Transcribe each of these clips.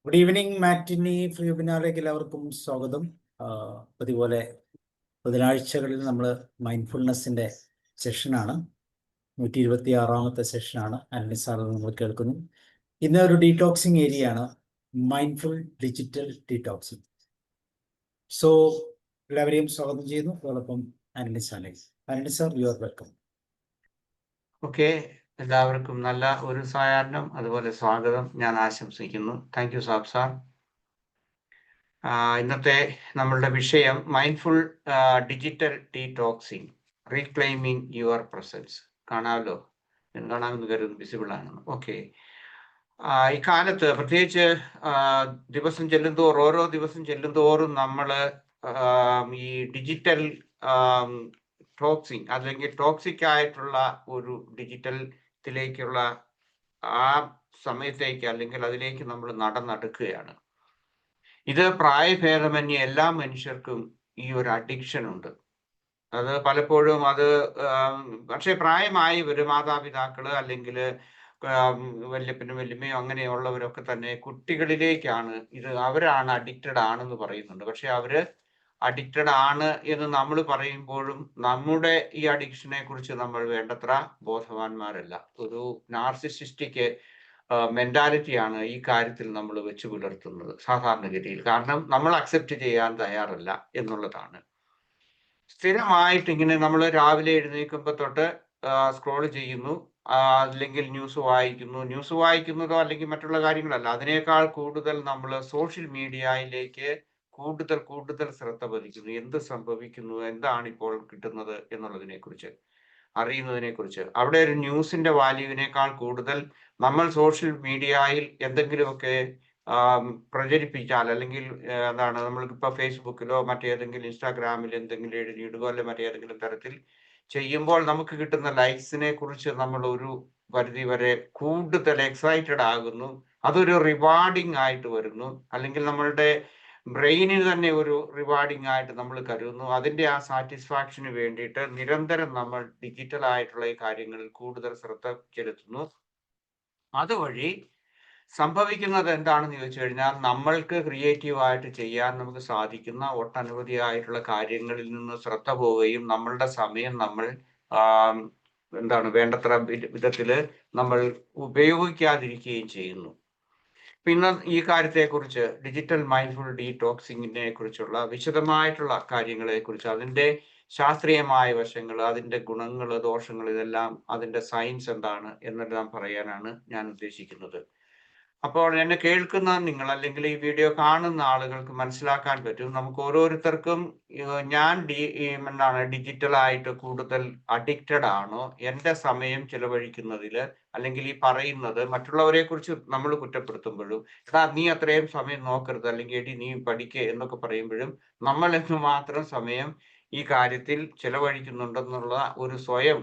Good evening മാറ്റിനി free വെബിനാറിലേക്ക് എല്ലാവർക്കും സ്വാഗതം. അതുപോലെ ബുധനാഴ്ചകളിൽ നമ്മൾ മൈൻഡ്ഫുൾനെസ്സിൻ്റെ സെഷനാണ്, 126ാമത്തെ സെഷനാണ്. അനിൽ സാറിൽ നമ്മൾ കേൾക്കുന്നു. ഇന്ന് ഒരു ഡീടോക്സിങ് ഏരിയയാണ്, മൈൻഡ്ഫുൾ ഡിജിറ്റൽ ഡീടോക്സിങ്. സോ എല്ലാവരെയും സ്വാഗതം ചെയ്യുന്നു. അതോടൊപ്പം Anil sir, you are welcome. Okay, എല്ലാവർക്കും നല്ല ഒരു സായാഹ്നം അതുപോലെ സ്വാഗതം ഞാൻ ആശംസിക്കുന്നു. Thank you Sab sir. ഇന്നത്തെ നമ്മളുടെ വിഷയം mindful digital detoxing, reclaiming your presence. കാണാമല്ലോ, കാണാമെന്ന് കരുതുന്നു, വിസിബിൾ ആണെന്ന്. ഓക്കെ, ഈ കാലത്ത് പ്രത്യേകിച്ച് ദിവസം ചെല്ലുന്തോറും, ഓരോ ദിവസം ചെല്ലുന്തോറും നമ്മൾ ഈ ഡിജിറ്റൽ ടോക്സിങ് അല്ലെങ്കിൽ ടോക്സിക് ആയിട്ടുള്ള ഒരു ഡിജിറ്റലിലേക്കുള്ള ആ സമയത്തേക്ക് അല്ലെങ്കിൽ അതിലേക്ക് നമ്മൾ നടന്നെടുക്കുകയാണ്. ഇത് പ്രായഭേദമന്യേ എല്ലാ മനുഷ്യർക്കും ഈ ഒരു അഡിക്ഷൻ ഉണ്ട്. അത് പലപ്പോഴും പക്ഷെ പ്രായമായവര്, മാതാപിതാക്കള് അല്ലെങ്കിൽ വല്യപ്പനും വല്യമ്മയോ അങ്ങനെയുള്ളവരൊക്കെ തന്നെ കുട്ടികളിലേക്കാണ് അവരാണ് അഡിക്റ്റഡ് ആണെന്ന് പറയുന്നുണ്ട്. പക്ഷെ അവര് അഡിക്റ്റഡ് ആണ് എന്ന് നമ്മൾ പറയുമ്പോഴും നമ്മുടെ ഈ അഡിക്ഷനെ കുറിച്ച് നമ്മൾ വേണ്ടത്ര ബോധവാന്മാരല്ല. ഒരു നാർസിസിസ്റ്റിക് മെന്റാലിറ്റിയാണ് ഈ കാര്യത്തിൽ നമ്മൾ വെച്ച് പുലർത്തുന്നത് സാധാരണഗതിയിൽ. കാരണം നമ്മൾ അക്സെപ്റ്റ് ചെയ്യാൻ തയ്യാറല്ല എന്നുള്ളതാണ്. സ്ഥിരമായിട്ട് ഇങ്ങനെ നമ്മൾ രാവിലെ എഴുന്നേൽക്കുമ്പോൾ തൊട്ട് സ്ക്രോൾ ചെയ്യുന്നു, അല്ലെങ്കിൽ ന്യൂസ് വായിക്കുന്നതോ അല്ലെങ്കിൽ മറ്റുള്ള കാര്യങ്ങളല്ല, അതിനേക്കാൾ കൂടുതൽ നമ്മൾ സോഷ്യൽ മീഡിയയിലേക്ക് കൂടുതൽ ശ്രദ്ധ പതിക്കുന്നു. എന്ത് സംഭവിക്കുന്നു, എന്താണ് ഇപ്പോൾ കിട്ടുന്നത് എന്നുള്ളതിനെ കുറിച്ച് അറിയുന്നതിനെ കുറിച്ച്. അവിടെ ഒരു ന്യൂസിന്റെ വാല്യൂവിനേക്കാൾ കൂടുതൽ നമ്മൾ സോഷ്യൽ മീഡിയയിൽ എന്തെങ്കിലുമൊക്കെ പ്രചരിപ്പിച്ചാൽ, അല്ലെങ്കിൽ നമ്മൾക്കിപ്പോൾ ഫേസ്ബുക്കിലോ മറ്റേതെങ്കിലും ഇൻസ്റ്റാഗ്രാമിൽ എന്തെങ്കിലും എഴുതിയിടുകയോ അല്ലെ മറ്റേതെങ്കിലും തരത്തിൽ ചെയ്യുമ്പോൾ നമുക്ക് കിട്ടുന്ന ലൈക്സിനെ കുറിച്ച് നമ്മൾ ഒരു പരിധി വരെ കൂടുതൽ എക്സൈറ്റഡ് ആകുന്നു. അതൊരു റിവാർഡിങ് ആയിട്ട് വരുന്നു, അല്ലെങ്കിൽ നമ്മളുടെ ബ്രെയിനിന് തന്നെ ഒരു റിവാർഡിങ് ആയിട്ട് നമ്മൾ കരുതുന്നു. അതിന്റെ ആ സാറ്റിസ്ഫാക്ഷന് വേണ്ടിയിട്ട് നിരന്തരം നമ്മൾ ഡിജിറ്റൽ ആയിട്ടുള്ള ഈ കാര്യങ്ങളിൽ കൂടുതൽ ശ്രദ്ധ ചെലുത്തുന്നു. അതുവഴി സംഭവിക്കുന്നത് എന്താണെന്ന് ചോദിച്ചു കഴിഞ്ഞാൽ, നമ്മൾക്ക് ക്രിയേറ്റീവായിട്ട് ചെയ്യാൻ നമുക്ക് സാധിക്കുന്ന ഒട്ടനവധിയായിട്ടുള്ള കാര്യങ്ങളിൽ നിന്ന് ശ്രദ്ധ പോവുകയും നമ്മളുടെ സമയം നമ്മൾ വേണ്ടത്ര വിധത്തില് നമ്മൾ ഉപയോഗിക്കാതിരിക്കുകയും ചെയ്യുന്നു. പിന്നെ ഈ കാര്യത്തെക്കുറിച്ച്, ഡിജിറ്റൽ മൈൻഡ്ഫുൾ ഡീടോക്സിങ്ങിനെ കുറിച്ചുള്ള വിശദമായിട്ടുള്ള കാര്യങ്ങളെ കുറിച്ച്, അതിൻ്റെ ശാസ്ത്രീയമായ വശങ്ങൾ, അതിൻ്റെ ഗുണങ്ങൾ, ദോഷങ്ങൾ, ഇതെല്ലാം അതിൻ്റെ സയൻസ് എന്താണ് എന്നെല്ലാം പറയാനാണ് ഞാൻ ഉദ്ദേശിക്കുന്നത്. അപ്പോൾ എന്നെ കേൾക്കുന്ന നിങ്ങൾ അല്ലെങ്കിൽ ഈ വീഡിയോ കാണുന്ന ആളുകൾക്ക് മനസ്സിലാക്കാൻ പറ്റും, നമുക്ക് ഓരോരുത്തർക്കും ഞാൻ ഡിജിറ്റലായിട്ട് കൂടുതൽ അഡിക്റ്റഡ് ആണോ, എൻ്റെ സമയം ചിലവഴിക്കുന്നതിൽ, അല്ലെങ്കിൽ ഈ പറയുന്നത് മറ്റുള്ളവരെ കുറിച്ച് നമ്മൾ കുറ്റപ്പെടുത്തുമ്പോഴും, നീ അത്രയും സമയം നോക്കരുത്, അല്ലെങ്കിൽ എടി നീ പഠിക്കുക എന്നൊക്കെ പറയുമ്പോഴും നമ്മൾ എന്തുമാത്രം സമയം ഈ കാര്യത്തിൽ ചിലവഴിക്കുന്നുണ്ടെന്നുള്ള ഒരു സ്വയം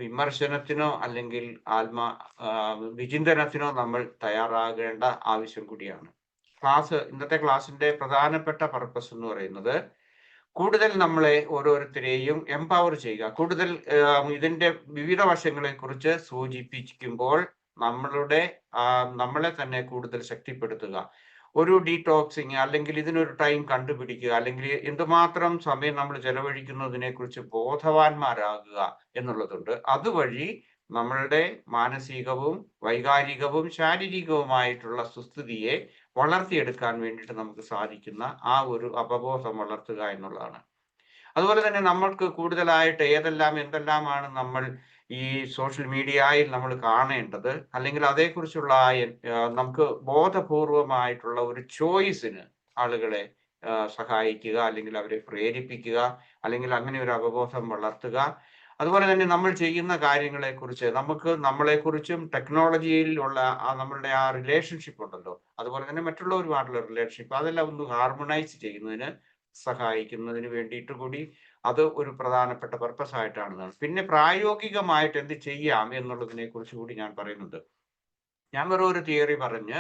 വിമർശനത്തിനോ അല്ലെങ്കിൽ വിചിന്തനത്തിനോ നമ്മൾ തയ്യാറാകേണ്ട ആവശ്യം കൂടിയാണ്. ഇന്നത്തെ ക്ലാസ്സിന്റെ പ്രധാനപ്പെട്ട പർപ്പസ് എന്ന് പറയുന്നത്, കൂടുതൽ നമ്മളെ ഓരോരുത്തരെയും എംപവർ ചെയ്യുക, കൂടുതൽ ഇതിന്റെ വിവിധ വശങ്ങളെ കുറിച്ച് സൂചിപ്പിക്കുമ്പോൾ നമ്മളെ തന്നെ കൂടുതൽ ശക്തിപ്പെടുത്തുക. ഒരു ഡീടോക്സിങ് അല്ലെങ്കിൽ ഇതിനൊരു ടൈം കണ്ടുപിടിക്കുക, അല്ലെങ്കിൽ എന്തുമാത്രം സമയം നമ്മൾ ചെലവഴിക്കുന്നതിനെ കുറിച്ച് ബോധവാന്മാരാകുക എന്നുള്ളതുണ്ട്. അതുവഴി നമ്മളുടെ മാനസികവും വൈകാരികവും ശാരീരികവുമായിട്ടുള്ള സുസ്ഥിതിയെ വളർത്തിയെടുക്കാൻ വേണ്ടിയിട്ട് നമുക്ക് സാധിക്കുന്ന ആ ഒരു അവബോധം വളർത്തുക എന്നുള്ളതാണ്. അതുപോലെ തന്നെ നമ്മൾക്ക് കൂടുതലായിട്ട് എന്തെല്ലാമാണ് നമ്മൾ ഈ സോഷ്യൽ മീഡിയയിൽ നമ്മൾ കാണേണ്ടത്, അല്ലെങ്കിൽ അതേക്കുറിച്ചുള്ള നമുക്ക് ബോധപൂർവമായിട്ടുള്ള ഒരു ചോയ്സിന് ആളുകളെ സഹായിക്കുക, അല്ലെങ്കിൽ അവരെ പ്രേരിപ്പിക്കുക, അല്ലെങ്കിൽ അങ്ങനെ ഒരു അവബോധം വളർത്തുക. അതുപോലെ തന്നെ നമ്മൾ ചെയ്യുന്ന കാര്യങ്ങളെക്കുറിച്ച് നമ്മളെക്കുറിച്ചും ടെക്നോളജിയിലുള്ള നമ്മളുടെ ആ റിലേഷൻഷിപ്പ് ഉണ്ടല്ലോ, അതുപോലെ തന്നെ മറ്റുള്ളവരുമായിട്ടുള്ള റിലേഷൻഷിപ്പ്, അതെല്ലാം ഒന്ന് ഹാർമണൈസ് ചെയ്യുന്നതിന് സഹായിക്കുന്നതിന് വേണ്ടിയിട്ട് കൂടി അത് ഒരു പ്രധാനപ്പെട്ട പർപ്പസ് ആയിട്ടാണ്. പിന്നെ പ്രായോഗികമായിട്ട് എന്ത് ചെയ്യാം എന്നുള്ളതിനെ കുറിച്ച് കൂടി ഞാൻ പറയുന്നുണ്ട്. ഞാൻ വെറും ഒരു തിയറി പറഞ്ഞ്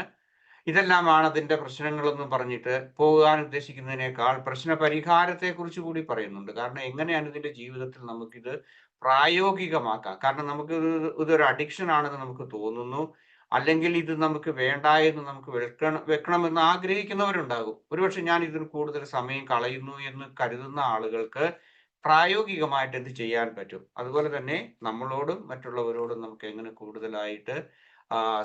ഇതെല്ലാമാണ് അതിന്റെ പ്രശ്നങ്ങളെന്ന് പറഞ്ഞിട്ട് പോകാൻ ഉദ്ദേശിക്കുന്നതിനേക്കാൾ പ്രശ്ന പരിഹാരത്തെ കുറിച്ച് കൂടി പറയുന്നുണ്ട്. കാരണം എങ്ങനെയാണ് ഇതിന്റെ ജീവിതത്തിൽ നമുക്കിത് പ്രായോഗികമാക്കാം. കാരണം ഇതൊരു അഡിക്ഷൻ ആണെന്ന് നമുക്ക് തോന്നുന്നു. അല്ലെങ്കിൽ ഇത് നമുക്ക് വേണ്ട എന്ന് നമുക്ക് വെക്കണമെന്ന് ആഗ്രഹിക്കുന്നവരുണ്ടാകും. ഒരുപക്ഷെ ഞാൻ ഇതിന് കൂടുതൽ സമയം കളയുന്നു എന്ന് കരുതുന്ന ആളുകൾക്ക് പ്രായോഗികമായിട്ട് എന്ത് ചെയ്യാൻ പറ്റും? അതുപോലെ തന്നെ നമ്മളോടും മറ്റുള്ളവരോടും നമുക്ക് എങ്ങനെ കൂടുതലായിട്ട്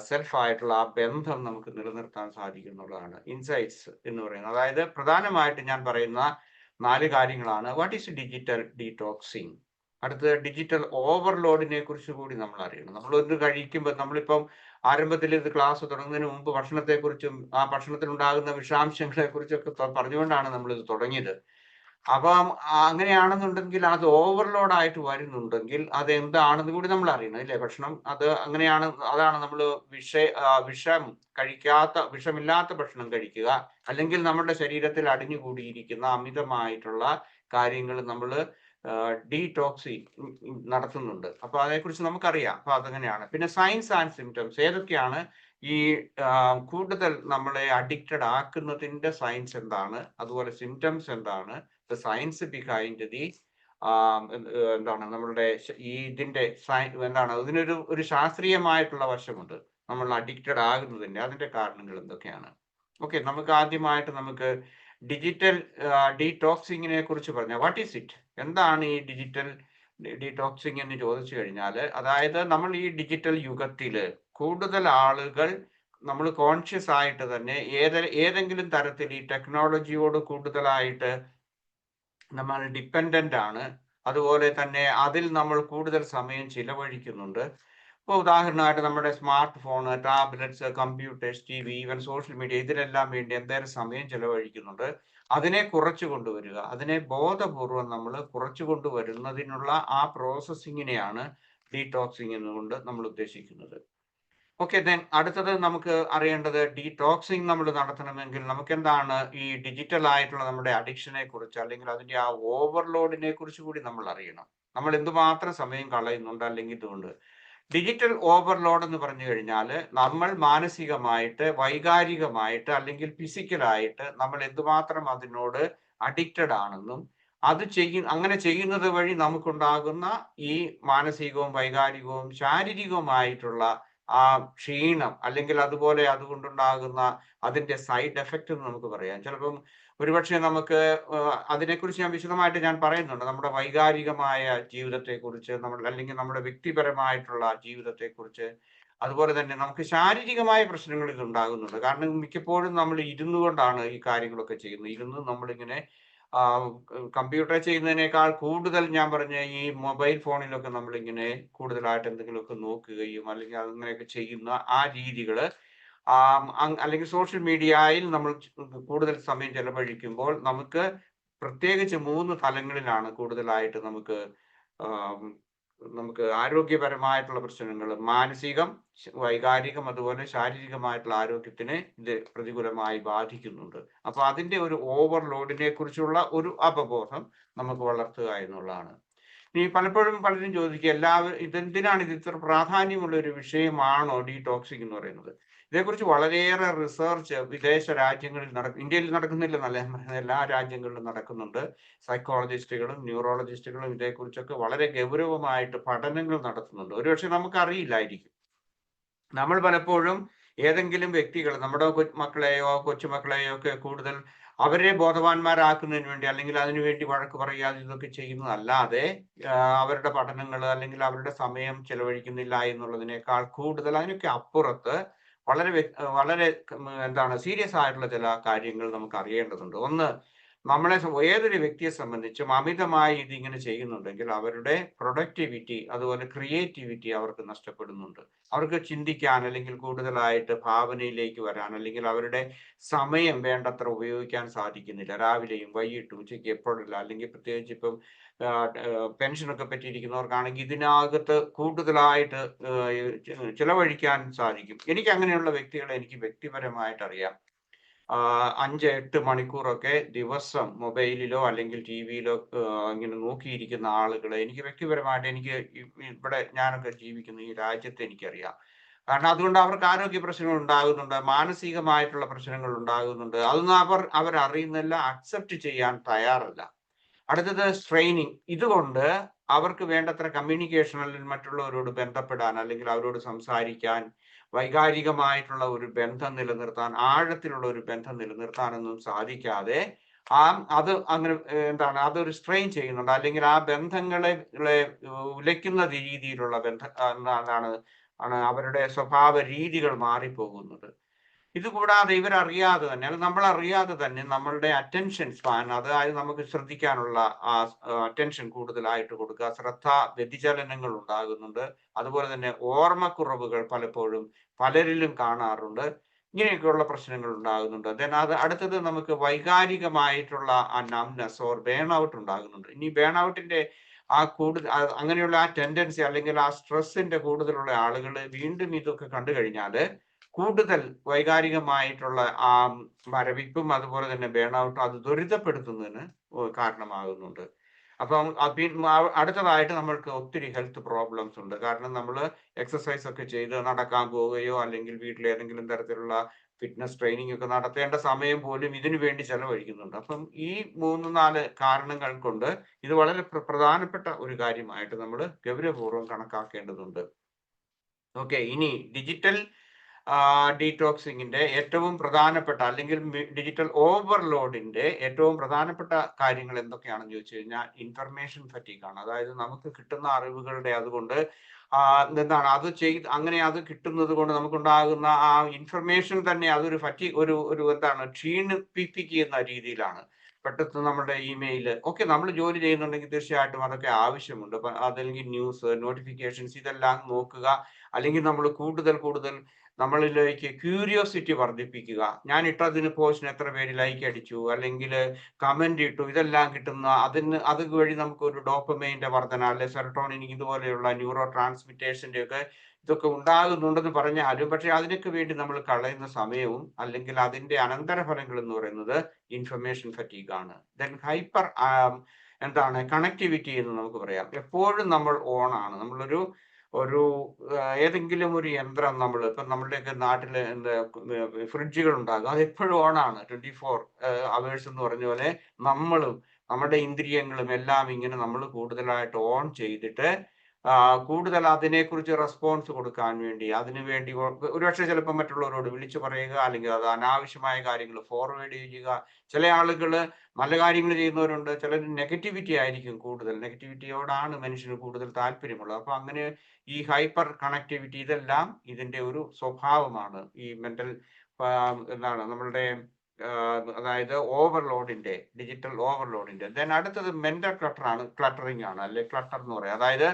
സെൽഫ് ആയിട്ടുള്ള ആ ബന്ധം നമുക്ക് നിലനിർത്താൻ സാധിക്കും എന്നുള്ളതാണ് ഇൻസൈറ്റ്സ് എന്ന് പറയുന്നത്. അതായത് പ്രധാനമായിട്ട് ഞാൻ പറയുന്ന 4 കാര്യങ്ങളാണ്. What is digital detoxing? അടുത്തത് ഡിജിറ്റൽ ഓവർലോഡിനെ കുറിച്ച് കൂടി നമ്മൾ അറിയണം. നമ്മളൊന്ന് കഴിക്കുമ്പോൾ നമ്മളിപ്പം ആരംഭത്തിൽ ഇത് ക്ലാസ് തുടങ്ങുന്നതിന് മുമ്പ് ഭക്ഷണത്തെക്കുറിച്ചും ആ ഭക്ഷണത്തിൽ ഉണ്ടാകുന്ന വിഷാംശങ്ങളെ കുറിച്ചൊക്കെ പറഞ്ഞുകൊണ്ടാണ് നമ്മൾ ഇത് തുടങ്ങിയത്. അപ്പം അങ്ങനെയാണെന്നുണ്ടെങ്കിൽ അത് ഓവർലോഡ് ആയിട്ട് വരുന്നുണ്ടെങ്കിൽ അത് എന്താണെന്ന് കൂടി നമ്മൾ അറിയണം, അല്ലേ? ഭക്ഷണം അത് അങ്ങനെയാണ്. അതാണ് നമ്മൾ വിഷം വിഷമില്ലാത്ത ഭക്ഷണം കഴിക്കുക, അല്ലെങ്കിൽ നമ്മുടെ ശരീരത്തിൽ അടിഞ്ഞുകൂടിയിരിക്കുന്ന അമിതമായിട്ടുള്ള കാര്യങ്ങൾ നമ്മൾ ഡീടോക്സി നടത്തുന്നുണ്ട്. അപ്പൊ അതേക്കുറിച്ച് നമുക്കറിയാം. അപ്പൊ അതങ്ങനെയാണ്. പിന്നെ സയൻസ് ആൻഡ് സിംറ്റംസ് ഏതൊക്കെയാണ് ഈ കൂടുതൽ നമ്മളെ അഡിക്റ്റഡ് ആക്കുന്നതിന്റെ സയൻസ് എന്താണ്, അതുപോലെ സിംറ്റംസ് എന്താണ്, ദ സയൻസ് ബിഹൈൻഡ് ദി എന്താണ് നമ്മളുടെ ഈ ഇതിന്റെ എന്താണ് അതിനൊരു ശാസ്ത്രീയമായിട്ടുള്ള വശമുണ്ട്. നമ്മൾ അഡിക്റ്റഡ് ആകുന്നതിന്റെ അതിന്റെ കാരണങ്ങൾ എന്തൊക്കെയാണ്? ഓക്കെ, നമുക്ക് ആദ്യമായിട്ട് നമുക്ക് ഡിജിറ്റൽ ഡീടോക്സിങ്ങിനെ കുറിച്ച് പറഞ്ഞാൽ വാട്ട് ഈസ് ഇറ്റ്? എന്താണ് ഈ ഡിജിറ്റൽ ഡീടോക്സിങ് എന്ന് ചോദിച്ചു കഴിഞ്ഞാൽ, അതായത് നമ്മൾ ഈ ഡിജിറ്റൽ യുഗത്തില് കൂടുതൽ ആളുകൾ നമ്മൾ കോൺഷ്യസ് ആയിട്ട് തന്നെ ഏതെങ്കിലും തരത്തിൽ ഈ ടെക്നോളജിയോട് കൂടുതലായിട്ട് നമ്മൾ ഡിപ്പെൻഡന്റ് ആണ്. അതുപോലെ തന്നെ അതിൽ നമ്മൾ കൂടുതൽ സമയം ചിലവഴിക്കുന്നുണ്ട്. ഇപ്പോൾ ഉദാഹരണമായിട്ട് നമ്മുടെ smart phone, tablets, computers, TV, even social media, ഇതിനെല്ലാം വേണ്ടി എന്തേലും സമയം ചിലവഴിക്കുന്നുണ്ട്. അതിനെ കുറച്ചു കൊണ്ടുവരിക, അതിനെ ബോധപൂർവം നമ്മൾ കുറച്ചു കൊണ്ടുവരുന്നതിനുള്ള ആ പ്രോസസ്സിങ്ങിനെയാണ് ഡീടോക്സിങ് എന്നുകൊണ്ട് നമ്മൾ ഉദ്ദേശിക്കുന്നത്. ഓക്കെ, ദെൻ അടുത്തത് നമുക്ക് അറിയേണ്ടത് ഡീടോക്സിങ് നമ്മൾ നടത്തണമെങ്കിൽ നമുക്ക് എന്താണ് ഈ ഡിജിറ്റൽ ആയിട്ടുള്ള നമ്മുടെ അഡിക്ഷനെ കുറിച്ച്, അല്ലെങ്കിൽ അതിന്റെ ആ ഓവർലോഡിനെ കുറിച്ച് കൂടി നമ്മൾ അറിയണം. നമ്മൾ എന്തുമാത്രം സമയം കളയുന്നുണ്ട് അല്ലെങ്കിൽ ഇതുകൊണ്ട്. ഡിജിറ്റൽ ഓവർലോഡ് എന്ന് പറഞ്ഞു കഴിഞ്ഞാൽ നമ്മൾ മാനസികമായിട്ട്, വൈകാരികമായിട്ട്, അല്ലെങ്കിൽ ഫിസിക്കലായിട്ട് നമ്മൾ എന്തുമാത്രം അതിനോട് അഡിക്റ്റഡ് ആണെന്നും അങ്ങനെ ചെയ്യുന്നത് വഴി നമുക്കുണ്ടാകുന്ന ഈ മാനസികവും വൈകാരികവും ശാരീരികവുമായിട്ടുള്ള ആ ക്ഷീണം, അല്ലെങ്കിൽ അതുപോലെ അതുകൊണ്ടുണ്ടാകുന്ന അതിന്റെ സൈഡ് എഫക്റ്റ് എന്ന് നമുക്ക് പറയാം. ചിലപ്പം ഒരുപക്ഷെ നമുക്ക് അതിനെക്കുറിച്ച് ഞാൻ വിശദമായിട്ട് പറയുന്നുണ്ട്. നമ്മുടെ വൈകാരികമായ ജീവിതത്തെക്കുറിച്ച്, അല്ലെങ്കിൽ നമ്മുടെ വ്യക്തിപരമായിട്ടുള്ള ജീവിതത്തെക്കുറിച്ച്, അതുപോലെ തന്നെ നമുക്ക് ശാരീരികമായ പ്രശ്നങ്ങൾ ഇതുണ്ടാകുന്നുണ്ട്. കാരണം മിക്കപ്പോഴും നമ്മൾ ഇരുന്നു കൊണ്ടാണ് ഈ കാര്യങ്ങളൊക്കെ ചെയ്യുന്നത്. ഇരുന്ന് നമ്മളിങ്ങനെ കമ്പ്യൂട്ടർ ചെയ്യുന്നതിനേക്കാൾ കൂടുതൽ ഞാൻ പറഞ്ഞ ഈ മൊബൈൽ ഫോണിലൊക്കെ നമ്മളിങ്ങനെ കൂടുതലായിട്ട് എന്തെങ്കിലുമൊക്കെ നോക്കുകയും അല്ലെങ്കിൽ അങ്ങനെയൊക്കെ ചെയ്യുന്ന ആ രീതികള്, അല്ലെങ്കിൽ സോഷ്യൽ മീഡിയയിൽ നമ്മൾ കൂടുതൽ സമയം ചെലവഴിക്കുമ്പോൾ നമുക്ക് പ്രത്യേകിച്ച് 3 തലങ്ങളിലാണ് കൂടുതലായിട്ട് നമുക്ക് ആരോഗ്യപരമായിട്ടുള്ള പ്രശ്നങ്ങൾ, മാനസികം, വൈകാരികം, അതുപോലെ ശാരീരികമായിട്ടുള്ള ആരോഗ്യത്തിനെ ഇത് പ്രതികൂലമായി ബാധിക്കുന്നുണ്ട്. അപ്പൊ അതിന്റെ ഒരു ഓവർലോഡിനെ കുറിച്ചുള്ള ഒരു അവബോധം നമുക്ക് വളർത്തുക എന്നുള്ളതാണ്. ഇനി പലപ്പോഴും പലരും ചോദിക്കുക, ഇതെന്തിനാണ് ഇത് ഇത്ര പ്രാധാന്യമുള്ള ഒരു വിഷയമാണോ ഡീടോക്സിങ് എന്ന് പറയുന്നത്? ഇതേക്കുറിച്ച് വളരെയേറെ റിസർച്ച് വിദേശ രാജ്യങ്ങളിൽ ഇന്ത്യയിൽ നടക്കുന്നില്ല എന്നല്ല, എല്ലാ രാജ്യങ്ങളിലും നടക്കുന്നുണ്ട്. സൈക്കോളജിസ്റ്റുകളും ന്യൂറോളജിസ്റ്റുകളും ഇതേക്കുറിച്ചൊക്കെ വളരെ ഗൗരവമായിട്ട് പഠനങ്ങൾ നടത്തുന്നുണ്ട്. ഒരുപക്ഷെ നമുക്കറിയില്ലായിരിക്കും. നമ്മൾ പലപ്പോഴും ഏതെങ്കിലും വ്യക്തികൾ നമ്മുടെ മക്കളെയോ കൊച്ചുമക്കളെയോ ഒക്കെ കൂടുതൽ അവരെ ബോധവാന്മാരാക്കുന്നതിന് വേണ്ടി, അല്ലെങ്കിൽ അതിനുവേണ്ടി വഴക്ക് പറയാതെ ഇതൊക്കെ ചെയ്യുന്നതല്ലാതെ അവരുടെ പഠനങ്ങൾ അല്ലെങ്കിൽ അവരുടെ സമയം ചെലവഴിക്കുന്നില്ല എന്നുള്ളതിനേക്കാൾ കൂടുതൽ അതിനൊക്കെ അപ്പുറത്ത് വളരെ എന്താണ് സീരിയസ് ആയിട്ടുള്ള ചില കാര്യങ്ങൾ നമുക്ക് അറിയേണ്ടതുണ്ട്. ഒന്ന്, ഏതൊരു വ്യക്തിയെ സംബന്ധിച്ചും അമിതമായി ഇതിങ്ങനെ ചെയ്യുന്നുണ്ടെങ്കിൽ അവരുടെ പ്രൊഡക്ടിവിറ്റി, അതുപോലെ ക്രിയേറ്റിവിറ്റി അവർക്ക് നഷ്ടപ്പെടുന്നുണ്ട്. അവർക്ക് ചിന്തിക്കാൻ, അല്ലെങ്കിൽ കൂടുതലായിട്ട് ഭാവനയിലേക്ക് വരാൻ, അല്ലെങ്കിൽ അവരുടെ സമയം വേണ്ടത്ര ഉപയോഗിക്കാൻ സാധിക്കുന്നില്ല. രാവിലെയും വൈകിട്ടും ഉച്ചയ്ക്ക് എപ്പോഴല്ല, അല്ലെങ്കിൽ പ്രത്യേകിച്ച് ഇപ്പം പെൻഷനൊക്കെ പറ്റിയിരിക്കുന്നവർക്കാണെങ്കിൽ ഇതിനകത്ത് കൂടുതലായിട്ട് ചിലവഴിക്കാൻ സാധിക്കും. എനിക്ക് അങ്ങനെയുള്ള വ്യക്തികളെ എനിക്ക് വ്യക്തിപരമായിട്ട് അറിയാം. 5-8 മണിക്കൂറൊക്കെ ദിവസം മൊബൈലിലോ അല്ലെങ്കിൽ TV-യിലോ ഇങ്ങനെ നോക്കിയിരിക്കുന്ന ആളുകളെ എനിക്ക് വ്യക്തിപരമായിട്ട്, എനിക്ക് ഇവിടെ ഞാനൊക്കെ ജീവിക്കുന്ന ഈ രാജ്യത്ത് എനിക്കറിയാം. കാരണം അതുകൊണ്ട് അവർക്ക് ആരോഗ്യ പ്രശ്നങ്ങൾ ഉണ്ടാകുന്നുണ്ട്, മാനസികമായിട്ടുള്ള പ്രശ്നങ്ങൾ ഉണ്ടാകുന്നുണ്ട്. അതൊന്നും അവർ അറിയുന്നില്ല, അക്സെപ്റ്റ് ചെയ്യാൻ തയ്യാറല്ല. അടുത്തത് സ്ട്രെയിനിങ്. ഇതുകൊണ്ട് അവർക്ക് വേണ്ടത്ര കമ്മ്യൂണിക്കേഷൻ, അല്ലെങ്കിൽ മറ്റുള്ളവരോട് ബന്ധപ്പെടാൻ, അല്ലെങ്കിൽ അവരോട് സംസാരിക്കാൻ വൈകാരികമായിട്ടുള്ള ഒരു ബന്ധം നിലനിർത്താൻ, ആഴത്തിലുള്ള ഒരു ബന്ധം നിലനിർത്താനൊന്നും സാധിക്കാതെ അത് അങ്ങനെ എന്താണ് അതൊരു സ്ട്രെയിൻ ചെയ്യുന്നുണ്ട്, അല്ലെങ്കിൽ ആ ബന്ധങ്ങളെ ഉലയ്ക്കുന്ന രീതിയിലുള്ള എന്താണ് അവരുടെ സ്വഭാവ രീതികൾ മാറിപ്പോകുന്നത്. ഇതുകൂടാതെ ഇവരറിയാതെ തന്നെ, അത് നമ്മൾ അറിയാതെ തന്നെ നമ്മളുടെ അറ്റൻഷൻ സ്പാൻ, അതായത് നമുക്ക് ശ്രദ്ധിക്കാനുള്ള അറ്റൻഷൻ കൂടുതലായിട്ട് കൊടുക്കുക, ശ്രദ്ധ വ്യതിചലനങ്ങൾ ഉണ്ടാകുന്നുണ്ട്. അതുപോലെ തന്നെ ഓർമ്മക്കുറവുകൾ പലപ്പോഴും പലരിലും കാണാറുണ്ട്. ഇങ്ങനെയൊക്കെയുള്ള പ്രശ്നങ്ങൾ ഉണ്ടാകുന്നുണ്ട്. ദെൻ അടുത്തത് നമുക്ക് വൈകാരികമായിട്ടുള്ള ആ നംനെസ് ഓർ ബേൺ ഔട്ട് ഉണ്ടാകുന്നുണ്ട്. ഇനി ബേൺ ഔട്ടിന്റെ അങ്ങനെയുള്ള ആ ടെൻഡൻസി, അല്ലെങ്കിൽ ആ സ്ട്രെസ്സിന്റെ കൂടുതലുള്ള ആളുകൾ വീണ്ടും ഇതൊക്കെ കണ്ടു കഴിഞ്ഞാൽ കൂടുതൽ വൈകാരികമായിട്ടുള്ള ആ മരവിപ്പും അതുപോലെ തന്നെ ബേൺ ഔട്ടും അത് ത്വരിതപ്പെടുത്തുന്നതിന് കാരണമാകുന്നുണ്ട്. അപ്പം അടുത്തതായിട്ട് നമ്മൾക്ക് ഒത്തിരി ഹെൽത്ത് പ്രോബ്ലംസ് ഉണ്ട്. കാരണം നമ്മൾ എക്സസൈസ് ഒക്കെ ചെയ്ത് നടക്കാൻ പോവുകയോ അല്ലെങ്കിൽ വീട്ടിൽ ഏതെങ്കിലും തരത്തിലുള്ള ഫിറ്റ്നസ് ട്രെയിനിങ് ഒക്കെ നടത്തേണ്ട സമയം പോലും ഇതിനു വേണ്ടി ചെലവഴിക്കുന്നുണ്ട്. അപ്പം ഈ 3-4 കാരണങ്ങൾ കൊണ്ട് ഇത് വളരെ പ്രധാനപ്പെട്ട ഒരു കാര്യമായിട്ട് നമ്മൾ ഗൗരവപൂർവ്വം കണക്കാക്കേണ്ടതുണ്ട്. ഓക്കെ, ഇനി ഡിജിറ്റൽ ഡീടോക്സിങ്ങിന്റെ ഏറ്റവും പ്രധാനപ്പെട്ട, അല്ലെങ്കിൽ ഡിജിറ്റൽ ഓവർലോഡിന്റെ ഏറ്റവും പ്രധാനപ്പെട്ട കാര്യങ്ങൾ എന്തൊക്കെയാണെന്ന് ചോദിച്ചു കഴിഞ്ഞാൽ ഇൻഫർമേഷൻ ഫറ്റീഗ് ആണ്. അതായത് നമുക്ക് കിട്ടുന്ന അറിവുകളുടെ അതുകൊണ്ട് എന്താണ് അത് കിട്ടുന്നത് കൊണ്ട് നമുക്കുണ്ടാകുന്ന ആ ഇൻഫർമേഷൻ തന്നെ അതൊരു ഒരു എന്താണ് ക്ഷീണിപ്പിക്കുന്ന രീതിയിലാണ്. പെട്ടെന്ന് നമ്മുടെ ഇമെയിൽ ഒക്കെ നമ്മൾ ജോലി ചെയ്യുന്നുണ്ടെങ്കിൽ തീർച്ചയായിട്ടും അതൊക്കെ ആവശ്യമുണ്ട്. അതല്ലെങ്കിൽ ന്യൂസ് നോട്ടിഫിക്കേഷൻസ് ഇതെല്ലാം നോക്കുക, അല്ലെങ്കിൽ നമ്മൾ കൂടുതൽ നമ്മളിലേക്ക് ക്യൂരിയോസിറ്റി വർദ്ധിപ്പിക്കുക. ഞാൻ ഇട്ടതിന് പോസ്റ്റിന് എത്ര പേര് ലൈക്ക് അടിച്ചു, അല്ലെങ്കിൽ കമന്റ് ഇട്ടു, ഇതെല്ലാം കിട്ടുന്ന അത് വഴി നമുക്ക് ഒരു ഡോപ്പമൈൻ്റെ വർധന, അല്ലെ സെറട്ടോണിൻ ഇതുപോലെയുള്ള ന്യൂറോ ട്രാൻസ്മിറ്റേഷന്റെ ഒക്കെ ഇതൊക്കെ ഉണ്ടാകുന്നുണ്ടെന്ന് പറഞ്ഞാലും, പക്ഷെ അതിനൊക്കെ വേണ്ടി നമ്മൾ കളയുന്ന സമയവും അല്ലെങ്കിൽ അതിന്റെ അനന്തരഫലങ്ങൾ എന്ന് പറയുന്നത് ഇൻഫർമേഷൻ ഫറ്റീഗ് ആണ്. ദെൻ ഹൈപ്പർ കണക്ടിവിറ്റി എന്ന് നമുക്ക് പറയാം. എപ്പോഴും നമ്മൾ ഓൺ ആണ്. നമ്മളൊരു ഏതെങ്കിലും ഒരു യന്ത്രം ഇപ്പം നമ്മളുടെയൊക്കെ നാട്ടിൽ ഫ്രിഡ്ജുകൾ ഉണ്ടാകും, അത് എപ്പോഴും ഓണാണ്, 24 hours എന്ന് പറഞ്ഞ പോലെ നമ്മളും നമ്മുടെ ഇന്ദ്രിയങ്ങളും എല്ലാം ഇങ്ങനെ നമ്മൾ കൂടുതലായിട്ട് ഓൺ ചെയ്തിട്ട് കൂടുതൽ അതിനെക്കുറിച്ച് റെസ്പോൺസ് കൊടുക്കാൻ വേണ്ടി, അതിനുവേണ്ടി ഒരുപക്ഷെ ചിലപ്പോൾ മറ്റുള്ളവരോട് വിളിച്ചു പറയുക, അല്ലെങ്കിൽ അത് അനാവശ്യമായ കാര്യങ്ങൾ ഫോർവേഡ് ചെയ്യുക. ചില ആളുകൾ നല്ല കാര്യങ്ങൾ ചെയ്യുന്നവരുണ്ട്, ചിലർ നെഗറ്റിവിറ്റി ആയിരിക്കും കൂടുതൽ. നെഗറ്റിവിറ്റിയോടാണ് മനുഷ്യന് കൂടുതൽ താല്പര്യമുള്ളത്. അപ്പൊ അങ്ങനെ ഈ ഹൈപ്പർ കണക്ടിവിറ്റി ഇതെല്ലാം ഇതിന്റെ ഒരു സ്വഭാവമാണ്, ഈ മെന്റൽ നമ്മളുടെ അതായത് ഓവർലോഡിന്റെ, ഡിജിറ്റൽ ഓവർലോഡിന്റെ. ദെൻ അടുത്തത് മെന്റൽ ക്ലട്ടറിംഗ് ആണ്, അല്ലെ ക്ലട്ടർ എന്ന് പറയാം. അതായത്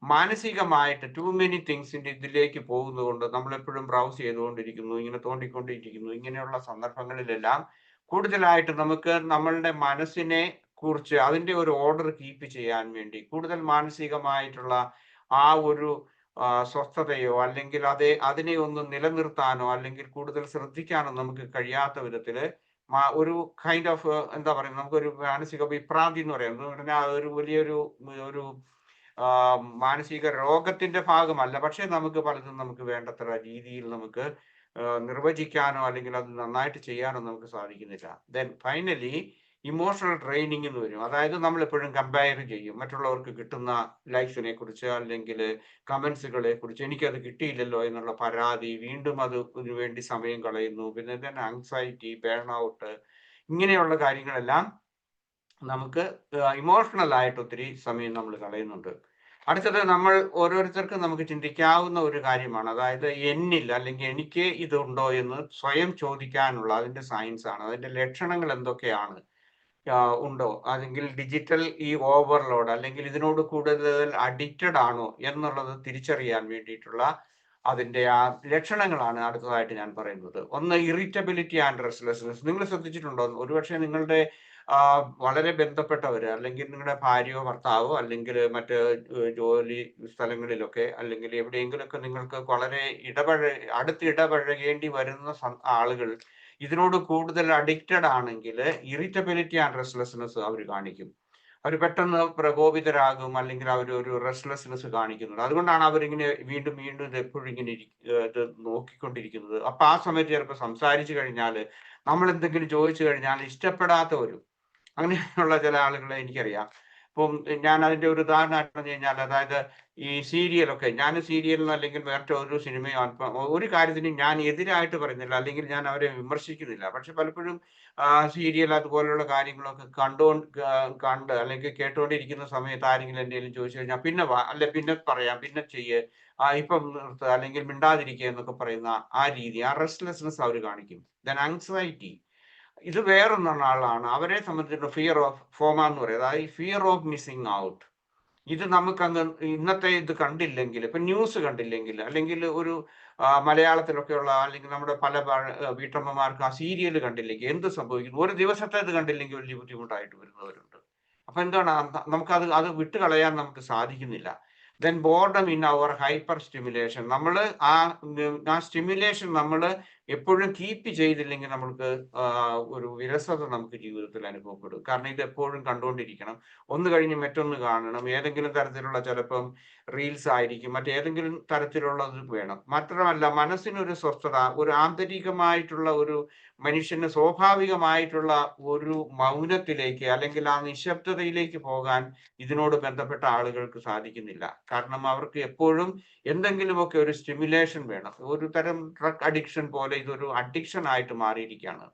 മാനസികമായിട്ട് ടു മെനി തിങ്സിന്റെ ഇതിലേക്ക് പോകുന്നതുകൊണ്ട് നമ്മൾ എപ്പോഴും ബ്രൗസ് ചെയ്തുകൊണ്ടിരിക്കുന്നു, ഇങ്ങനെ തോണ്ടിക്കൊണ്ടിരിക്കുന്നു. ഇങ്ങനെയുള്ള സന്ദർഭങ്ങളിലെല്ലാം കൂടുതലായിട്ട് നമുക്ക് നമ്മളുടെ മനസ്സിനെ കുറിച്ച് അതിന്റെ ഒരു ഓർഡർ കീപ്പ് ചെയ്യാൻ വേണ്ടി കൂടുതൽ മാനസികമായിട്ടുള്ള ആ ഒരു സ്വസ്ഥതയോ, അല്ലെങ്കിൽ അതിനെ ഒന്ന് നിലനിർത്താനോ, അല്ലെങ്കിൽ കൂടുതൽ ശ്രദ്ധിക്കാനോ നമുക്ക് കഴിയാത്ത വിധത്തില് ഒരു കൈൻഡ് ഓഫ് എന്താ പറയുക, നമുക്കൊരു മാനസിക വിഭ്രാന്തി എന്ന് പറയാം. ഒരു വലിയൊരു മാനസിക രോഗത്തിന്റെ ഭാഗമല്ല, പക്ഷെ നമുക്ക് പലതും നമുക്ക് വേണ്ടത്ര രീതിയിൽ നമുക്ക് നിർവചിക്കാനോ അല്ലെങ്കിൽ അത് നന്നായിട്ട് ചെയ്യാനോ നമുക്ക് സാധിക്കുന്നില്ല. ദെൻ ഫൈനലി ഇമോഷണൽ ട്രെയിനിങ് എന്ന് വരും. അതായത് നമ്മൾ എപ്പോഴും കമ്പയർ ചെയ്യും മറ്റുള്ളവർക്ക് കിട്ടുന്ന ലൈക്സിനെ കുറിച്ച്, അല്ലെങ്കിൽ കമന്റ്സുകളെ കുറിച്ച്. എനിക്കത് കിട്ടിയില്ലല്ലോ എന്നുള്ള പരാതി, വീണ്ടും അതിനു വേണ്ടി സമയം കളയുന്നു. പിന്നെ ദെൻ ആങ്സൈറ്റി, ബേൺ ഔട്ട്, ഇങ്ങനെയുള്ള കാര്യങ്ങളെല്ലാം നമുക്ക് ഇമോഷണൽ ആയിട്ട് ഒത്തിരി സമയം നമ്മൾ കളയുന്നുണ്ട്. അടുത്തത് നമ്മൾ ഓരോരുത്തർക്കും നമുക്ക് ചിന്തിക്കാവുന്ന ഒരു കാര്യമാണ്, അതായത് എന്നിൽ അല്ലെങ്കിൽ എനിക്ക് ഇതുണ്ടോ എന്ന് സ്വയം ചോദിക്കാനുള്ള അതിന്റെ സയൻസ് ആണ്. അതിന്റെ ലക്ഷണങ്ങൾ എന്തൊക്കെയാണ് ഉണ്ടോ, അല്ലെങ്കിൽ ഡിജിറ്റൽ ഈ ഓവർലോഡ് അല്ലെങ്കിൽ ഇതിനോട് കൂടുതൽ അഡിക്റ്റഡ് ആണോ എന്നുള്ളത് തിരിച്ചറിയാൻ വേണ്ടിയിട്ടുള്ള അതിന്റെ ആ ലക്ഷണങ്ങളാണ് അടുത്തതായിട്ട് ഞാൻ പറയുന്നത്. ഒന്ന്, ഇറിറ്റബിലിറ്റി ആൻഡ് റെസ്റ്റ്ലെസ്നെസ്. നിങ്ങൾ ശ്രദ്ധിച്ചിട്ടുണ്ടോ? ഒരുപക്ഷെ നിങ്ങളുടെ വളരെ ബന്ധപ്പെട്ടവര്, അല്ലെങ്കിൽ നിങ്ങളുടെ ഭാര്യയോ ഭർത്താവോ, അല്ലെങ്കിൽ മറ്റ് ജോലി സ്ഥലങ്ങളിലൊക്കെ, അല്ലെങ്കിൽ എവിടെയെങ്കിലുമൊക്കെ നിങ്ങൾക്ക് വളരെ അടുത്തിടപഴകേണ്ടി വരുന്ന ആളുകൾ ഇതിനോട് കൂടുതൽ അഡിക്റ്റഡ് ആണെങ്കിൽ ഇറിറ്റബിലിറ്റി ആൻഡ് റെസ്റ്റ്ലെസ്നെസ് അവർ കാണിക്കും. അവർ പെട്ടെന്ന് പ്രകോപിതരാകും, അല്ലെങ്കിൽ അവർ ഒരു റെസ്റ്റ്ലെസ്നെസ് കാണിക്കുന്നുണ്ട്. അതുകൊണ്ടാണ് അവരിങ്ങനെ വീണ്ടും ഇത് എപ്പോഴും ഇങ്ങനെ ഇത് നോക്കിക്കൊണ്ടിരിക്കുന്നത്. അപ്പൊ ആ സമയത്ത് ചിലപ്പോൾ സംസാരിച്ചു കഴിഞ്ഞാൽ, നമ്മൾ എന്തെങ്കിലും ചോദിച്ചു കഴിഞ്ഞാൽ ഇഷ്ടപ്പെടാത്തവരും അങ്ങനെയുള്ള ചില ആളുകളെ എനിക്കറിയാം. ഇപ്പം ഞാൻ അതിന്റെ ഒരു ഉദാഹരണമായിട്ട് പറഞ്ഞു കഴിഞ്ഞാൽ, അതായത് ഈ സീരിയലൊക്കെ, ഞാൻ സീരിയലിന് അല്ലെങ്കിൽ വേറെ ഒരു സിനിമയോ ഒരു കാര്യത്തിനും ഞാൻ എതിരായിട്ട് പറയുന്നില്ല, അല്ലെങ്കിൽ ഞാൻ അവരെ വിമർശിക്കുന്നില്ല. പക്ഷെ പലപ്പോഴും സീരിയൽ അതുപോലുള്ള കാര്യങ്ങളൊക്കെ കണ്ട് അല്ലെങ്കിൽ കേട്ടുകൊണ്ടിരിക്കുന്ന സമയത്ത് ആരെങ്കിലും എന്തെങ്കിലും ചോദിച്ചു കഴിഞ്ഞാൽ പിന്നെ വാ, അല്ലെ പിന്നെ പറയാം, പിന്നെ ചെയ്യ്, ഇപ്പം നിർത്തുക, അല്ലെങ്കിൽ മിണ്ടാതിരിക്കുക എന്നൊക്കെ പറയുന്ന ആ രീതി, ആ റെസ്റ്റ്ലെസ്നെസ് അവർ കാണിക്കും. ദെൻ ആങ്സൈറ്റി, ഇത് വേറൊന്നാണ് ആളാണ്. അവരെ സംബന്ധിച്ചിടത്തോളം ഫിയർ ഓഫ് ഫോമ എന്ന് പറയും, അതായത് ഫിയർ ഓഫ് മിസ്സിങ് ഔട്ട്. ഇത് നമുക്കങ്ങ് ഇന്നത്തെ ഇത് കണ്ടില്ലെങ്കിൽ, ഇപ്പൊ ന്യൂസ് കണ്ടില്ലെങ്കിൽ, അല്ലെങ്കിൽ ഒരു മലയാളത്തിലൊക്കെയുള്ള അല്ലെങ്കിൽ നമ്മുടെ പല വീട്ടമ്മമാർക്ക് ആ സീരിയൽ കണ്ടില്ലെങ്കിൽ എന്ത് സംഭവിക്കുന്നു? ഒരു ദിവസത്തെ ഇത് കണ്ടില്ലെങ്കിൽ വലിയ ബുദ്ധിമുട്ടായിട്ട് വരുന്നവരുണ്ട്. അപ്പൊ എന്താണ് നമുക്കത് അത് വിട്ടുകളയാൻ നമുക്ക് സാധിക്കുന്നില്ല. Then boredom in our hyper stimulation, നമ്മൾ ആ സ്റ്റിമുലേഷൻ നമ്മൾ എപ്പോഴും കീപ്പ് ചെയ്തില്ലെങ്കിൽ നമ്മൾക്ക് ഒരു വിരസത നമുക്ക് ജീവിതത്തിൽ അനുഭവപ്പെടും. കാരണം ഇത് എപ്പോഴും കണ്ടുകൊണ്ടിരിക്കണം, ഒന്ന് കഴിഞ്ഞ് മറ്റൊന്ന് കാണണം, ഏതെങ്കിലും തരത്തിലുള്ള ചിലപ്പം റീൽസ് ആയിരിക്കും, മറ്റേതെങ്കിലും തരത്തിലുള്ളത് വേണം. മാത്രമല്ല മനസ്സിനൊരു സ്വസ്ഥത, ഒരു ആന്തരികമായിട്ടുള്ള ഒരു മനുഷ്യന് സ്വാഭാവികമായിട്ടുള്ള ഒരു മൗനത്തിലേക്ക് അല്ലെങ്കിൽ ആ നിശബ്ദതയിലേക്ക് പോകാൻ ഇതിനോട് ബന്ധപ്പെട്ട ആളുകൾക്ക് സാധിക്കുന്നില്ല. കാരണം അവർക്ക് എപ്പോഴും എന്തെങ്കിലുമൊക്കെ ഒരു സ്റ്റിമുലേഷൻ വേണം. ഒരു തരം ഡ്രഗ് അഡിക്ഷൻ പോലെ ഇതൊരു അഡിക്ഷൻ ആയിട്ട് മാറിയിരിക്കുകയാണ്.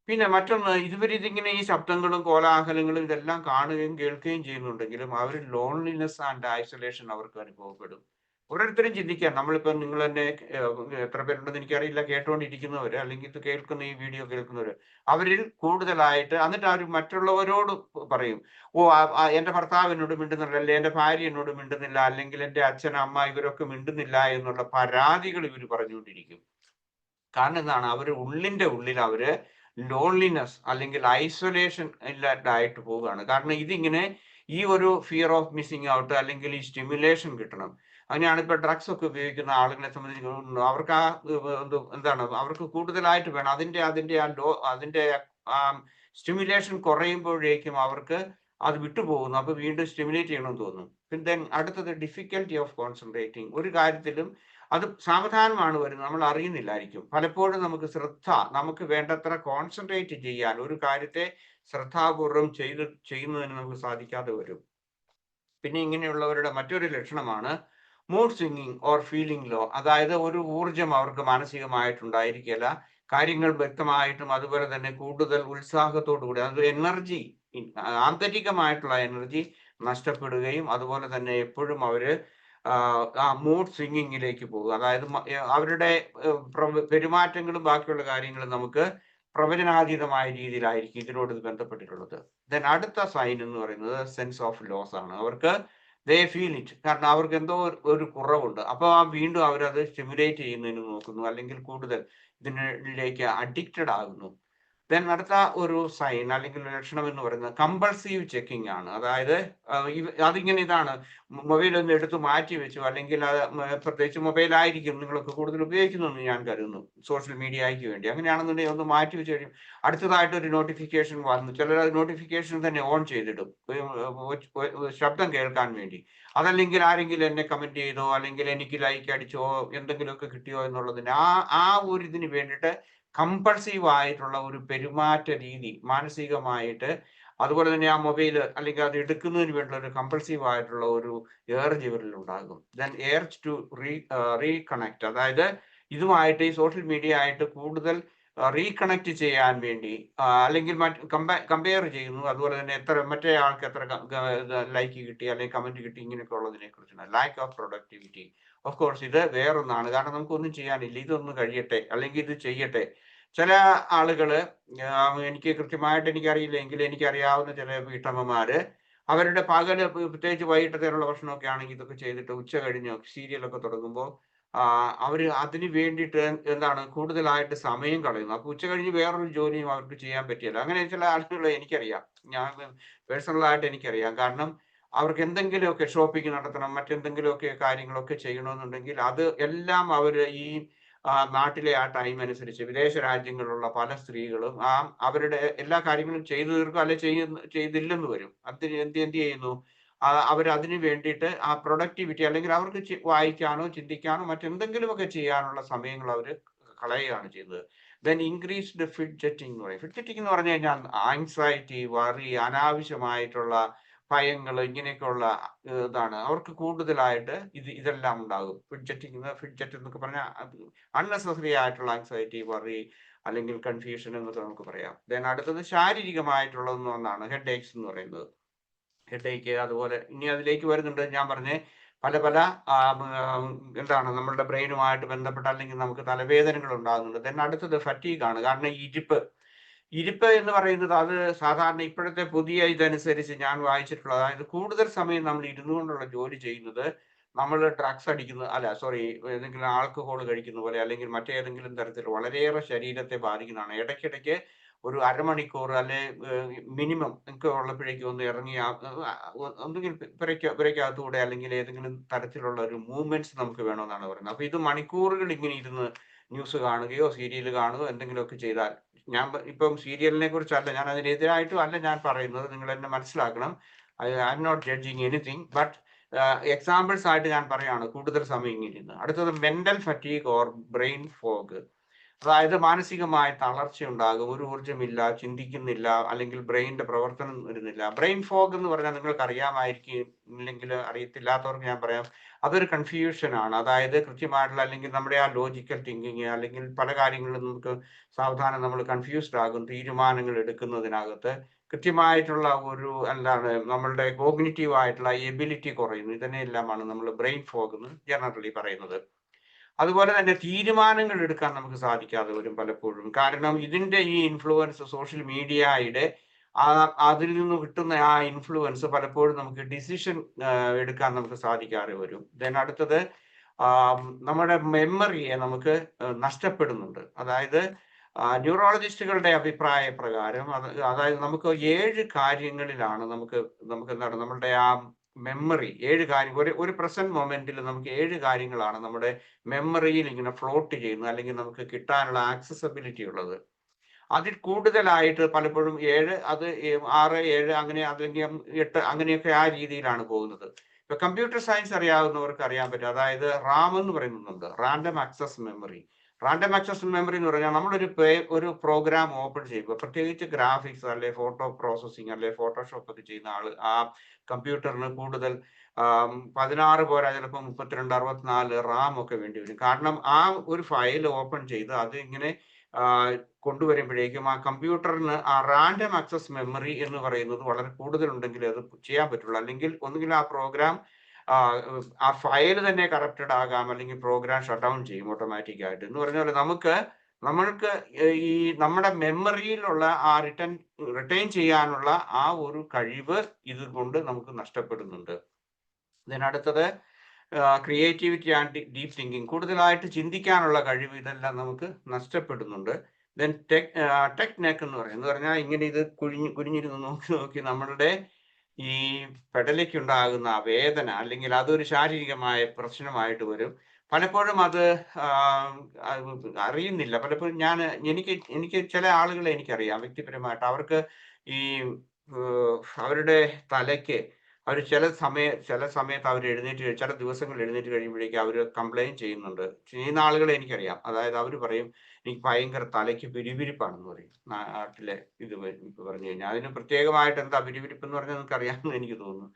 പിന്നെ മറ്റൊന്ന്, ഇതിങ്ങനെ ഈ ശബ്ദങ്ങളും കോലാഹലങ്ങളും ഇതെല്ലാം കാണുകയും കേൾക്കുകയും ചെയ്യുന്നുണ്ടെങ്കിലും അവർ ലോൺലിനെസ് ആൻഡ് ഐസൊലേഷൻ അവർക്ക് അനുഭവപ്പെടും. ഓരോരുത്തരും ചിന്തിക്കാം, നമ്മളിപ്പോൾ നിങ്ങൾ തന്നെ എത്ര പേരുണ്ടെന്ന് എനിക്കറിയില്ല, കേട്ടുകൊണ്ടിരിക്കുന്നവര് അല്ലെങ്കിൽ ഇത് കേൾക്കുന്ന ഈ വീഡിയോ കേൾക്കുന്നവര്, അവരിൽ കൂടുതലായിട്ട് എന്നിട്ട് അവർ മറ്റുള്ളവരോട് പറയും, ഓ എന്റെ ഭർത്താവ് എന്നോട് മിണ്ടുന്നില്ല, അല്ലെ എന്റെ ഭാര്യ എന്നോട് മിണ്ടുന്നില്ല, അല്ലെങ്കിൽ എന്റെ അച്ഛൻ അമ്മ ഇവരൊക്കെ മിണ്ടുന്നില്ല എന്നുള്ള പരാതികൾ ഇവർ പറഞ്ഞുകൊണ്ടിരിക്കും. കാരണം എന്താണ്, അവർ ഉള്ളിന്റെ ഉള്ളിൽ അവര് ലോൺലിനെസ് അല്ലെങ്കിൽ ഐസൊലേഷൻ ഇല്ലാതായിട്ട് പോവുകയാണ്. കാരണം ഇതിങ്ങനെ ഈ ഒരു ഫിയർ ഓഫ് മിസ്സിങ് ഔട്ട് അല്ലെങ്കിൽ ഈ സ്റ്റിമുലേഷൻ കിട്ടണം. അങ്ങനെയാണ് ഇപ്പൊ ഡ്രഗ്സ് ഒക്കെ ഉപയോഗിക്കുന്ന ആളുകളെ സംബന്ധിച്ച് അവർക്ക് എന്താണ്, അവർക്ക് കൂടുതലായിട്ട് വേണം. അതിന്റെ സ്റ്റിമുലേഷൻ കുറയുമ്പോഴേക്കും അവർക്ക് അത് വിട്ടുപോകുന്നു. അപ്പൊ വീണ്ടും സ്റ്റിമുലേറ്റ് ചെയ്യണമെന്ന് തോന്നുന്നു. പിന്നെ അടുത്തത് ഡിഫിക്കൽറ്റി ഓഫ് കോൺസെൻട്രേറ്റിംഗ്. ഒരു കാര്യത്തിലും അത് സാവധാനമാണ് വരുന്നത്, നമ്മൾ അറിയുന്നില്ലായിരിക്കും. പലപ്പോഴും നമുക്ക് വേണ്ടത്ര കോൺസെൻട്രേറ്റ് ചെയ്യാൻ, ഒരു കാര്യത്തെ ശ്രദ്ധാപൂർവം ചെയ്യുന്നതിന് നമുക്ക് സാധിക്കാതെ വരും. പിന്നെ ഇങ്ങനെയുള്ളവരുടെ മറ്റൊരു ലക്ഷണമാണ് മൂഡ് സ്വിങ്ങിങ് ഓർ ഫീലിംഗ് ലോ. അതായത് ഒരു ഊർജം അവർക്ക് മാനസികമായിട്ടുണ്ടായിരിക്കില്ല, കാര്യങ്ങൾ വ്യക്തമായിട്ടും അതുപോലെ തന്നെ കൂടുതൽ ഉത്സാഹത്തോടു കൂടി, അത് എനർജി, ആന്തരികമായിട്ടുള്ള എനർജി നഷ്ടപ്പെടുകയും അതുപോലെ തന്നെ എപ്പോഴും അവര് ആ മൂഡ് സ്വിങ്ങിങ്ങിലേക്ക് പോകുക. അതായത് അവരുടെ പെരുമാറ്റങ്ങളും ബാക്കിയുള്ള കാര്യങ്ങളും നമുക്ക് പ്രവചനാതീതമായ രീതിയിലായിരിക്കും ഇതിനോട് ബന്ധപ്പെട്ടിട്ടുള്ളത്. ദെൻ അടുത്ത സൈൻ എന്ന് പറയുന്നത് സെൻസ് ഓഫ് ലോസ് ആണ്. അവർക്ക് ദേ ഫീൽ ഇറ്റ്, കാരണം അവർക്ക് എന്തോ ഒരു കുറവുണ്ട്. അപ്പോൾ വീണ്ടും അവരത് സ്റ്റിമുലേറ്റ് ചെയ്യുന്നതിന് നോക്കുന്നു, അല്ലെങ്കിൽ കൂടുതൽ ഇതിലേക്ക് അഡിക്റ്റഡ് ആകുന്നു. ദെൻ അടുത്ത ഒരു സൈൻ അല്ലെങ്കിൽ ലക്ഷണം എന്ന് പറയുന്നത് കമ്പൾസീവ് ചെക്കിംഗ് ആണ്. അതായത് അതിങ്ങനെ ഇതാണ്, മൊബൈൽ ഒന്ന് എടുത്ത് മാറ്റി വെച്ചു, അല്ലെങ്കിൽ പ്രത്യേകിച്ച് മൊബൈൽ ആയിരിക്കും നിങ്ങളൊക്കെ കൂടുതൽ ഉപയോഗിക്കുന്നതെന്ന് ഞാൻ കരുതുന്നു, സോഷ്യൽ മീഡിയയ്ക്ക് വേണ്ടി. അങ്ങനെയാണെന്നുണ്ടെങ്കിൽ ഒന്ന് മാറ്റി വെച്ച് കഴിയും, അടുത്തതായിട്ട് ഒരു നോട്ടിഫിക്കേഷൻ വന്നു, ചിലർ അത് നോട്ടിഫിക്കേഷൻ തന്നെ ഓൺ ചെയ്തിടും ശബ്ദം കേൾക്കാൻ വേണ്ടി. അതല്ലെങ്കിൽ ആരെങ്കിലും എന്നെ കമന്റ് ചെയ്തോ, അല്ലെങ്കിൽ എനിക്ക് ലൈക്ക് അടിച്ചോ, എന്തെങ്കിലുമൊക്കെ കിട്ടിയോ എന്നുള്ളതിന് ആ ഒരു ഇതിന് വേണ്ടിയിട്ട് കമ്പൾസീവ് ആയിട്ടുള്ള ഒരു പെരുമാറ്റ രീതി മാനസികമായിട്ട്, അതുപോലെ തന്നെ ആ മൊബൈല് അല്ലെങ്കിൽ അത് എടുക്കുന്നതിന് വേണ്ടിയുള്ള ഒരു കമ്പൾസീവ് ആയിട്ടുള്ള ഒരു ഏർജ് ഇവരിൽ ഉണ്ടാകും. ദെൻ ഏർജ് ടു റീകണക്ട്, അതായത് ഇതുമായിട്ട് ഈ സോഷ്യൽ മീഡിയ ആയിട്ട് കൂടുതൽ റീകണക്ട് ചെയ്യാൻ വേണ്ടി, അല്ലെങ്കിൽ കമ്പയർ ചെയ്യുന്നു. അതുപോലെ തന്നെ മറ്റേ ആൾക്ക് എത്ര ലൈക്ക് കിട്ടി അല്ലെങ്കിൽ കമന്റ് കിട്ടി, ഇങ്ങനെയൊക്കെ ഉള്ളതിനെ കുറിച്ചാണ്. Lack of productivity, of course ഇത് വേറൊന്നാണ്. കാരണം നമുക്കൊന്നും ചെയ്യാനില്ല, ഇതൊന്ന് കഴിയട്ടെ അല്ലെങ്കിൽ ഇത് ചെയ്യട്ടെ. ചില ആളുകള്, എനിക്ക് കൃത്യമായിട്ട് എനിക്കറിയില്ല എങ്കിലും എനിക്കറിയാവുന്ന ചില വീട്ടമ്മമാര് അവരുടെ പകല്, പ്രത്യേകിച്ച് വൈകിട്ടത്തേനുള്ള ഭക്ഷണമൊക്കെ ആണെങ്കിൽ ഇതൊക്കെ ചെയ്തിട്ട് ഉച്ച കഴിഞ്ഞ് സീരിയലൊക്കെ തുടങ്ങുമ്പോൾ അവര് അതിന് വേണ്ടിയിട്ട് എന്താണ് കൂടുതലായിട്ട് സമയം കളയുന്നു. അപ്പൊ ഉച്ച കഴിഞ്ഞ് വേറൊരു ജോലിയും അവർക്ക് ചെയ്യാൻ പറ്റില്ല. അങ്ങനെ ചില ആളുകളെ എനിക്കറിയാം, ഞാൻ പേഴ്സണലായിട്ട് എനിക്കറിയാം. കാരണം അവർക്ക് എന്തെങ്കിലുമൊക്കെ ഷോപ്പിംഗ് നടത്തണം, മറ്റെന്തെങ്കിലുമൊക്കെ കാര്യങ്ങളൊക്കെ ചെയ്യണമെന്നുണ്ടെങ്കിൽ അത് എല്ലാം അവര് ഈ നാട്ടിലെ ആ ടൈം അനുസരിച്ച്, വിദേശ രാജ്യങ്ങളിലുള്ള പല സ്ത്രീകളും അവരുടെ എല്ലാ കാര്യങ്ങളും ചെയ്തു തീർക്കും, അല്ലെ ചെയ്തില്ലെന്ന് വരും. എന്ത് ചെയ്യുന്നു, അവരതിന് വേണ്ടിയിട്ട് ആ പ്രൊഡക്ടിവിറ്റി, അല്ലെങ്കിൽ അവർക്ക് വായിക്കാനോ ചിന്തിക്കാനോ മറ്റെന്തെങ്കിലുമൊക്കെ ചെയ്യാനുള്ള സമയങ്ങൾ അവർ കളയുകയാണ് ചെയ്യുന്നത്. ദെൻ ഇൻക്രീസ്ഡ് ഫിഡ്ജറ്റിംഗ് എന്ന് പറയും. ഫിഡ്ജറ്റിംഗ് എന്ന് പറഞ്ഞു കഴിഞ്ഞാൽ ആങ്സൈറ്റി, വറി, അനാവശ്യമായിട്ടുള്ള ഭയങ്ങൾ ഇങ്ങനെയൊക്കെയുള്ള ഇതാണ് അവർക്ക് കൂടുതലായിട്ട് ഇതെല്ലാം ഉണ്ടാകും. ഫിഡ്ജറ്റ് എന്നൊക്കെ പറഞ്ഞാൽ അൺനെസസറി ആയിട്ടുള്ള ആങ്സൈറ്റി, വറി അല്ലെങ്കിൽ കൺഫ്യൂഷൻ എന്നൊക്കെ നമുക്ക് പറയാം. ദെൻ അടുത്തത് ശാരീരികമായിട്ടുള്ള ഒന്നാണ് ഹെഡ് ഏക്സ് എന്ന് പറയുന്നത്. ഹെഡ് ഏക്ക്, അതുപോലെ ഇനി അതിലേക്ക് വരുന്നുണ്ട് ഞാൻ പറഞ്ഞ പല പല എന്താണ് നമ്മളുടെ ബ്രെയിനുമായിട്ട് ബന്ധപ്പെട്ട അല്ലെങ്കിൽ നമുക്ക് തലവേദനകൾ ഉണ്ടാകുന്നുണ്ട്. ദെൻ അടുത്തത് ഫറ്റീഗ് ആണ്. കാരണം ഇരിപ്പ് എന്ന് പറയുന്നത് അത് സാധാരണ ഇപ്പോഴത്തെ പുതിയ ഇതനുസരിച്ച് ഞാൻ വായിച്ചിട്ടുള്ളത്, അതായത് കൂടുതൽ സമയം നമ്മൾ ഇരുന്നു കൊണ്ടുള്ള ജോലി ചെയ്യുന്നത് നമ്മൾ ഡ്രഗ്സ് അടിക്കുന്ന ഏതെങ്കിലും ആൽക്കഹോൾ കഴിക്കുന്ന പോലെ അല്ലെങ്കിൽ മറ്റേതെങ്കിലും തരത്തിൽ വളരെയേറെ ശരീരത്തെ ബാധിക്കുന്നതാണ്. ഇടയ്ക്കിടയ്ക്ക് ഒരു അരമണിക്കൂർ അല്ലെ മിനിമം ഒക്കെ ഉള്ളപ്പോഴേക്കും ഒന്ന് ഇറങ്ങി ഒന്നുകിൽ പുരയ്ക്കകത്തൂടെ അല്ലെങ്കിൽ ഏതെങ്കിലും തരത്തിലുള്ള ഒരു മൂവ്മെന്റ്സ് നമുക്ക് വേണമെന്നാണ് പറയുന്നത്. അപ്പൊ ഇത് മണിക്കൂറുകൾ ഇങ്ങനെ ഇരുന്ന് ന്യൂസ് കാണുകയോ സീരിയൽ കാണുകയോ എന്തെങ്കിലുമൊക്കെ ചെയ്താൽ, ഞാൻ ഇപ്പം സീരിയലിനെ കുറിച്ചല്ല, ഞാൻ അതിനെതിരായിട്ടും അല്ല ഞാൻ പറയുന്നത്, നിങ്ങൾ എന്നെ മനസ്സിലാക്കണം. I am not judging anything, but examples ആയിട്ട് ഞാൻ പറയാണ് കൂടുതൽ സമയം ഇങ്ങനെ ഇരുന്ന്. അടുത്തത് mental fatigue or brain fog. അതായത് മാനസികമായ തളർച്ചയുണ്ടാകും, ഒരു ഊർജ്ജമില്ല, ചിന്തിക്കുന്നില്ല, അല്ലെങ്കിൽ ബ്രെയിനിന്റെ പ്രവർത്തനം വരുന്നില്ല. ബ്രെയിൻ ഫോഗ് എന്ന് പറഞ്ഞാൽ നിങ്ങൾക്ക് അറിയാമായിരിക്കും, ഇല്ലെങ്കിൽ അറിയത്തില്ലാത്തവർക്ക് ഞാൻ പറയാം, അതൊരു കൺഫ്യൂഷൻ ആണ്. അതായത് കൃത്യമായിട്ടുള്ള അല്ലെങ്കിൽ നമ്മുടെ ആ ലോജിക്കൽ തിങ്കിങ് അല്ലെങ്കിൽ പല കാര്യങ്ങളിലും നമുക്ക് സാവധാനം നമ്മൾ കൺഫ്യൂസ്ഡ് ആകും. തീരുമാനങ്ങൾ എടുക്കുന്നതിനകത്ത് കൃത്യമായിട്ടുള്ള ഒരു എന്താണ് നമ്മളുടെ കോഗ്നിറ്റീവ് ആയിട്ടുള്ള എബിലിറ്റി കുറയുന്നു. ഇതിനെല്ലാമാണ് നമ്മൾ ബ്രെയിൻ ഫോഗ് എന്ന് ജനറലി പറയുന്നത്. അതുപോലെ തന്നെ തീരുമാനങ്ങൾ എടുക്കാൻ നമുക്ക് സാധിക്കാതെ വരും പലപ്പോഴും. കാരണം ഇതിന്റെ ഈ ഇൻഫ്ലുവൻസ് സോഷ്യൽ മീഡിയയുടെ അതിൽ നിന്ന് കിട്ടുന്ന ആ ഇൻഫ്ലുവൻസ് പലപ്പോഴും നമുക്ക് ഡിസിഷൻ എടുക്കാൻ നമുക്ക് സാധിക്കാതെ വരും. ദെൻ അടുത്തത് നമ്മുടെ മെമ്മറിയെ നമുക്ക് നഷ്ടപ്പെടുന്നുണ്ട്. അതായത് ന്യൂറോളജിസ്റ്റുകളുടെ അഭിപ്രായ പ്രകാരം അതായത് നമുക്ക് 7 കാര്യങ്ങളിലാണ് നമുക്ക് എന്താണ് നമ്മളുടെ ആ മെമ്മറി 7 കാര്യം ഒരു പ്രസന്റ് മൊമെന്റിൽ നമുക്ക് 7 കാര്യങ്ങളാണ് നമ്മുടെ മെമ്മറിയിൽ ഇങ്ങനെ ഫ്ലോട്ട് ചെയ്യുന്നത് അല്ലെങ്കിൽ നമുക്ക് കിട്ടാനുള്ള ആക്സസബിലിറ്റി ഉള്ളത്. അതിൽ കൂടുതലായിട്ട് പലപ്പോഴും 7, അത് 6, 7 അങ്ങനെ അല്ലെങ്കിൽ 8 അങ്ങനെയൊക്കെ ആ രീതിയിലാണ് പോകുന്നത്. ഇപ്പൊ കമ്പ്യൂട്ടർ സയൻസ് അറിയാവുന്നവർക്ക് അറിയാൻ പറ്റും. അതായത് റാം എന്ന് പറയുന്നുണ്ട്, random access memory. Random access memory എന്ന് പറഞ്ഞാൽ നമ്മളൊരു പ്രോഗ്രാം ഓപ്പൺ ചെയ്യുമ്പോൾ, പ്രത്യേകിച്ച് ഗ്രാഫിക്സ് അല്ലെ ഫോട്ടോ പ്രോസസ്സിംഗ് അല്ലെ ഫോട്ടോഷോപ്പ് ഒക്കെ ചെയ്യുന്ന ആള് ആ കമ്പ്യൂട്ടറിന് കൂടുതൽ 16 പോരാ, ചിലപ്പോൾ 32, 64 റാം ഒക്കെ വേണ്ടി വരും. കാരണം ആ ഒരു ഫയൽ ഓപ്പൺ ചെയ്ത് അത് ഇങ്ങനെ കൊണ്ടുവരുമ്പോഴേക്കും ആ കമ്പ്യൂട്ടറിന് ആ റാൻഡം ആക്സസ് മെമ്മറി എന്ന് പറയുന്നത് വളരെ കൂടുതലുണ്ടെങ്കിൽ അത് ചെയ്യാൻ പറ്റുള്ളൂ. അല്ലെങ്കിൽ ഒന്നുകിൽ ആ പ്രോഗ്രാം ആ ഫയൽ തന്നെ കറപ്റ്റഡ് ആകാം, അല്ലെങ്കിൽ പ്രോഗ്രാം ഷട്ട് ഡൗൺ ചെയ്യും ഓട്ടോമാറ്റിക് ആയിട്ട്. എന്ന് പറഞ്ഞ പോലെ നമ്മൾക്ക് ഈ നമ്മുടെ മെമ്മറിയിലുള്ള ആ റിട്ടൈൻ ചെയ്യാനുള്ള ആ ഒരു കഴിവ് ഇതുകൊണ്ട് നമുക്ക് നഷ്ടപ്പെടുന്നുണ്ട്. ഇതിനടുത്തത് ക്രിയേറ്റിവിറ്റി ആൻഡ് ഡീപ് തിങ്കിങ്, കൂടുതലായിട്ട് ചിന്തിക്കാനുള്ള കഴിവ്, ഇതെല്ലാം നമുക്ക് നഷ്ടപ്പെടുന്നുണ്ട്. ദെൻ ടെക് നെക്ക് എന്ന് പറഞ്ഞാൽ ഇങ്ങനെ ഇത് കുനിഞ്ഞിരുന്ന് നോക്കി നമ്മളുടെ ഈ പെടലിക്കുണ്ടാകുന്ന വേദന അല്ലെങ്കിൽ അതൊരു ശാരീരികമായ പ്രശ്നമായിട്ട് വരും. പലപ്പോഴും അത് അറിയുന്നില്ല. പലപ്പോഴും എനിക്ക് ചില ആളുകളെ എനിക്കറിയാം വ്യക്തിപരമായിട്ട്. അവർക്ക് ഈ അവരുടെ തലയ്ക്ക് അവർ ചില സമയത്ത് അവർ ചില ദിവസങ്ങൾ എഴുന്നേറ്റ് കഴിയുമ്പോഴേക്കും അവർ കംപ്ലൈന്റ് ചെയ്യുന്ന ആളുകളെ എനിക്കറിയാം. അതായത് അവർ പറയും, എനിക്ക് ഭയങ്കര തലയ്ക്ക് പിരിവിരിപ്പാണെന്ന് പറയും. നാട്ടിലെ ഇത് പറഞ്ഞു കഴിഞ്ഞാൽ അതിന് പ്രത്യേകമായിട്ട് എന്താ പിരിവിരിപ്പ് എന്ന് പറഞ്ഞാൽ നിങ്ങൾക്ക് അറിയാമെന്ന് എനിക്ക് തോന്നുന്നു.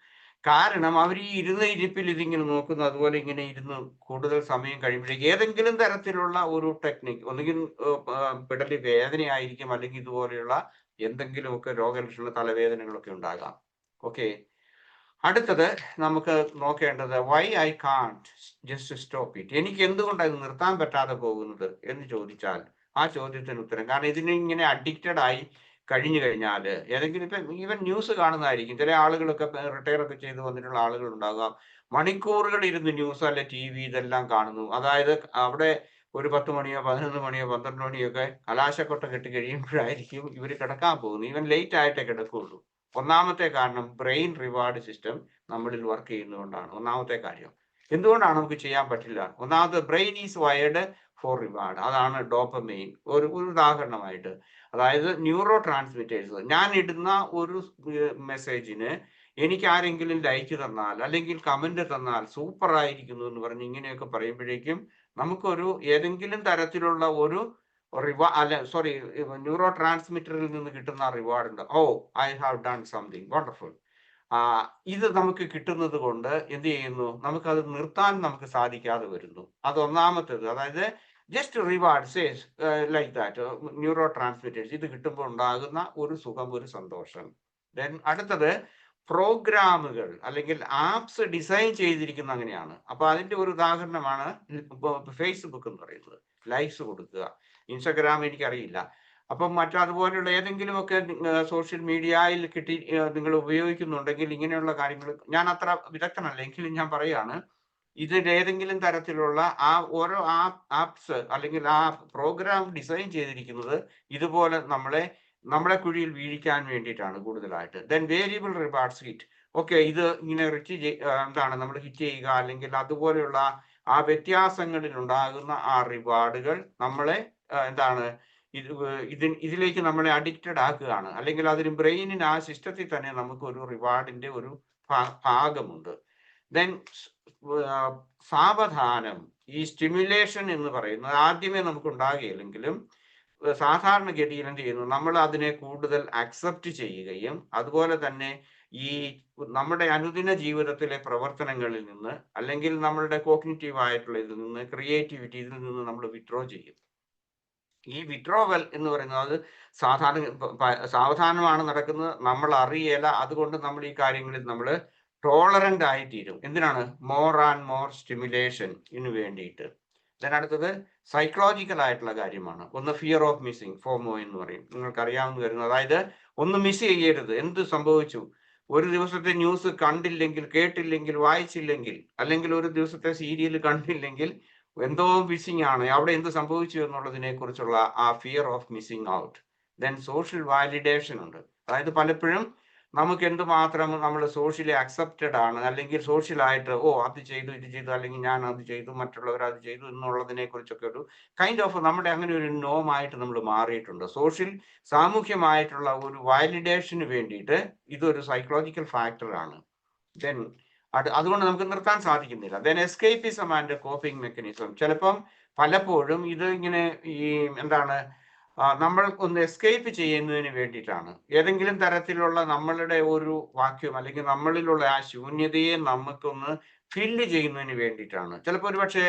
കാരണം അവർ ഈ ഇരിപ്പിൽ ഇതിങ്ങനെ നോക്കുന്നു, അതുപോലെ ഇങ്ങനെ ഇരുന്ന് കൂടുതൽ സമയം കഴിയുമ്പോഴേക്കും ഏതെങ്കിലും തരത്തിലുള്ള ഒരു ടെക്നിക്ക്, ഒന്നുകിൽ പിടലി വേദനയായിരിക്കും, അല്ലെങ്കിൽ ഇതുപോലെയുള്ള എന്തെങ്കിലുമൊക്കെ രോഗലക്ഷണ തലവേദനകളൊക്കെ ഉണ്ടാകാം. ഓക്കെ, അടുത്തത് നമുക്ക് നോക്കേണ്ടത് why I can't just stop it. എനിക്ക് എന്തുകൊണ്ടാണ് ഇത് നിർത്താൻ പറ്റാതെ പോകുന്നത് എന്ന് ചോദിച്ചാൽ ആ ചോദ്യത്തിന് ഉത്തരം, കാരണം ഇതിനിങ്ങനെ അഡിക്റ്റഡ് ആയി കഴിഞ്ഞു കഴിഞ്ഞാൽ ഏതെങ്കിലും ഇപ്പം ഈവൻ ന്യൂസ് കാണുന്നതായിരിക്കും. ചില ആളുകളൊക്കെ റിട്ടയർ ഒക്കെ ചെയ്ത് വന്നിട്ടുള്ള ആളുകൾ ഉണ്ടാകാം, മണിക്കൂറുകൾ ഇരുന്ന് ന്യൂസ് അല്ലെ TV ഇതെല്ലാം കാണുന്നു. അതായത് അവിടെ ഒരു 10 മണിയോ 11 മണിയോ 12 മണിയോ ഒക്കെ കലാശക്കൊട്ട കെട്ടി കഴിയുമ്പോഴായിരിക്കും ഇവർ കിടക്കാൻ പോകുന്നത്. ഈവൻ ലേറ്റ് ആയിട്ടേ കിടക്കുകയുള്ളൂ. ഒന്നാമത്തെ കാരണം ബ്രെയിൻ റിവാർഡ് സിസ്റ്റം നമ്മളിൽ വർക്ക് ചെയ്യുന്നതുകൊണ്ടാണ്. ഒന്നാമത്തെ കാര്യം എന്തുകൊണ്ടാണ് നമുക്ക് ചെയ്യാൻ പറ്റില്ല? ഒന്നാമത് brain is wired four reward. അതാണ് ഡോപ്പമൈൻ. ഒരു ഉദാഹരണമായിട്ട്, അതായത് ന്യൂറോ ട്രാൻസ്മിറ്റേഴ്സ്, ഞാൻ ഇടുന്ന ഒരു മെസ്സേജിന് എനിക്ക് ആരെങ്കിലും ലൈക്ക് തന്നാൽ അല്ലെങ്കിൽ കമന്റ് തന്നാൽ സൂപ്പർ ആയിരിക്കുന്നു എന്ന് പറഞ്ഞ് ഇങ്ങനെയൊക്കെ പറയുമ്പോഴേക്കും നമുക്കൊരു ഏതെങ്കിലും തരത്തിലുള്ള ഒരു ന്യൂറോ ട്രാൻസ്മിറ്ററിൽ നിന്ന് കിട്ടുന്ന റിവാർഡ് ഉണ്ട്. Oh, I have done something wonderful. ഇത് നമുക്ക് കിട്ടുന്നത് കൊണ്ട് എന്ത് ചെയ്യുന്നു, നമുക്കത് നിർത്താൻ നമുക്ക് സാധിക്കാതെ വരുന്നു. അത് ഒന്നാമത്തേത്. അതായത് just reward like that neuro transmitters ഇത് കിട്ടുമ്പോൾ ഉണ്ടാകുന്ന ഒരു സുഖം, ഒരു സന്തോഷം. ദെൻ അടുത്തത് പ്രോഗ്രാമുകൾ അല്ലെങ്കിൽ ആപ്സ് ഡിസൈൻ ചെയ്തിരിക്കുന്ന അങ്ങനെയാണ്. അപ്പൊ അതിന്റെ ഒരു ഉദാഹരണമാണ് ഫേസ്ബുക്ക് എന്ന് പറയുന്നത്. ലൈക്സ് കൊടുക്കുക. ഇൻസ്റ്റഗ്രാം എനിക്കറിയില്ല. അപ്പം മറ്റതുപോലെയുള്ള ഏതെങ്കിലുമൊക്കെ സോഷ്യൽ മീഡിയയിൽ നിങ്ങൾ ഉപയോഗിക്കുന്നുണ്ടെങ്കിൽ ഇങ്ങനെയുള്ള കാര്യങ്ങൾ, ഞാൻ അത്ര വിദഗ്ധനല്ല എങ്കിലും ഞാൻ പറയാണ്, ഇതിൽ ഏതെങ്കിലും തരത്തിലുള്ള ഓരോ ആപ്സ് അല്ലെങ്കിൽ ആ പ്രോഗ്രാം ഡിസൈൻ ചെയ്തിരിക്കുന്നത് ഇതുപോലെ നമ്മളെ കുഴിയിൽ വീഴിക്കാൻ വേണ്ടിയിട്ടാണ് കൂടുതലായിട്ട്. Then variable rewards hit. Okay, ഇത് ഇങ്ങനെ നമ്മൾ ഹിറ്റ് ചെയ്യുക അല്ലെങ്കിൽ അതുപോലെയുള്ള ആ വ്യത്യാസങ്ങളിൽ ഉണ്ടാകുന്ന ആ റിവാർഡുകൾ നമ്മളെ ഇതിലേക്ക് നമ്മളെ അഡിക്റ്റഡ് ആക്കുകയാണ്. അല്ലെങ്കിൽ അതിന് ബ്രെയിനിന് ആ സിസ്റ്റത്തിൽ തന്നെ നമുക്ക് ഒരു റിവാർഡിന്റെ ഒരു ഭാഗമുണ്ട്. ദെൻ സാവധാനം ഈ സ്റ്റിമുലേഷൻ എന്ന് പറയുന്നത് ആദ്യമേ നമുക്ക് ഉണ്ടാകുകയില്ലെങ്കിലും സാധാരണഗതിയിൽ എന്ത് ചെയ്യുന്നു, നമ്മൾ അതിനെ കൂടുതൽ അക്സെപ്റ്റ് ചെയ്യുകയും അതുപോലെ തന്നെ ഈ നമ്മുടെ അനുദിന ജീവിതത്തിലെ പ്രവർത്തനങ്ങളിൽ നിന്ന് അല്ലെങ്കിൽ നമ്മളുടെ കോഗ്നിറ്റീവ് ആയിട്ടുള്ള ഇതിൽ നിന്ന്, ക്രിയേറ്റിവിറ്റി ഇതിൽ നിന്ന് നമ്മൾ വിത്ഡ്രോ ചെയ്യും. ഈ വിത്ഡ്രോവൽ എന്ന് പറയുന്നത് സാവധാനമാണ് നടക്കുന്നത്, നമ്മൾ അറിയേല. അതുകൊണ്ട് നമ്മൾ ഈ കാര്യങ്ങളിൽ നമ്മൾ ടോളറന്റ് ആയിത്തീരും. എന്തിനാണ്? മോർ ആൻഡ് മോർ സ്റ്റിമുലേഷന് വേണ്ടിയിട്ട്. അടുത്തത് സൈക്കോളജിക്കൽ ആയിട്ടുള്ള കാര്യമാണ്. ഒന്ന് ഫിയർ ഓഫ് മിസ്സിങ്, ഫോമോ എന്ന് പറയും, നിങ്ങൾക്ക് അറിയാവുന്ന വരുന്നത്. അതായത് ഒന്ന് മിസ് ചെയ്യരുത്. എന്ത് സംഭവിച്ചു, ഒരു ദിവസത്തെ ന്യൂസ് കണ്ടില്ലെങ്കിൽ, കേട്ടില്ലെങ്കിൽ, വായിച്ചില്ലെങ്കിൽ, അല്ലെങ്കിൽ ഒരു ദിവസത്തെ സീരിയൽ കണ്ടില്ലെങ്കിൽ എന്തോ മിസ്സിങ് ആണ്, അവിടെ എന്ത് സംഭവിച്ചു എന്നുള്ളതിനെ കുറിച്ചുള്ള ആ fear of missing out. Then social validation ഉണ്ട്. അതായത് പലപ്പോഴും നമുക്ക് എന്തുമാത്രം നമ്മൾ സോഷ്യലി അക്സെപ്റ്റഡ് ആണ്, അല്ലെങ്കിൽ സോഷ്യലായിട്ട് അത് ചെയ്തു, ഇത് ചെയ്തു, അല്ലെങ്കിൽ ഞാൻ അത് ചെയ്തു, മറ്റുള്ളവർ അത് ചെയ്തു എന്നുള്ളതിനെ കുറിച്ചൊക്കെ ഒരു കൈൻഡ് ഓഫ് നമ്മുടെ അങ്ങനെ ഒരു നോമായിട്ട് നമ്മൾ മാറിയിട്ടുണ്ട്. സാമൂഹ്യമായിട്ടുള്ള ഒരു വാലിഡേഷന് വേണ്ടിയിട്ട് ഇതൊരു സൈക്കോളജിക്കൽ ഫാക്ടറാണ്. ദെൻ അതുകൊണ്ട് നമുക്ക് നിർത്താൻ സാധിക്കുന്നില്ല. Then escapism and coping mechanism. ചിലപ്പം പലപ്പോഴും ഇത് ഇങ്ങനെ നമ്മൾ ഒന്ന് എസ്കേപ്പ് ചെയ്യുന്നതിന് വേണ്ടിയിട്ടാണ്. ഏതെങ്കിലും തരത്തിലുള്ള നമ്മളുടെ ഒരു വാക്യം അല്ലെങ്കിൽ നമ്മളിലുള്ള ആ ശൂന്യതയെ നമുക്കൊന്ന് ഫില്ല് ചെയ്യുന്നതിന് വേണ്ടിയിട്ടാണ്. ചിലപ്പോൾ ഒരു പക്ഷേ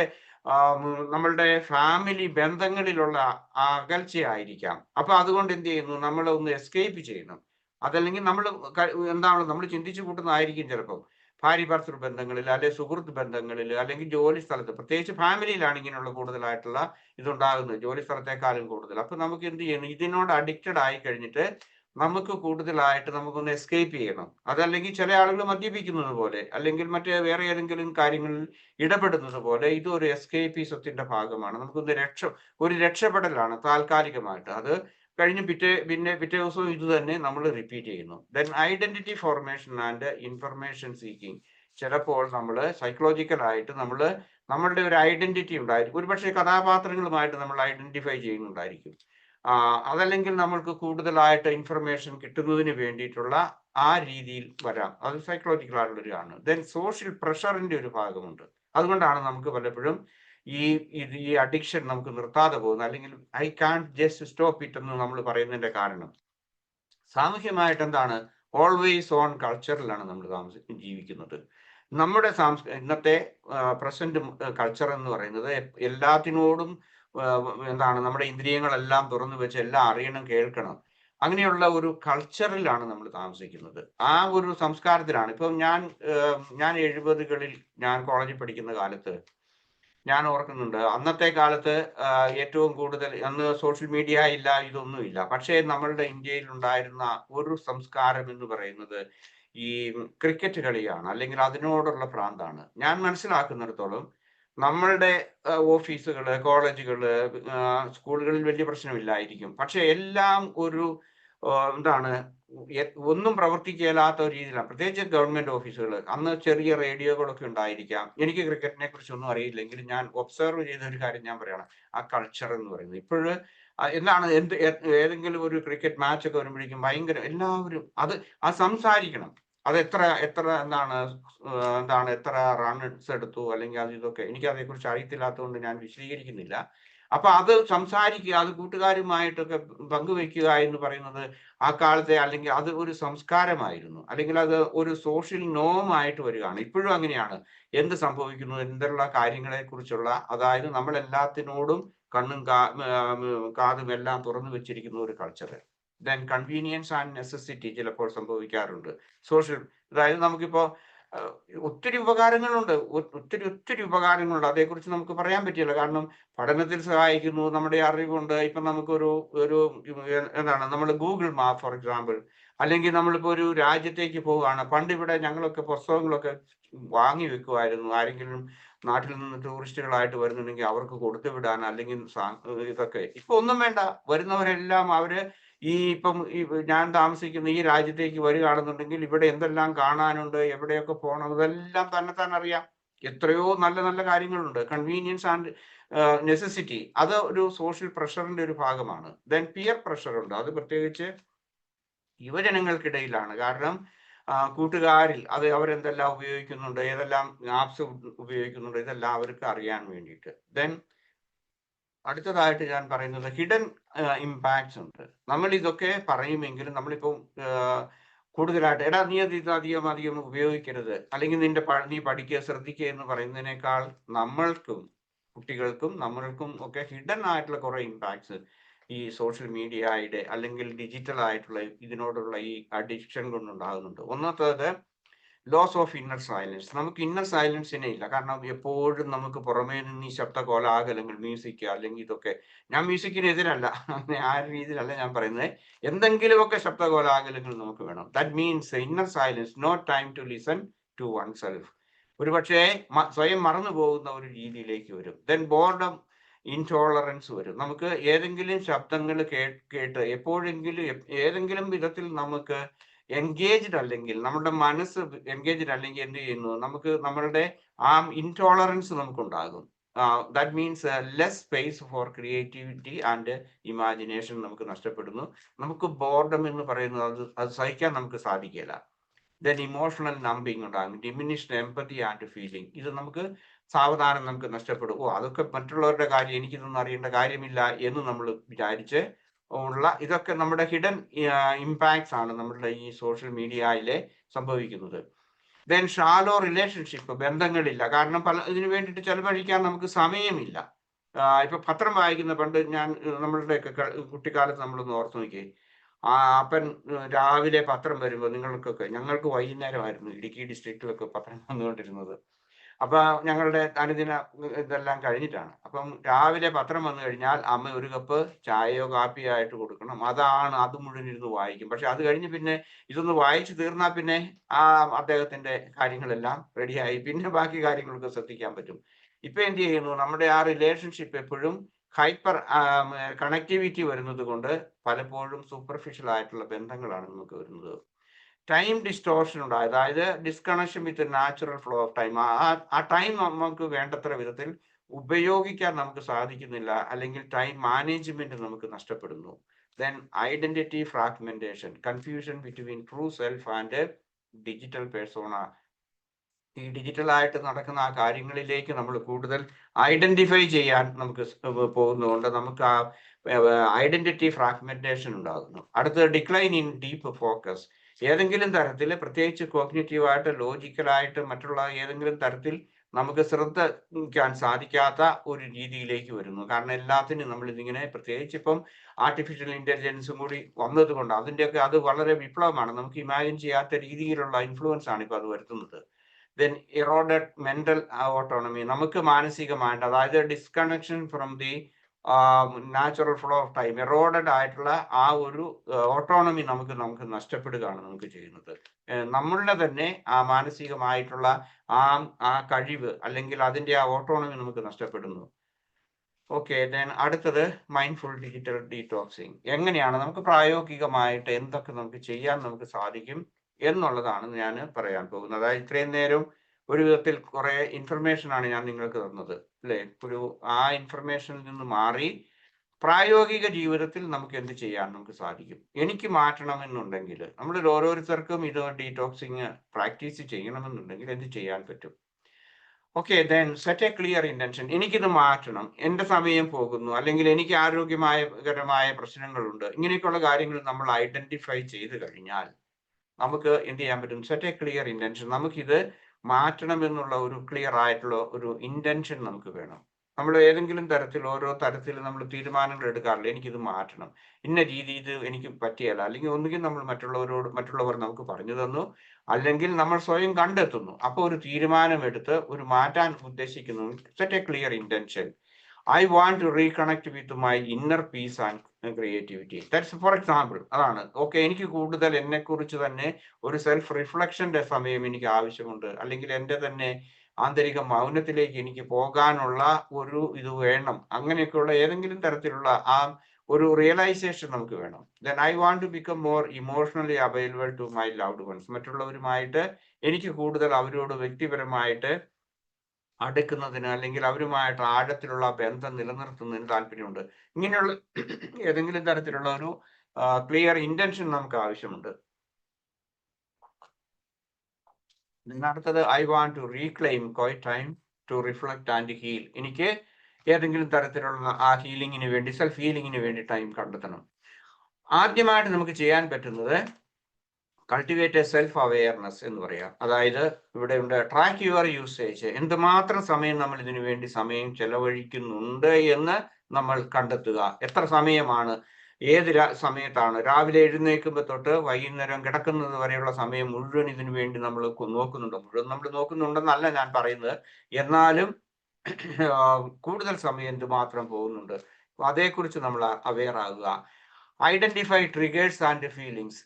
നമ്മളുടെ ഫാമിലി ബന്ധങ്ങളിലുള്ള അകൽച്ചയായിരിക്കാം. അപ്പൊ അതുകൊണ്ട് എന്ത് ചെയ്യുന്നു, നമ്മൾ ഒന്ന് എസ്കേപ്പ് ചെയ്യണം. അതല്ലെങ്കിൽ നമ്മൾ ചിന്തിച്ചു കൂട്ടുന്നതായിരിക്കും ചിലപ്പോൾ ഭാര്യ ഭർത്തൃ ബന്ധങ്ങളിൽ, അല്ലെ സുഹൃത്ത് ബന്ധങ്ങളിൽ, അല്ലെങ്കിൽ ജോലി സ്ഥലത്ത്, പ്രത്യേകിച്ച് ഫാമിലിയിലാണ് ഇങ്ങനെയുള്ള കൂടുതലായിട്ടുള്ള ഇതുണ്ടാകുന്നത്, ജോലി സ്ഥലത്തെക്കാളും കൂടുതൽ. അപ്പൊ നമുക്ക് എന്ത് ചെയ്യണം, ഇതിനോട് അഡിക്റ്റഡ് ആയി കഴിഞ്ഞിട്ട് നമുക്ക് കൂടുതലായിട്ട് നമുക്കൊന്ന് എസ്കേപ്പ് ചെയ്യണം. അതല്ലെങ്കിൽ ചില ആളുകൾ മദ്യപിക്കുന്നത് പോലെ, അല്ലെങ്കിൽ വേറെ ഏതെങ്കിലും കാര്യങ്ങളിൽ ഇടപെടുന്നത് പോലെ, ഇതൊരു എസ്കേപ്പിസത്തിന്റെ ഭാഗമാണ്. നമുക്കൊന്ന് ഒരു രക്ഷപ്പെടലാണ് താൽക്കാലികമായിട്ട്. അത് കഴിഞ്ഞ് പിറ്റേ ദിവസവും ഇത് തന്നെ നമ്മൾ റിപ്പീറ്റ് ചെയ്യുന്നു. Then identity formation and information seeking. ചിലപ്പോൾ നമ്മൾ സൈക്കോളജിക്കലായിട്ട് നമ്മളുടെ ഒരു ഐഡന്റിറ്റി ഉണ്ടായിരിക്കും. ഒരുപക്ഷെ കഥാപാത്രങ്ങളുമായിട്ട് നമ്മൾ ഐഡന്റിഫൈ ചെയ്യുന്നുണ്ടായിരിക്കും. അതല്ലെങ്കിൽ നമ്മൾക്ക് കൂടുതലായിട്ട് ഇൻഫർമേഷൻ കിട്ടുന്നതിന് വേണ്ടിയിട്ടുള്ള ആ രീതിയിൽ വരാം. അത് സൈക്കോളജിക്കൽ ആയിട്ടുള്ളൊരു ആണ്. ദെൻ സോഷ്യൽ പ്രഷറിന്റെ ഒരു ഭാഗമുണ്ട്. അതുകൊണ്ടാണ് നമുക്ക് പലപ്പോഴും ഈ അഡിക്ഷൻ നമുക്ക് നിർത്താതെ പോകുന്നത്, അല്ലെങ്കിൽ I can't just stop it എന്ന് നമ്മൾ പറയുന്നതിന്റെ കാരണം സാമൂഹ്യമായിട്ട് ഓൾവേസ് ഓൺ കൾച്ചറിലാണ് നമ്മൾ ജീവിക്കുന്നത്. നമ്മുടെ ഇന്നത്തെ പ്രസന്റ് കൾച്ചർ എന്ന് പറയുന്നത് എല്ലാത്തിനോടും നമ്മുടെ ഇന്ദ്രിയങ്ങളെല്ലാം തുറന്നു വെച്ച് എല്ലാം അറിയണം, കേൾക്കണം, അങ്ങനെയുള്ള ഒരു കൾച്ചറിലാണ് നമ്മൾ താമസിക്കുന്നത്. ആ ഒരു സംസ്കാരത്തിലാണ്. ഇപ്പം ഞാൻ 70കളിൽ ഞാൻ കോളേജിൽ പഠിക്കുന്ന കാലത്ത് ഞാൻ ഓർക്കുന്നുണ്ട്, അന്നത്തെ കാലത്ത് ഏറ്റവും കൂടുതൽ, അന്ന് സോഷ്യൽ മീഡിയ ഇല്ല, ഇതൊന്നുമില്ല. പക്ഷേ നമ്മളുടെ ഇന്ത്യയിൽ ഉണ്ടായിരുന്ന ഒരു സംസ്കാരം എന്ന് പറയുന്നത് ഈ ക്രിക്കറ്റ് കളിയാണ്, അല്ലെങ്കിൽ അതിനോടുള്ള ഭ്രാന്താണ്. ഞാൻ മനസ്സിലാക്കുന്നിടത്തോളം നമ്മളുടെ ഓഫീസുകള്, കോളേജുകള്, സ്കൂളുകളിൽ വലിയ പ്രശ്നമില്ലായിരിക്കും. പക്ഷെ എല്ലാം ഒരു ഒന്നും പ്രവർത്തിക്കാത്ത ഒരു രീതിയിലാണ്. പ്രത്യേകിച്ച് ഗവൺമെന്റ് ഓഫീസുകൾ. അന്ന് ചെറിയ റേഡിയോകളൊക്കെ ഉണ്ടായിരിക്കാം. എനിക്ക് ക്രിക്കറ്റിനെ കുറിച്ചൊന്നും അറിയില്ലെങ്കിലും ഞാൻ ഒബ്സർവ് ചെയ്ത ഒരു കാര്യം ഞാൻ പറയണം. ആ കൾച്ചർ എന്ന് പറയുന്നത് ഇപ്പോഴ് ഏതെങ്കിലും ഒരു ക്രിക്കറ്റ് മാച്ച് ഒക്കെ വരുമ്പോഴേക്കും ഭയങ്കര എല്ലാവരും അത് സംസാരിക്കണം. അത് എത്ര എത്ര റൺസ് എടുത്തു, അല്ലെങ്കിൽ ഇതൊക്കെ എനിക്ക് അതേക്കുറിച്ച് അറിയത്തില്ലാത്തതുകൊണ്ട് ഞാൻ വിശദീകരിക്കുന്നില്ല. അപ്പൊ അത് സംസാരിക്കുക, അത് കൂട്ടുകാരുമായിട്ടൊക്കെ പങ്കുവെക്കുക എന്ന് പറയുന്നത് ആ കാലത്തെ, അല്ലെങ്കിൽ അത് ഒരു സംസ്കാരമായിരുന്നു, അല്ലെങ്കിൽ അത് ഒരു സോഷ്യൽ നോം ആയിട്ട് വരികയാണ്. ഇപ്പോഴും അങ്ങനെയാണ്. എന്ത് സംഭവിക്കുന്നു, എന്തെല്ലാം കാര്യങ്ങളെ കുറിച്ചുള്ള, അതായത് നമ്മൾ എല്ലാത്തിനോടും കണ്ണും കാതും എല്ലാം തുറന്നു വെച്ചിരിക്കുന്ന ഒരു culture. Then convenience and necessity ചിലപ്പോൾ സംഭവിക്കാറുണ്ട്. സോഷ്യൽ, അതായത് നമുക്കിപ്പോ ഒത്തിരി ഉപകാരങ്ങളുണ്ട്, ഒത്തിരി ഉപകാരങ്ങളുണ്ട്. അതേക്കുറിച്ച് നമുക്ക് പറയാൻ പറ്റില്ല. കാരണം പഠനത്തിൽ സഹായിക്കുന്നു, നമ്മുടെ അറിവുണ്ട്. ഇപ്പൊ നമുക്കൊരു ഒരു എന്താണ്, നമ്മൾ ഗൂഗിൾ മാപ്പ് ഫോർ എക്സാമ്പിൾ, അല്ലെങ്കിൽ നമ്മളിപ്പോ ഒരു രാജ്യത്തേക്ക് പോവുകയാണ്. പണ്ട് ഇവിടെ ഞങ്ങളൊക്കെ പുസ്തകങ്ങളൊക്കെ വാങ്ങി വെക്കുമായിരുന്നു. ആരെങ്കിലും നാട്ടിൽ നിന്ന് ടൂറിസ്റ്റുകളായിട്ട് വരുന്നുണ്ടെങ്കിൽ അവർക്ക് കൊടുത്തു വിടാൻ, അല്ലെങ്കിൽ ഇതൊക്കെ. ഇപ്പൊ ഒന്നും വേണ്ട. വരുന്നവരെല്ലാം അവര് ഇപ്പം ഞാൻ താമസിക്കുന്ന ഈ രാജ്യത്തേക്ക് വരികയാണെന്നുണ്ടെങ്കിൽ ഇവിടെ എന്തെല്ലാം കാണാനുണ്ട്, എവിടെയൊക്കെ പോകണം, ഇതെല്ലാം തന്നെ അറിയാം. എത്രയോ നല്ല നല്ല കാര്യങ്ങളുണ്ട്. കൺവീനിയൻസ് ആൻഡ് നെസസിറ്റി, അത് ഒരു സോഷ്യൽ പ്രഷറിന്റെ ഒരു ഭാഗമാണ്. ദെൻ പിയർ പ്രഷർ ഉണ്ട്. അത് പ്രത്യേകിച്ച് യുവജനങ്ങൾക്കിടയിലാണ്. കാരണം കൂട്ടുകാരിൽ അത് അവരെന്തെല്ലാം ഉപയോഗിക്കുന്നുണ്ട്, ഏതെല്ലാം ആപ്സ് ഉപയോഗിക്കുന്നുണ്ട്, ഇതെല്ലാം അവർക്ക് അറിയാൻ വേണ്ടിയിട്ട്. ദെൻ അടുത്തതായിട്ട് ഞാൻ പറയുന്നത് ഹിഡൻ ഇമ്പാക്ട്സ് ഉണ്ട്. നമ്മൾ ഇതൊക്കെ പറയുമെങ്കിലും നമ്മളിപ്പം കൂടുതലായിട്ട് എടാ നീ അത് ഇത് അധികം ഉപയോഗിക്കരുത്, അല്ലെങ്കിൽ നീ പഠിക്കുക, ശ്രദ്ധിക്കുക എന്ന് പറയുന്നതിനേക്കാൾ നമ്മൾക്കും കുട്ടികൾക്കും നമ്മൾക്കും ഒക്കെ ഹിഡൻ ആയിട്ടുള്ള കുറെ ഇമ്പാക്ട്സ് ഈ സോഷ്യൽ മീഡിയയുടെ അല്ലെങ്കിൽ ഡിജിറ്റൽ ആയിട്ടുള്ള ഇതിനോടുള്ള ഈ അഡിക്ഷൻ കൊണ്ടുണ്ടാകുന്നുണ്ട്. ഒന്നാമത്തേത് ലോസ് ഓഫ് ഇന്നർ സൈലൻസ്. നമുക്ക് ഇന്നർ സൈലൻസിനെ ഇല്ല. കാരണം എപ്പോഴും നമുക്ക് പുറമേ നിന്ന് ഈ ശബ്ദ കോലാഹലങ്ങൾ, മ്യൂസിക് അല്ലെങ്കിൽ ഇതൊക്കെ, ഞാൻ മ്യൂസിക്കിനെതിരല്ല, ആ രീതിയിലല്ല ഞാൻ പറയുന്നത്. എന്തെങ്കിലുമൊക്കെ ശബ്ദ കോലാഹലങ്ങൾ നമുക്ക് വേണം. That means inner silence, no time to listen to oneself. ഒരു പക്ഷേ സ്വയം മറന്നു പോകുന്ന ഒരു രീതിയിലേക്ക് വരും. ദെൻ ബോർഡം ഇൻടോളറൻസ് വരും. നമുക്ക് ഏതെങ്കിലും ശബ്ദങ്ങൾ കേട്ട് എപ്പോഴെങ്കിലും ഏതെങ്കിലും വിധത്തിൽ നമുക്ക് എൻഗേജ്ഡ് അല്ലെങ്കിൽ, നമ്മുടെ മനസ്സ് എൻഗേജ്ഡ് അല്ലെങ്കിൽ എന്ത് ചെയ്യുന്നു, നമുക്ക് നമ്മളുടെ ആ ഇൻടോളറൻസ് നമുക്കുണ്ടാകും. That means less space for creativity and imagination നമുക്ക് നഷ്ടപ്പെടുന്നു. നമുക്ക് ബോർഡം എന്ന് പറയുന്നത് അത് സഹിക്കാൻ നമുക്ക് സാധിക്കില്ല. ദെൻ ഇമോഷണൽ നമ്പിങ് ഉണ്ടാകും, ഡിമിനിഷ്ഡ് എംപതി ആൻഡ് ഫീലിംഗ്. ഇത് നമുക്ക് സാവധാനം നമുക്ക് നഷ്ടപ്പെടും. അതൊക്കെ മറ്റുള്ളവരുടെ കാര്യം, എനിക്കിതൊന്നും അറിയേണ്ട കാര്യമില്ല എന്ന് നമ്മൾ വിചാരിച്ച് ഉള്ള ഇതൊക്കെ നമ്മുടെ ഹിഡൻ ഇമ്പാക്ട്സ് ആണ് നമ്മളുടെ ഈ സോഷ്യൽ മീഡിയയിലെ സംഭവിക്കുന്നത്. ദെൻ ഷാലോ റിലേഷൻഷിപ്പ്, ബന്ധങ്ങളില്ല. കാരണം ഇതിനു വേണ്ടിയിട്ട് ചെലവഴിക്കാൻ നമുക്ക് സമയമില്ല. ഇപ്പൊ പത്രം വായിക്കുന്ന, പണ്ട് നമ്മളുടെയൊക്കെ കുട്ടിക്കാലത്ത് നമ്മളൊന്ന് ഓർത്തു നോക്കിയേ, അപ്പൻ രാവിലെ പത്രം വരുമ്പോൾ, ഞങ്ങൾക്ക് വൈകുന്നേരമായിരുന്നു ഇടുക്കി ഡിസ്ട്രിക്റ്റിലൊക്കെ പത്രം വന്നുകൊണ്ടിരുന്നത്. അപ്പൊ ഞങ്ങളുടെ അനുദിന ഇതെല്ലാം കഴിഞ്ഞിട്ടാണ്. അപ്പം രാവിലെ പത്രം വന്നു കഴിഞ്ഞാൽ അമ്മ ഒരു കപ്പ് ചായയോ കാപ്പിയോ ആയിട്ട് കൊടുക്കണം. അത് മുഴുവൻ ഇരുന്ന് വായിക്കും. പക്ഷെ അത് കഴിഞ്ഞ് പിന്നെ ഇതൊന്ന് വായിച്ചു തീർന്നാൽ പിന്നെ അദ്ദേഹത്തിന്റെ കാര്യങ്ങളെല്ലാം റെഡിയായി, പിന്നെ ബാക്കി കാര്യങ്ങളൊക്കെ ശ്രദ്ധിക്കാൻ പറ്റും. ഇപ്പൊ എന്ത് ചെയ്യുന്നു, നമ്മുടെ ആ റിലേഷൻഷിപ്പ് എപ്പോഴും ഹൈപ്പർ കണക്ടിവിറ്റി വരുന്നത് കൊണ്ട് പലപ്പോഴും സൂപ്പർഫിഷ്യൽ ആയിട്ടുള്ള ബന്ധങ്ങളാണ് നമുക്ക് വരുന്നത്. ടൈം ഡിസ്റ്റോർഷൻ ഉണ്ട്, അതായത് disconnection with natural flow of time. ആ ടൈം നമുക്ക് വേണ്ടത്ര വിധത്തിൽ ഉപയോഗിക്കാൻ നമുക്ക് സാധിക്കുന്നില്ല, അല്ലെങ്കിൽ ടൈം മാനേജ്മെന്റ് നമുക്ക് നഷ്ടപ്പെടുന്നു. Then identity fragmentation, confusion between true self and digital persona. ഈ ഡിജിറ്റലായിട്ട് നടക്കുന്ന ആ കാര്യങ്ങളിലേക്ക് നമ്മൾ കൂടുതൽ ഐഡന്റിഫൈ ചെയ്യാൻ നമുക്ക് പോകുന്നതുകൊണ്ട് നമുക്ക് ആ ഐഡന്റിറ്റി ഫ്രാഗ്മെന്റേഷൻ ഉണ്ടാകുന്നു. അടുത്തത് ഡിക്ലൈൻ ഇൻ ഡീപ്പ് ഫോക്കസ്. ഏതെങ്കിലും തരത്തിൽ, പ്രത്യേകിച്ച് കോഗ്നിറ്റീവായിട്ട്, ലോജിക്കലായിട്ട്, മറ്റുള്ള ഏതെങ്കിലും തരത്തിൽ നമുക്ക് ശ്രദ്ധിക്കാൻ സാധിക്കാത്ത ഒരു രീതിയിലേക്ക് വരുന്നു. കാരണം എല്ലാത്തിനും നമ്മൾ ഇതിങ്ങനെ, പ്രത്യേകിച്ച് ഇപ്പം ആർട്ടിഫിഷ്യൽ ഇന്റലിജൻസും കൂടി വന്നത് കൊണ്ട് അതിൻ്റെയൊക്കെ അത് വളരെ വിപ്ലവമാണ്. നമുക്ക് ഇമാജിൻ ചെയ്യാത്ത രീതിയിലുള്ള ഇൻഫ്ലുവൻസ് ആണ് ഇപ്പൊ അത് വരുത്തുന്നത്. ദെൻ ഇറോഡഡ് മെന്റൽ ഓട്ടോണമി, നമുക്ക് മാനസികമായിട്ട്, അതായത് disconnection from the natural flow of time, eroded ആയിട്ടുള്ള ആ ഒരു ഓട്ടോണമി നമുക്ക് നഷ്ടപ്പെടുകയാണ് നമുക്ക് ചെയ്യുന്നത്. നമ്മളുടെ തന്നെ ആ മാനസികമായിട്ടുള്ള ആ കഴിവ്, അല്ലെങ്കിൽ അതിന്റെ ആ ഓട്ടോണമി നമുക്ക് നഷ്ടപ്പെടുന്നു. ഓക്കെ, ദെൻ അടുത്തത് മൈൻഡ്ഫുൾ ഡിജിറ്റൽ ഡീടോക്സിങ്. എങ്ങനെയാണ് നമുക്ക് പ്രായോഗികമായിട്ട് എന്തൊക്കെ നമുക്ക് ചെയ്യാൻ നമുക്ക് സാധിക്കും എന്നുള്ളതാണ് ഞാൻ പറയാൻ പോകുന്നത്. അതായത് ഇത്രയും നേരം ഒരു വിധത്തിൽ കുറെ ഇൻഫർമേഷൻ ആണ് ഞാൻ നിങ്ങൾക്ക് തന്നത്, അല്ലേ? ആ ഇൻഫർമേഷനിൽ നിന്ന് മാറി പ്രായോഗിക ജീവിതത്തിൽ നമുക്ക് എന്ത് ചെയ്യാൻ നമുക്ക് സാധിക്കും. എനിക്ക് മാറ്റണമെന്നുണ്ടെങ്കിൽ, നമ്മളിൽ ഓരോരുത്തർക്കും ഇത് ഡീടോക്സിങ് പ്രാക്ടീസ് ചെയ്യണമെന്നുണ്ടെങ്കിൽ എന്ത് ചെയ്യാൻ പറ്റും? Okay, then set A clear intention. എനിക്കിത് മാറ്റണം, എൻ്റെ സമയം പോകുന്നു, അല്ലെങ്കിൽ എനിക്ക് ആരോഗ്യകരമായ പ്രശ്നങ്ങളുണ്ട്, ഇങ്ങനെയൊക്കെയുള്ള കാര്യങ്ങൾ നമ്മൾ ഐഡന്റിഫൈ ചെയ്ത് കഴിഞ്ഞാൽ നമുക്ക് എന്ത് ചെയ്യാൻ പറ്റും? Set A clear intention. നമുക്കിത് മാറ്റണം എന്നുള്ള ഒരു ക്ലിയർ ആയിട്ടുള്ള ഒരു ഇന്റൻഷൻ നമുക്ക് വേണം. നമ്മൾ ഏതെങ്കിലും തരത്തിൽ ഓരോ തരത്തിൽ നമ്മൾ തീരുമാനങ്ങൾ എടുക്കാറില്ല. എനിക്കിത് മാറ്റണം, ഇന്ന രീതി ഇത് എനിക്ക് പറ്റിയല്ല, അല്ലെങ്കിൽ ഒന്നുകിൽ നമ്മൾ മറ്റുള്ളവർ നമുക്ക് പറഞ്ഞു തന്നു, അല്ലെങ്കിൽ നമ്മൾ സ്വയം കണ്ടെത്തുന്നു. അപ്പോൾ ഒരു തീരുമാനമെടുത്ത് ഒരു മാറ്റാൻ ഉദ്ദേശിക്കുന്നു. Set A clear intention. I want to reconnect with my inner peace and creativity. That's for example. അതാണ് ഓക്കെ, എനിക്ക് കൂടുതൽ എന്നെക്കുറിച്ച് തന്നെ ഒരു സെൽഫ് റിഫ്ലക്ഷന്റെ സമയം എനിക്ക് ആവശ്യമുണ്ട്, അല്ലെങ്കിൽ എൻ്റെ തന്നെ ആന്തരിക മൗനത്തിലേക്ക് എനിക്ക് പോകാനുള്ള ഒരു ഇത് വേണം. അങ്ങനെയൊക്കെയുള്ള ഏതെങ്കിലും തരത്തിലുള്ള ആ ഒരു റിയലൈസേഷൻ നമുക്ക് വേണം. Then I want to become more emotionally available to my loved ones. മറ്റുള്ളവരുമായിട്ട് എനിക്ക് കൂടുതൽ അവരോട് വ്യക്തിപരമായിട്ട് അടുക്കുന്നതിന്, അല്ലെങ്കിൽ അവരുമായിട്ട് ആഴത്തിലുള്ള ബന്ധം നിലനിർത്തുന്നതിന് താല്പര്യമുണ്ട്. ഇങ്ങനെയുള്ള ഏതെങ്കിലും തരത്തിലുള്ള ഒരു ക്ലിയർ ഇന്റൻഷൻ നമുക്ക് ആവശ്യമുണ്ട്. അടുത്തത് I want to reclaim quiet time to reflect and heal. എനിക്ക് ഏതെങ്കിലും തരത്തിലുള്ള ആ ഹീലിങ്ങിന് വേണ്ടി, സെൽഫ് ഹീലിങ്ങിന് വേണ്ടി ടൈം കണ്ടെത്തണം. ആദ്യമായിട്ട് നമുക്ക് ചെയ്യാൻ പറ്റുന്നത് കൾട്ടിവേറ്റ് സെൽഫ് അവെയർനെസ് എന്ന് പറയാം. അതായത് ഇവിടെ ഉണ്ട് ട്രാക്ക് യുവർ യൂസേജ്. എന്തുമാത്രം സമയം നമ്മൾ ഇതിനു വേണ്ടി സമയം ചെലവഴിക്കുന്നുണ്ട് എന്ന് നമ്മൾ കണ്ടെത്തുക. എത്ര സമയമാണ്, ഏത് സമയത്താണ്, രാവിലെ എഴുന്നേൽക്കുമ്പോൾ തൊട്ട് വൈകുന്നേരം കിടക്കുന്നത് വരെയുള്ള സമയം മുഴുവൻ ഇതിനു വേണ്ടി നമ്മൾ നോക്കുന്നുണ്ടോ? മുഴുവൻ നമ്മൾ നോക്കുന്നുണ്ടെന്നല്ല ഞാൻ പറയുന്നത്, എന്നാലും കൂടുതൽ സമയം എന്തുമാത്രം പോകുന്നുണ്ട്, അതേക്കുറിച്ച് നമ്മൾ അവെയർ ആകുക. Identify triggers and feelings.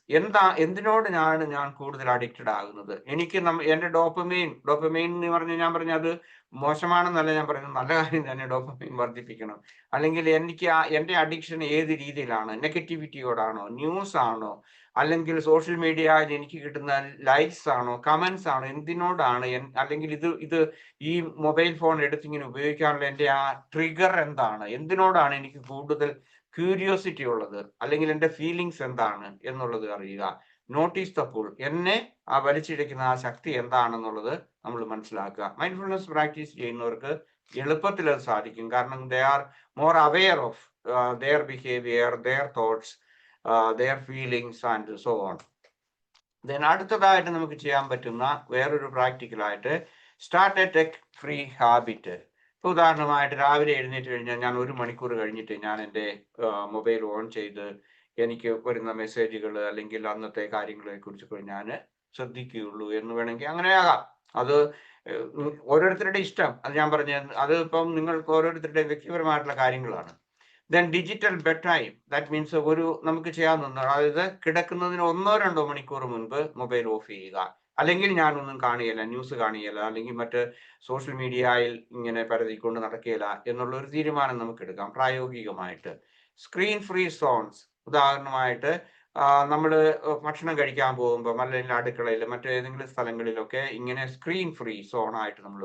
എന്തിനോട് ഞാൻ കൂടുതൽ അഡിക്റ്റഡ് ആകുന്നത്? എനിക്ക് എൻ്റെ ഡോപ്പമൈൻ എന്ന് പറഞ്ഞ് ഞാൻ പറഞ്ഞ അത് മോശമാണെന്നല്ല ഞാൻ പറയുന്നത്, നല്ല കാര്യം തന്നെ ഡോപ്പമൈൻ വർദ്ധിപ്പിക്കണം. അല്ലെങ്കിൽ എൻ്റെ അഡിക്ഷൻ ഏത് രീതിയിലാണ്? നെഗറ്റിവിറ്റിയോടാണോ, ന്യൂസ് ആണോ, അല്ലെങ്കിൽ സോഷ്യൽ മീഡിയയിൽ എനിക്ക് കിട്ടുന്ന ലൈക്സ് ആണോ, കമന്റ്സ് ആണോ, എന്തിനോടാണ്? അല്ലെങ്കിൽ ഇത് ഈ മൊബൈൽ ഫോൺ എടുത്തിങ്ങനെ ഉപയോഗിക്കാനുള്ള എൻ്റെ ആ ട്രിഗർ എന്താണ്? എന്തിനോടാണ് എനിക്ക് കൂടുതൽ ക്യൂരിയോസിറ്റി ഉള്ളത്, അല്ലെങ്കിൽ എൻ്റെ ഫീലിങ്സ് എന്താണ് എന്നുള്ളത് അറിയുക. Notice the pull. എന്നെ ആ വലിച്ചിഴക്കുന്ന ആ ശക്തി എന്താണെന്നുള്ളത് നമ്മൾ മനസ്സിലാക്കുക. മൈൻഡ്ഫുൾനെസ് പ്രാക്ടീസ് ചെയ്യുന്നവർക്ക് എളുപ്പത്തിൽ അത് സാധിക്കും. കാരണം they are more aware of their behavior, their thoughts, their feelings and so on. Then അടുത്തതായിട്ട് നമുക്ക് ചെയ്യാൻ പറ്റുന്ന വേറൊരു പ്രാക്ടിക്കലായിട്ട് start a tech free habit. ഇപ്പോൾ ഉദാഹരണമായിട്ട് രാവിലെ എഴുന്നേറ്റ് കഴിഞ്ഞാൽ ഞാൻ 1 മണിക്കൂർ കഴിഞ്ഞിട്ട് ഞാൻ എൻ്റെ മൊബൈൽ ഓൺ ചെയ്ത് എനിക്ക് വരുന്ന മെസ്സേജുകൾ അല്ലെങ്കിൽ അന്നത്തെ കാര്യങ്ങളെ കുറിച്ചൊക്കെ ഞാൻ ശ്രദ്ധിക്കുകയുള്ളൂ എന്ന് വേണമെങ്കിൽ അങ്ങനെ ആകാം. അത് ഓരോരുത്തരുടെ ഇഷ്ടം. അത് ഞാൻ പറഞ്ഞ അത് ഇപ്പം നിങ്ങൾക്ക് ഓരോരുത്തരുടെ വ്യക്തിപരമായിട്ടുള്ള കാര്യങ്ങളാണ്. Then digital bed time. That means നമുക്ക് ചെയ്യാവുന്ന, അതായത് കിടക്കുന്നതിന് 1-2 മണിക്കൂർ മുൻപ് മൊബൈൽ ഓഫ് ചെയ്യുക. അല്ലെങ്കിൽ ഞാനൊന്നും കാണുകയില്ല, ന്യൂസ് കാണുകയില്ല, അല്ലെങ്കിൽ മറ്റ് സോഷ്യൽ മീഡിയയിൽ ഇങ്ങനെ പരതിക്കൊണ്ട് നടക്കുകയില്ല എന്നുള്ള ഒരു തീരുമാനം നമുക്ക് എടുക്കാം പ്രായോഗികമായിട്ട്. Screen free zones. ഉദാഹരണമായിട്ട് നമ്മൾ ഭക്ഷണം കഴിക്കാൻ പോകുമ്പോൾ അല്ലെങ്കിൽ അടുക്കളയിൽ മറ്റേതെങ്കിലും സ്ഥലങ്ങളിലൊക്കെ ഇങ്ങനെ സ്ക്രീൻ ഫ്രീ സോണായിട്ട് നമ്മൾ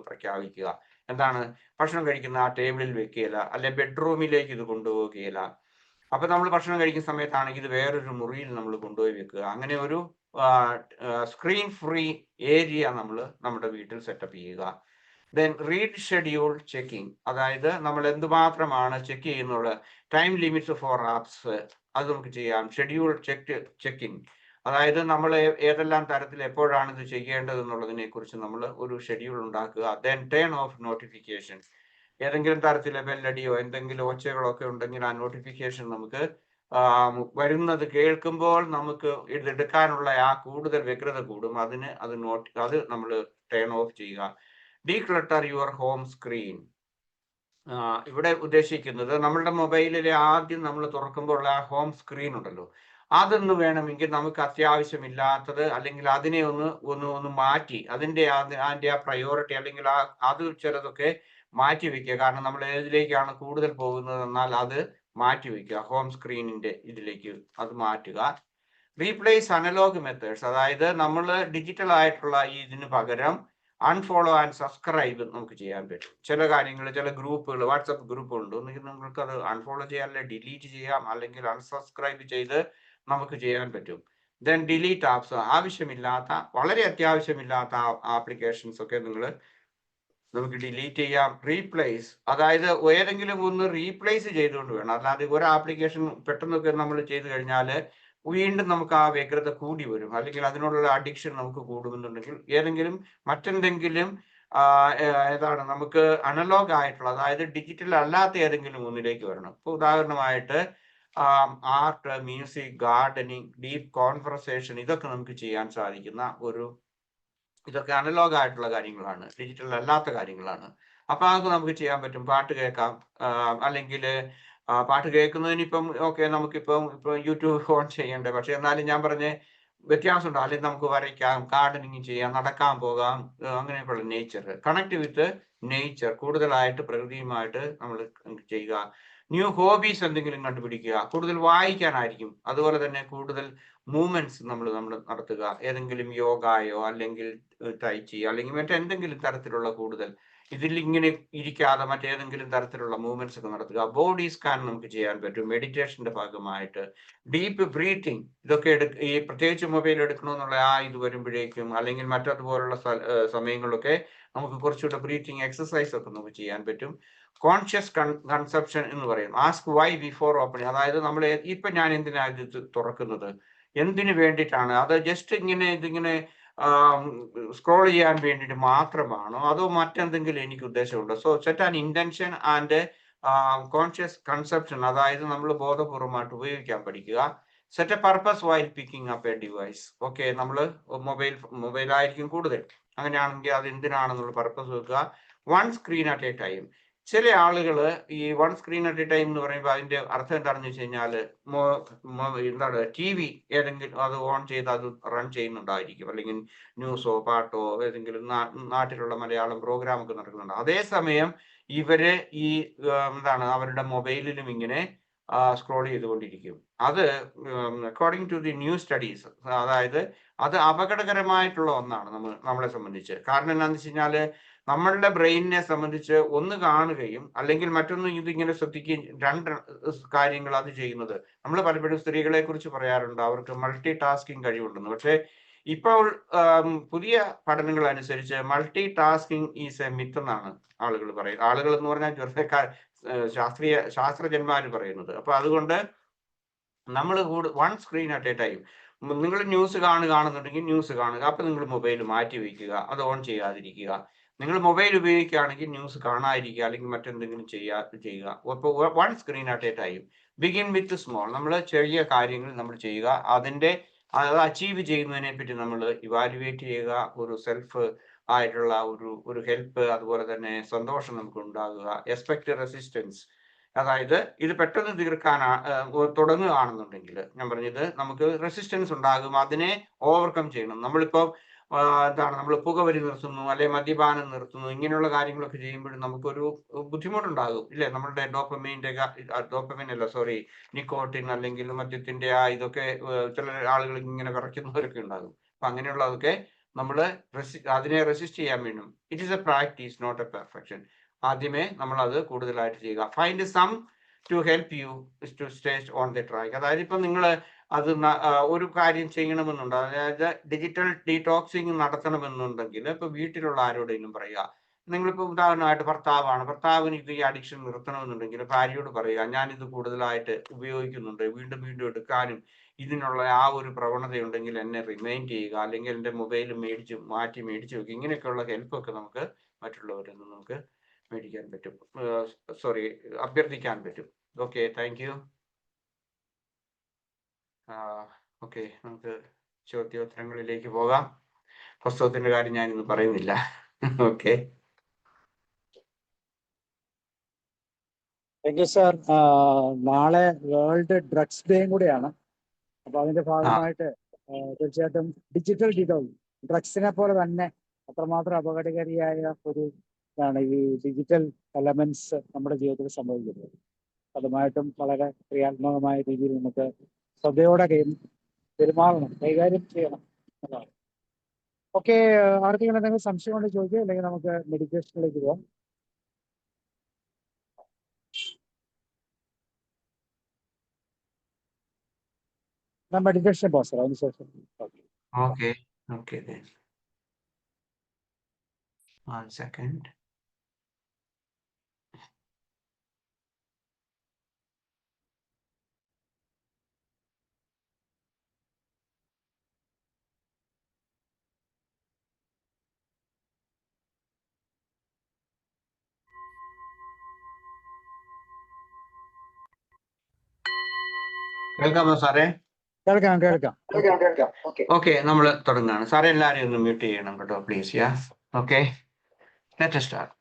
പ്രഖ്യാപിക്കുക. എന്താണ്? ഭക്ഷണം കഴിക്കുന്ന ആ ടേബിളിൽ വെക്കുകയില്ല, അല്ലെ ബെഡ്റൂമിലേക്ക് ഇത് കൊണ്ടുപോവുകയില്ല. അപ്പൊ നമ്മൾ ഭക്ഷണം കഴിക്കുന്ന സമയത്താണെങ്കിൽ ഇത് വേറൊരു മുറിയിൽ നമ്മൾ കൊണ്ടുപോയി വെക്കുക. അങ്ങനെ ഒരു സ്ക്രീൻ ഫ്രീ ഏരിയ നമ്മൾ നമ്മുടെ വീട്ടിൽ സെറ്റപ്പ് ചെയ്യുക. Then reschedule checking. അതായത് നമ്മൾ എന്തുമാത്രമാണ് ചെക്ക് ചെയ്യുന്നുള്ള ടൈം ലിമിറ്റ്സ് ഫോർ ആപ്സ് അത് നമുക്ക് ചെയ്യാം. ഷെഡ്യൂൾ ചെക്കിങ്, അതായത് നമ്മൾ ഏതെല്ലാം തരത്തിൽ എപ്പോഴാണ് ഇത് ചെയ്യേണ്ടത് എന്നുള്ളതിനെ കുറിച്ച് നമ്മൾ ഒരു ഷെഡ്യൂൾ ഉണ്ടാക്കുക. Then turn of notification. ഏതെങ്കിലും തരത്തിലെ ബെല്ലടിയോ എന്തെങ്കിലും ഒച്ചകളൊക്കെ ഉണ്ടെങ്കിൽ ആ നോട്ടിഫിക്കേഷൻ നമുക്ക് വരുന്നത് കേൾക്കുമ്പോൾ നമുക്ക് ഇതെടുക്കാനുള്ള ആ കൂടുതൽ വ്യഗ്രത കൂടും. അത് നമ്മൾ ടേൺ ഓഫ് ചെയ്യുക. Declutter your home screen. ഇവിടെ ഉദ്ദേശിക്കുന്നത് നമ്മളുടെ മൊബൈലിലെ ആദ്യം നമ്മൾ തുറക്കുമ്പോൾ ഉള്ള ആ ഹോം സ്ക്രീൻ ഉണ്ടല്ലോ, അതൊന്ന് വേണമെങ്കിൽ നമുക്ക് അത്യാവശ്യമില്ലാത്തത്, അല്ലെങ്കിൽ അതിനെ ഒന്ന് മാറ്റി അതിൻ്റെ ആ പ്രയോറിറ്റി അല്ലെങ്കിൽ അത് ചിലതൊക്കെ മാറ്റി വെക്കുക. കാരണം നമ്മൾ ഏതിലേക്കാണ് കൂടുതൽ പോകുന്നത് എന്നാൽ അത് മാറ്റി വെക്കുക. ഹോം സ്ക്രീനിന്റെ ഇതിലേക്ക് അത് മാറ്റുക. Replace analogue methods. അതായത് നമ്മൾ ഡിജിറ്റൽ ആയിട്ടുള്ള ഇതിന് പകരം അൺഫോളോ ആൻഡ് സബ്സ്ക്രൈബ് നമുക്ക് ചെയ്യാൻ പറ്റും. ചില കാര്യങ്ങൾ, ചില ഗ്രൂപ്പുകൾ, വാട്സപ്പ് ഗ്രൂപ്പുകളുണ്ട്, ഒന്നുകിൽ നിങ്ങൾക്ക് അത് അൺഫോളോ ചെയ്യാം, അല്ലെങ്കിൽ ഡിലീറ്റ് ചെയ്യാം, അല്ലെങ്കിൽ അൺസബ്സ്ക്രൈബ് ചെയ്ത് നമുക്ക് ചെയ്യാൻ പറ്റും. Then delete apps. ആവശ്യമില്ലാത്ത, വളരെ അത്യാവശ്യമില്ലാത്ത ആപ്ലിക്കേഷൻസ് ഒക്കെ നിങ്ങൾ നമുക്ക് ഡിലീറ്റ് ചെയ്യാം. റീപ്ലേസ്, അതായത് ഏതെങ്കിലും ഒന്ന് റീപ്ലേസ് ചെയ്തുകൊണ്ട് വേണം. അല്ലാതെ ഒരു ആപ്ലിക്കേഷൻ പെട്ടെന്നൊക്കെ നമ്മൾ ചെയ്ത് കഴിഞ്ഞാൽ വീണ്ടും നമുക്ക് ആ വ്യഗ്രത കൂടി വരും, അല്ലെങ്കിൽ അതിനോടുള്ള അഡിക്ഷൻ നമുക്ക് കൂടുമെന്നുണ്ടെങ്കിൽ ഏതെങ്കിലും മറ്റെന്തെങ്കിലും ഏതാണ് നമുക്ക് അനലോഗ് ആയിട്ടുള്ള, അതായത് ഡിജിറ്റൽ അല്ലാത്ത ഏതെങ്കിലും ഒന്നിലേക്ക് വരണം. ഇപ്പോൾ ഉദാഹരണമായിട്ട് art, music, gardening, deep conversation, ഇതൊക്കെ നമുക്ക് ചെയ്യാൻ സാധിക്കുന്ന ഇതൊക്കെ അനലോഗ് ആയിട്ടുള്ള കാര്യങ്ങളാണ്, ഡിജിറ്റൽ അല്ലാത്ത കാര്യങ്ങളാണ്. അപ്പൊ അതൊക്കെ നമുക്ക് ചെയ്യാൻ പറ്റും. പാട്ട് കേൾക്കാം, അല്ലെങ്കിൽ പാട്ട് കേൾക്കുന്നതിന് ഇപ്പം ഓക്കെ, നമുക്കിപ്പം യൂട്യൂബ് ഓൺ ചെയ്യണ്ടേ, പക്ഷെ എന്നാലും ഞാൻ പറഞ്ഞ വ്യത്യാസമുണ്ട്. അല്ലെങ്കിൽ നമുക്ക് വരയ്ക്കാം, ഗാർഡനിങ് ചെയ്യാം, നടക്കാൻ പോകാം, അങ്ങനെയൊക്കെയുള്ള നേച്ചർ, കണക്ട് വിത്ത് നേച്ചർ, കൂടുതലായിട്ട് പ്രകൃതിയുമായിട്ട് നമ്മൾ ചെയ്യുക. ന്യൂ ഹോബീസ് എന്തെങ്കിലും കണ്ടുപിടിക്കുക. കൂടുതൽ വായിക്കാനായിരിക്കും. അതുപോലെ തന്നെ കൂടുതൽ മൂവ്മെന്റ്സ് നമ്മൾ നടത്തുക. ഏതെങ്കിലും യോഗയോ അല്ലെങ്കിൽ ടൈച്ചി അല്ലെങ്കിൽ മറ്റെന്തെങ്കിലും തരത്തിലുള്ള കൂടുതൽ ഇതിൽ ഇങ്ങനെ ഇരിക്കാതെ മറ്റേതെങ്കിലും തരത്തിലുള്ള മൂവ്മെന്റ്സ് ഒക്കെ നടത്തുക. ബോഡി സ്കാൻ നമുക്ക് ചെയ്യാൻ പറ്റും മെഡിറ്റേഷന്റെ ഭാഗമായിട്ട്. ഡീപ്പ് ബ്രീത്തിങ്, ഇതൊക്കെ ഈ പ്രത്യേകിച്ച് മൊബൈൽ എടുക്കണമെന്നുള്ള ഇത് വരുമ്പോഴേക്കും അല്ലെങ്കിൽ മറ്റതുപോലുള്ള സമയങ്ങളിലൊക്കെ നമുക്ക് കുറച്ചുകൂടെ ബ്രീത്തിങ് എക്സസൈസ് ഒക്കെ നമുക്ക് ചെയ്യാൻ പറ്റും. കോൺഷ്യസ് കൺസെപ്ഷൻ എന്ന് പറയും. ആസ്ക് വൈ ബിഫോർ ഓപ്പണിങ്, അതായത് നമ്മൾ ഇപ്പൊ ഞാൻ എന്തിനാ ഇത് തുറക്കുന്നത്, എന്തിനു വേണ്ടിയിട്ടാണ്, അത് ജസ്റ്റ് ഇതിങ്ങനെ സ്ക്രോൾ ചെയ്യാൻ വേണ്ടിയിട്ട് മാത്രമാണോ, അതോ മറ്റെന്തെങ്കിലും എനിക്ക് ഉദ്ദേശമുണ്ടോ? So set an intention and conscious conception, അതായത് നമ്മൾ ബോധപൂർവമായിട്ട് ഉപയോഗിക്കാൻ പഠിക്കുക. Set a purpose while picking up a device. Okay, നമ്മൾ മൊബൈലായിരിക്കും കൂടുതൽ, അങ്ങനെയാണെങ്കിൽ അത് എന്തിനാണെന്നുള്ള പർപ്പസ് വെക്കുക. One screen at a time. ചില ആളുകൾ ഈ one screen at a time എന്ന് പറയുമ്പോൾ അതിന്റെ അർത്ഥം എന്താണെന്ന് വെച്ച് കഴിഞ്ഞാൽ എന്താണ് TV ഏതെങ്കിലും അത് ഓൺ ചെയ്ത് അത് റൺ ചെയ്യുന്നുണ്ടായിരിക്കും, അല്ലെങ്കിൽ ന്യൂസോ പാട്ടോ ഏതെങ്കിലും നാട്ടിലുള്ള മലയാളം പ്രോഗ്രാം ഒക്കെ നടക്കുന്നുണ്ട്. അതേസമയം ഇവര് എന്താണ് അവരുടെ മൊബൈലിലും ഇങ്ങനെ സ്ക്രോൾ ചെയ്തുകൊണ്ടിരിക്കും. അത് according to the new studies, അതായത് അത് അപകടകരമായിട്ടുള്ള ഒന്നാണ് നമ്മളെ സംബന്ധിച്ച്. കാരണം എന്താണെന്ന് വെച്ച് കഴിഞ്ഞാൽ നമ്മളുടെ ബ്രെയിനിനെ സംബന്ധിച്ച് ഒന്ന് കാണുകയും അല്ലെങ്കിൽ മറ്റൊന്ന് ഇതിങ്ങനെ ശ്രദ്ധിക്കുകയും, രണ്ട് കാര്യങ്ങൾ അത് ചെയ്യുന്നത്. നമ്മൾ പലപ്പോഴും സ്ത്രീകളെ കുറിച്ച് പറയാറുണ്ട് അവർക്ക് മൾട്ടി ടാസ്കിങ് കഴിവുണ്ടെന്ന്. പക്ഷേ ഇപ്പോൾ പുതിയ പഠനങ്ങൾ അനുസരിച്ച് multi tasking is A myth എന്നാണ് ആളുകൾ പറയുന്നത്. ആളുകൾ എന്ന് പറഞ്ഞാൽ ചെറുപ്പക്കാർ, ശാസ്ത്രജ്ഞന്മാർ പറയുന്നത്. അപ്പൊ അതുകൊണ്ട് നമ്മൾ one screen at a time. നിങ്ങൾ ന്യൂസ് കാണുന്നുണ്ടെങ്കിൽ ന്യൂസ് കാണുക, അപ്പൊ നിങ്ങൾ മൊബൈൽ മാറ്റി വയ്ക്കുക, അത് ഓൺ ചെയ്യാതിരിക്കുക. നിങ്ങൾ മൊബൈൽ ഉപയോഗിക്കുകയാണെങ്കിൽ ന്യൂസ് കാണാതിരിക്കുക, അല്ലെങ്കിൽ മറ്റെന്തെങ്കിലും ചെയ്യുക. അപ്പോൾ one screen at a time. Begin with small. നമ്മൾ ചെറിയ കാര്യങ്ങൾ നമ്മൾ ചെയ്യുക, അത് അച്ചീവ് ചെയ്യുന്നതിനെ പറ്റി നമ്മൾ ഇവാലുവേറ്റ് ചെയ്യുക. ഒരു സെൽഫ് ആയിട്ടുള്ള ഒരു ഹെൽപ്പ്, അതുപോലെ തന്നെ സന്തോഷം നമുക്ക് ഉണ്ടാകുക. എക്സ്പെക്ട് റെസിസ്റ്റൻസ്, അതായത് ഇത് പെട്ടെന്ന് തീർക്കാൻ തുടങ്ങുകയാണെന്നുണ്ടെങ്കിൽ ഞാൻ പറഞ്ഞത് നമുക്ക് റെസിസ്റ്റൻസ് ഉണ്ടാകും, അതിനെ ഓവർകം ചെയ്യണം. നമ്മളിപ്പോൾ നമ്മൾ പുകവലി നിർത്തുന്നു, അല്ലെ മദ്യപാനം നിർത്തുന്നു, ഇങ്ങനെയുള്ള കാര്യങ്ങളൊക്കെ ചെയ്യുമ്പോഴും നമുക്കൊരു ബുദ്ധിമുട്ടുണ്ടാകും ഇല്ലേ? നമ്മളുടെ ഡോപ്പമിൻ അല്ല, സോറി, നിക്കോട്ടിൻ അല്ലെങ്കിൽ മദ്യത്തിന്റെ ഇതൊക്കെ ചില ആളുകൾ ഇങ്ങനെ വിറയ്ക്കുന്നവരൊക്കെ ഉണ്ടാകും. അപ്പൊ അങ്ങനെയുള്ളതൊക്കെ നമ്മൾ അതിനെ റെസിസ്റ്റ് ചെയ്യാൻ വേണം. It is a practice, not a perfection. ആദ്യമേ നമ്മൾ അത് കൂടുതലായിട്ട് ചെയ്യുക. Find some to help you to stay on the track. അതായത് ഇപ്പൊ നിങ്ങൾ അത് ഒരു കാര്യം ചെയ്യണമെന്നുണ്ട്, അതായത് ഡിജിറ്റൽ ഡീടോക്സിങ് നടത്തണമെന്നുണ്ടെങ്കിൽ ഇപ്പൊ വീട്ടിലുള്ള ആരോടെങ്കിലും പറയുക. നിങ്ങളിപ്പോൾ ഉദാഹരണമായിട്ട് ഭർത്താവിന് ഈ അഡിക്ഷൻ നിർത്തണമെന്നുണ്ടെങ്കിൽ ഭാര്യയോട് പറയുക, ഞാനിത് കൂടുതലായിട്ട് ഉപയോഗിക്കുന്നുണ്ട്, വീണ്ടും വീണ്ടും എടുക്കാനും ഇതിനുള്ള ഒരു പ്രവണതയുണ്ടെങ്കിൽ എന്നെ റിമൈൻഡ് ചെയ്യുക, അല്ലെങ്കിൽ എൻ്റെ മൊബൈൽ മാറ്റി മേടിച്ചു വെക്കുക. ഇങ്ങനെയൊക്കെയുള്ള ഹെൽപ്പൊക്കെ നമുക്ക് മറ്റുള്ളവരിൽ നിന്ന് നമുക്ക് മേടിക്കാൻ പറ്റും, അഭ്യർത്ഥിക്കാൻ പറ്റും. Okay, thank you. ഓക്കെ, നമുക്ക് ചോദ്യോത്തരങ്ങളിലേക്ക് പോകാം. പുസ്തകത്തിന്റെ കാര്യം ഞാൻ ഇന്ന് പറയുന്നില്ല. Okay, thank you sir. നാളെ വേൾഡ് ഡ്രഗ്സ് ഡേയും കൂടിയാണ്. അപ്പൊ അതിന്റെ ഭാഗമായിട്ട് തീർച്ചയായിട്ടും ഡിജിറ്റൽ ഡീറ്റോക്സ്, ഡ്രഗ്സിനെ പോലെ തന്നെ അത്രമാത്രം അപകടകാരിയായ ഒരു ഇതാണ് ഈ ഡിജിറ്റൽ എലമെന്റ്സ് നമ്മുടെ ജീവിതത്തിൽ സംഭവിക്കുന്നത്. അതുമായിട്ടും വളരെ ക്രിയാത്മകമായ രീതിയിൽ നമുക്ക് ശ്രദ്ധയോടെ പെരുമാറണം, കൈകാര്യം ചെയ്യണം എന്നതാണ്. ഓക്കെ, ആർക്കെങ്കിലും എന്തെങ്കിലും സംശയം കൊണ്ട് ചോദിക്കുക, അല്ലെങ്കിൽ നമുക്ക് മെഡിറ്റേഷനിലേക്ക് പോകാം. മെഡിറ്റേഷൻ പോകാം സാർ, അതിനുശേഷം. Okay, okay, 1 second. കേൾക്കാമോ സാറേ? കേൾക്കാം കേൾക്കാം. ഓക്കെ, നമ്മൾ തുടങ്ങുകയാണ്. സാറേ എല്ലാവരെയും ഒന്ന് മ്യൂട്ട് ചെയ്യണം കേട്ടോ, please. Yeah, okay, let start.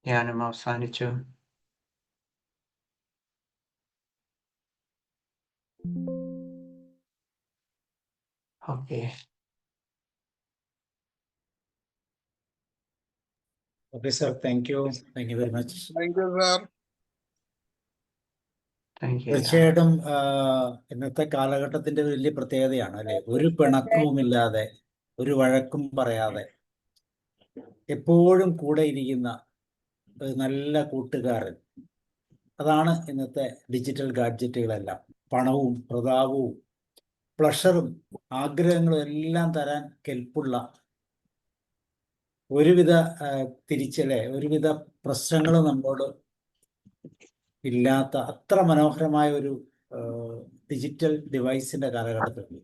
ധ്യാനം അവസാനിച്ചു. Okay. Okay sir, thank you very much. Thank you sir. Thank U. തീർച്ചയായിട്ടും ഇന്നത്തെ കാലഘട്ടത്തിന്റെ ഒരു വലിയ പ്രത്യേകതയാണ് അല്ലെ, ഒരു പിണക്കവുമില്ലാതെ ഒരു വഴക്കും പറയാതെ എപ്പോഴും കൂടെ ഇരിക്കുന്ന ഒരു നല്ല കൂട്ടുകാരൻ. അതാണ് ഇന്നത്തെ ഡിജിറ്റൽ ഗാഡ്ജറ്റുകളെല്ലാം. പണവും പ്രതാപവും പ്ലഷറും ആഗ്രഹങ്ങളും എല്ലാം തരാൻ കെൽപ്പുള്ള, ഒരുവിധ ഒരുവിധ പ്രശ്നങ്ങളും നമ്മോട് ഇല്ലാത്ത അത്ര മനോഹരമായ ഒരു ഡിജിറ്റൽ ഡിവൈസിന്റെ കാലഘട്ടത്തിൽ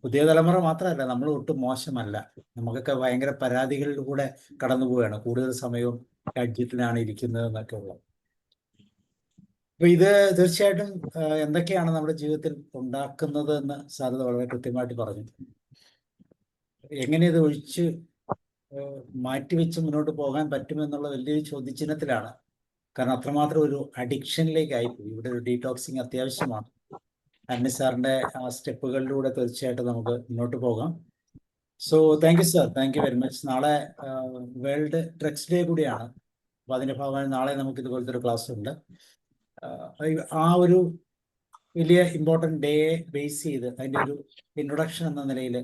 പുതിയ തലമുറ മാത്രമല്ല, നമ്മൾ ഒട്ടും മോശമല്ല. നമുക്കൊക്കെ ഭയങ്കര പരാതികളിലൂടെ കടന്നു പോവുകയാണ്, കൂടുതൽ സമയവും ഗാഡ്ജറ്റിലാണ് ഇരിക്കുന്നത് എന്നൊക്കെ ഉള്ളത്. അപ്പൊ ഇത് തീർച്ചയായിട്ടും എന്തൊക്കെയാണ് നമ്മുടെ ജീവിതത്തിൽ ഉണ്ടാക്കുന്നത് എന്ന് സാരഥ വളരെ കൃത്യമായിട്ട് പറഞ്ഞു. എങ്ങനെ ഇത് ഒഴിച്ച് മാറ്റിവെച്ച് മുന്നോട്ട് പോകാൻ പറ്റുമെന്നുള്ള വലിയൊരു ചോദ്യചിഹ്നത്തിലാണ്. കാരണം അത്രമാത്രം ഒരു അഡിക്ഷനിലേക്ക് ആയിപ്പോയി. ഇവിടെ ഒരു ഡീടോക്സിങ് അത്യാവശ്യമാണ്. അന്നി സാറിന്റെ ആ സ്റ്റെപ്പുകളിലൂടെ തീർച്ചയായിട്ടും നമുക്ക് മുന്നോട്ട് പോകാം. So thank you sir, thank you very much. നാളെ വേൾഡ് ഡ്രഗ്സ് ഡേ കൂടിയാണ്. അപ്പൊ അതിന്റെ ഭാഗമായി നാളെ നമുക്ക് ഇതുപോലത്തെ ഒരു ക്ലാസ് ഉണ്ട്. ആ ഒരു വലിയ ഇമ്പോർട്ടൻ്റ് ഡേയെ ബേസ് ചെയ്ത് അതിൻ്റെ ഒരു ഇൻട്രൊഡക്ഷൻ എന്ന നിലയിൽ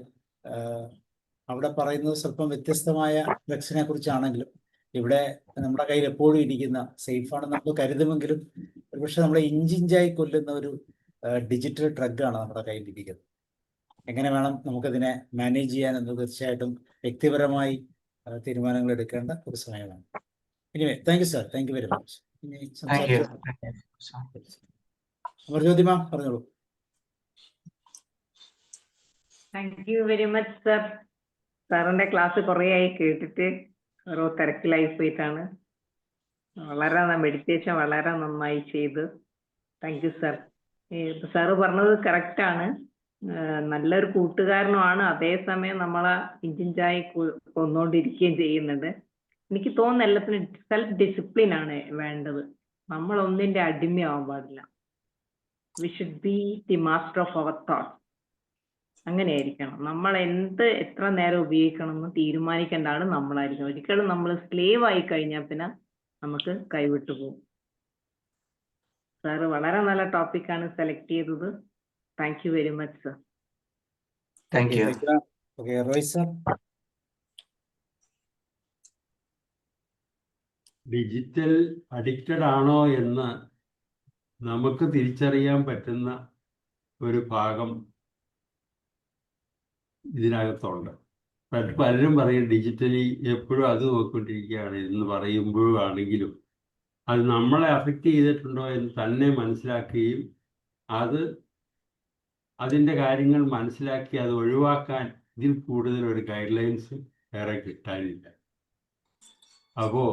അവിടെ പറയുന്നത് സ്വല്പം വ്യത്യസ്തമായ ഡ്രഗ്സിനെ കുറിച്ചാണെങ്കിലും ഇവിടെ നമ്മുടെ കയ്യിൽ എപ്പോഴും ഇരിക്കുന്ന, സേഫാണെന്ന് നമുക്ക് കരുതുമെങ്കിലും ഒരുപക്ഷെ നമ്മളെ ഇഞ്ചിഞ്ചായി കൊല്ലുന്ന ഒരു ഡിജിറ്റൽ ഡ്രഗാണ് നമ്മുടെ കയ്യിലിരിക്കുന്നത്. എങ്ങനെ വേണം നമുക്കതിനെ മാനേജ് ചെയ്യാൻ എന്ന് തീർച്ചയായിട്ടും വ്യക്തിപരമായി തീരുമാനങ്ങൾ എടുക്കേണ്ട ഒരു സമയമാണ്. Anyway thank you sir, thank you very much. ഇനി അമർജ്യോതി മാം പറഞ്ഞോളൂ. Thank you very much sir. സാറിന്റെ ക്ലാസ് കുറേ ആയി കേട്ടിട്ട് ഓരോ തിരക്കിലായി പോയിട്ടാണ്. വളരെ മെഡിറ്റേഷൻ വളരെ നന്നായി ചെയ്തു. Thank you sir. സാറ് പറഞ്ഞത് കറക്റ്റാണ്. നല്ലൊരു കൂട്ടുകാരനുമാണ്, അതേസമയം നമ്മളെ ഇഞ്ചിഞ്ചായി കൊന്നുകൊണ്ടിരിക്കുകയും ചെയ്യുന്നുണ്ട്. എനിക്ക് തോന്നുന്നു എല്ലാത്തിനും സെൽഫ് ഡിസിപ്ലിൻ ആണ് വേണ്ടത്. നമ്മൾ ഒന്നിന്റെ അടിമയാവാൻ പാടില്ല. We should be the master of our thoughts. അങ്ങനെയായിരിക്കണം. നമ്മൾ എത്ര നേരം ഉപയോഗിക്കണം എന്ന് തീരുമാനിക്കേണ്ടതാണ് നമ്മളായിരിക്കും. ഒരിക്കലും നമ്മൾ സ്ലേവ് ആയി കഴിഞ്ഞാൽ പിന്നെ നമുക്ക് കൈവിട്ടു പോകും. സാറ് വളരെ നല്ല ടോപ്പിക്കാണ് സെലക്ട് ചെയ്തത്. Thank you very much sir. Thank U. Roy sir. Digital addicted ആണോ എന്ന് നമുക്ക് തിരിച്ചറിയാൻ പറ്റുന്ന ഒരു ഭാഗം ഇതിനകത്തുണ്ട്. പലരും പറയും ഡിജിറ്റലി എപ്പോഴും അത് നോക്കിക്കൊണ്ടിരിക്കുകയാണ് എന്ന് പറയുമ്പോഴാണെങ്കിലും അത് നമ്മളെ അഫക്റ്റ് ചെയ്തിട്ടുണ്ടോ എന്ന് തന്നെ മനസ്സിലാക്കുകയും അതിൻ്റെ കാര്യങ്ങൾ മനസ്സിലാക്കി അത് ഒഴിവാക്കാൻ ഇതിൽ കൂടുതൽ ഒരു ഗൈഡ് ലൈൻസ് വേറെ കിട്ടാനില്ല. അപ്പോൾ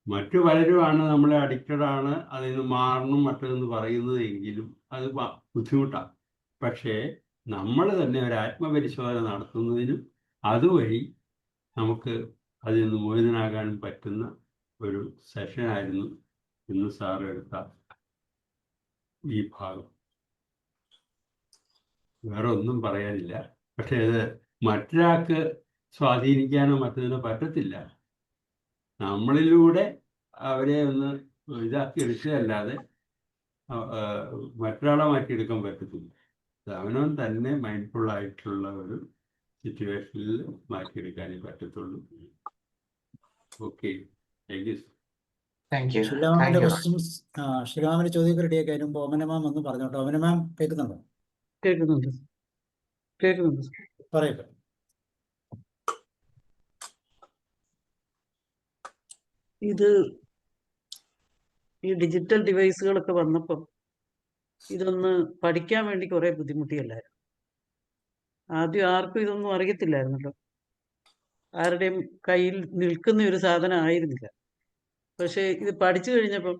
മറ്റു പലരുമാണ് നമ്മളെ അഡിക്റ്റഡ് ആണ്, അതിൽ നിന്ന് മാറണം മറ്റൊന്ന് പറയുന്നത് എങ്കിലും അത് ബുദ്ധിമുട്ടാണ്. പക്ഷേ നമ്മൾ തന്നെ ഒരു ആത്മപരിശോധന നടത്തുന്നതിനും അതുവഴി നമുക്ക് അതിൽ നിന്ന് മോചിതനാകാൻ പറ്റുന്ന ഒരു സെഷനായിരുന്നു ഇന്ന് സാർ എടുത്ത ഈ ഭാഗം. വേറെ ഒന്നും പറയാനില്ല. പക്ഷേ അത് മറ്റൊരാൾക്ക് സ്വാധീനിക്കാനോ മറ്റതിനോ പറ്റത്തില്ല. നമ്മളിലൂടെ അവരെ ഒന്ന് ഇതാക്കി എടുക്കുകയല്ലാതെ മറ്റൊരാളെ മാറ്റിയെടുക്കാൻ പറ്റത്തില്ല. അവനവൻ തന്നെ മൈൻഡ്ഫുൾ ആയിട്ടുള്ള ഒരു സിറ്റുവേഷനിൽ മാറ്റിയെടുക്കാനേ പറ്റത്തുള്ളൂ. Okay, thank you. Thank you. ഷിലാമിന്റെ ക്വസ്റ്റ്യൻസ്, ഷിലാമിന്റെ ചോദ്യം റെഡിയാക്കി അതിനുമ്പ് ഓമന മാം ഒന്ന് പറഞ്ഞോട്ടോ. ഓമന മാം കേൾക്കുന്നുണ്ടോ? കേൾക്കുന്നുണ്ട്. പറയട്ടെ. ഇത് ഈ ഡിജിറ്റൽ ഡിവൈസുകളൊക്കെ വന്നപ്പം ഇതൊന്ന് പഠിക്കാൻ വേണ്ടി കുറെ ബുദ്ധിമുട്ടിയല്ലായിരുന്നു. ആദ്യം ആർക്കും ഇതൊന്നും അറിയത്തില്ലായിരുന്നല്ലോ. ആരുടെയും കയ്യിൽ നിൽക്കുന്ന ഒരു സാധനം ആയിരുന്നില്ല. പക്ഷെ ഇത് പഠിച്ചു കഴിഞ്ഞപ്പം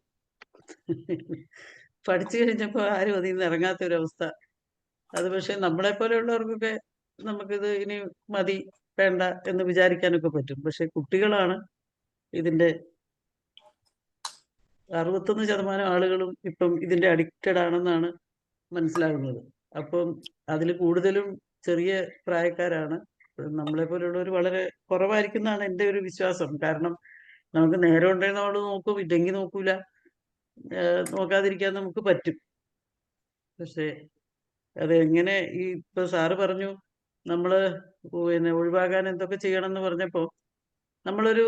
ആരും അതിൽ നിന്ന് ഇറങ്ങാത്തൊരവസ്ഥ. അത് പക്ഷെ നമ്മളെ പോലെയുള്ളവർക്കൊക്കെ നമുക്കിത് ഇനി മതി, വേണ്ട എന്ന് വിചാരിക്കാനൊക്കെ പറ്റും. പക്ഷെ കുട്ടികളാണ് ഇതിൻ്റെ 61% ആളുകളും ഇപ്പം ഇതിന്റെ അഡിക്റ്റഡ് ആണെന്നാണ് മനസ്സിലാകുന്നത്. അപ്പം അതിൽ കൂടുതലും ചെറിയ പ്രായക്കാരാണ്. നമ്മളെ പോലുള്ളവർ വളരെ കുറവായിരിക്കും എന്നാണ് എൻ്റെ ഒരു വിശ്വാസം. കാരണം നമുക്ക് നേരം ഉണ്ടെങ്കിൽ നമ്മൾ നോക്കും, ഇല്ലെങ്കിൽ നോക്കൂല. നോക്കാതിരിക്കാൻ നമുക്ക് പറ്റും. പക്ഷേ അത് എങ്ങനെ ഈ ഇപ്പൊ സാറ് പറഞ്ഞു നമ്മള് പിന്നെ ഒഴിവാക്കാൻ എന്തൊക്കെ ചെയ്യണം എന്ന് പറഞ്ഞപ്പോ നമ്മളൊരു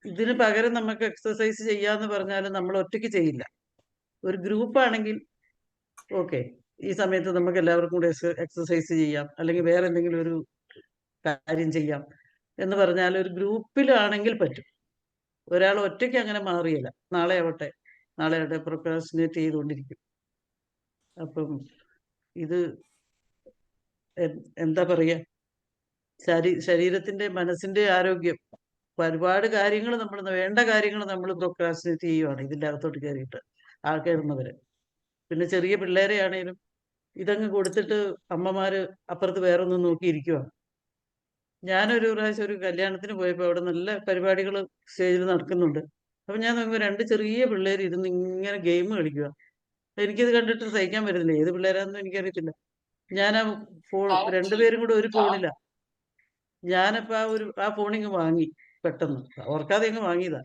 ഇതിന് പകരം നമുക്ക് എക്സസൈസ് ചെയ്യാന്ന് പറഞ്ഞാലും നമ്മൾ ഒറ്റയ്ക്ക് ചെയ്യില്ല. ഒരു ഗ്രൂപ്പാണെങ്കിൽ ഓക്കെ, ഈ സമയത്ത് നമുക്ക് എല്ലാവർക്കും കൂടെ എക്സസൈസ് ചെയ്യാം, അല്ലെങ്കിൽ വേറെ എന്തെങ്കിലും ഒരു കാര്യം ചെയ്യാം എന്ന് പറഞ്ഞാൽ ഒരു ഗ്രൂപ്പിലാണെങ്കിൽ പറ്റും. ഒരാൾ ഒറ്റയ്ക്ക് അങ്ങനെ മാറിയില്ല. നാളെ ആവട്ടെ പ്രൊക്രാസ്റ്റിനേറ്റ് ചെയ്തുകൊണ്ടിരിക്കും. അപ്പം ഇത് എന്താ പറയാ, ശരീരത്തിന്റെ മനസ്സിന്റെ ആരോഗ്യം, ഒരുപാട് കാര്യങ്ങൾ നമ്മൾ വേണ്ട കാര്യങ്ങൾ നമ്മൾ പ്രൊക്രാസ്റ്റിനേറ്റ് ചെയ്യുവാണ് ഇതിൻ്റെ അകത്തോട്ട് കയറിയിട്ട് കയറുന്നവര്. പിന്നെ ചെറിയ പിള്ളേരെ ആണേലും ഇതങ്ങ് കൊടുത്തിട്ട് അമ്മമാര് അപ്പുറത്ത് വേറൊന്നും നോക്കിയിരിക്കുവാണ്. ഞാനൊരു പ്രാവശ്യം ഒരു കല്യാണത്തിന് പോയപ്പോൾ അവിടെ നല്ല പരിപാടികൾ സ്റ്റേജിൽ നടക്കുന്നുണ്ട്. അപ്പൊ ഞാൻ നോക്കുമ്പോൾ 2 ചെറിയ പിള്ളേർ ഇരുന്ന് ഇങ്ങനെ ഗെയിം കളിക്കുക. എനിക്കിത് കണ്ടിട്ട് സഹിക്കാൻ പറ്റുന്നില്ല. ഏത് പിള്ളേരാണെന്നും എനിക്കറിയത്തില്ല. ഞാൻ ആ ഫോൺ, 2 പേരും കൂടെ ഒരു ഫോണില. ഞാനപ്പോ ആ ഫോണിങ് വാങ്ങി പെട്ടെന്ന്, ഓർക്കാതെ അങ്ങ് വാങ്ങിയതാ.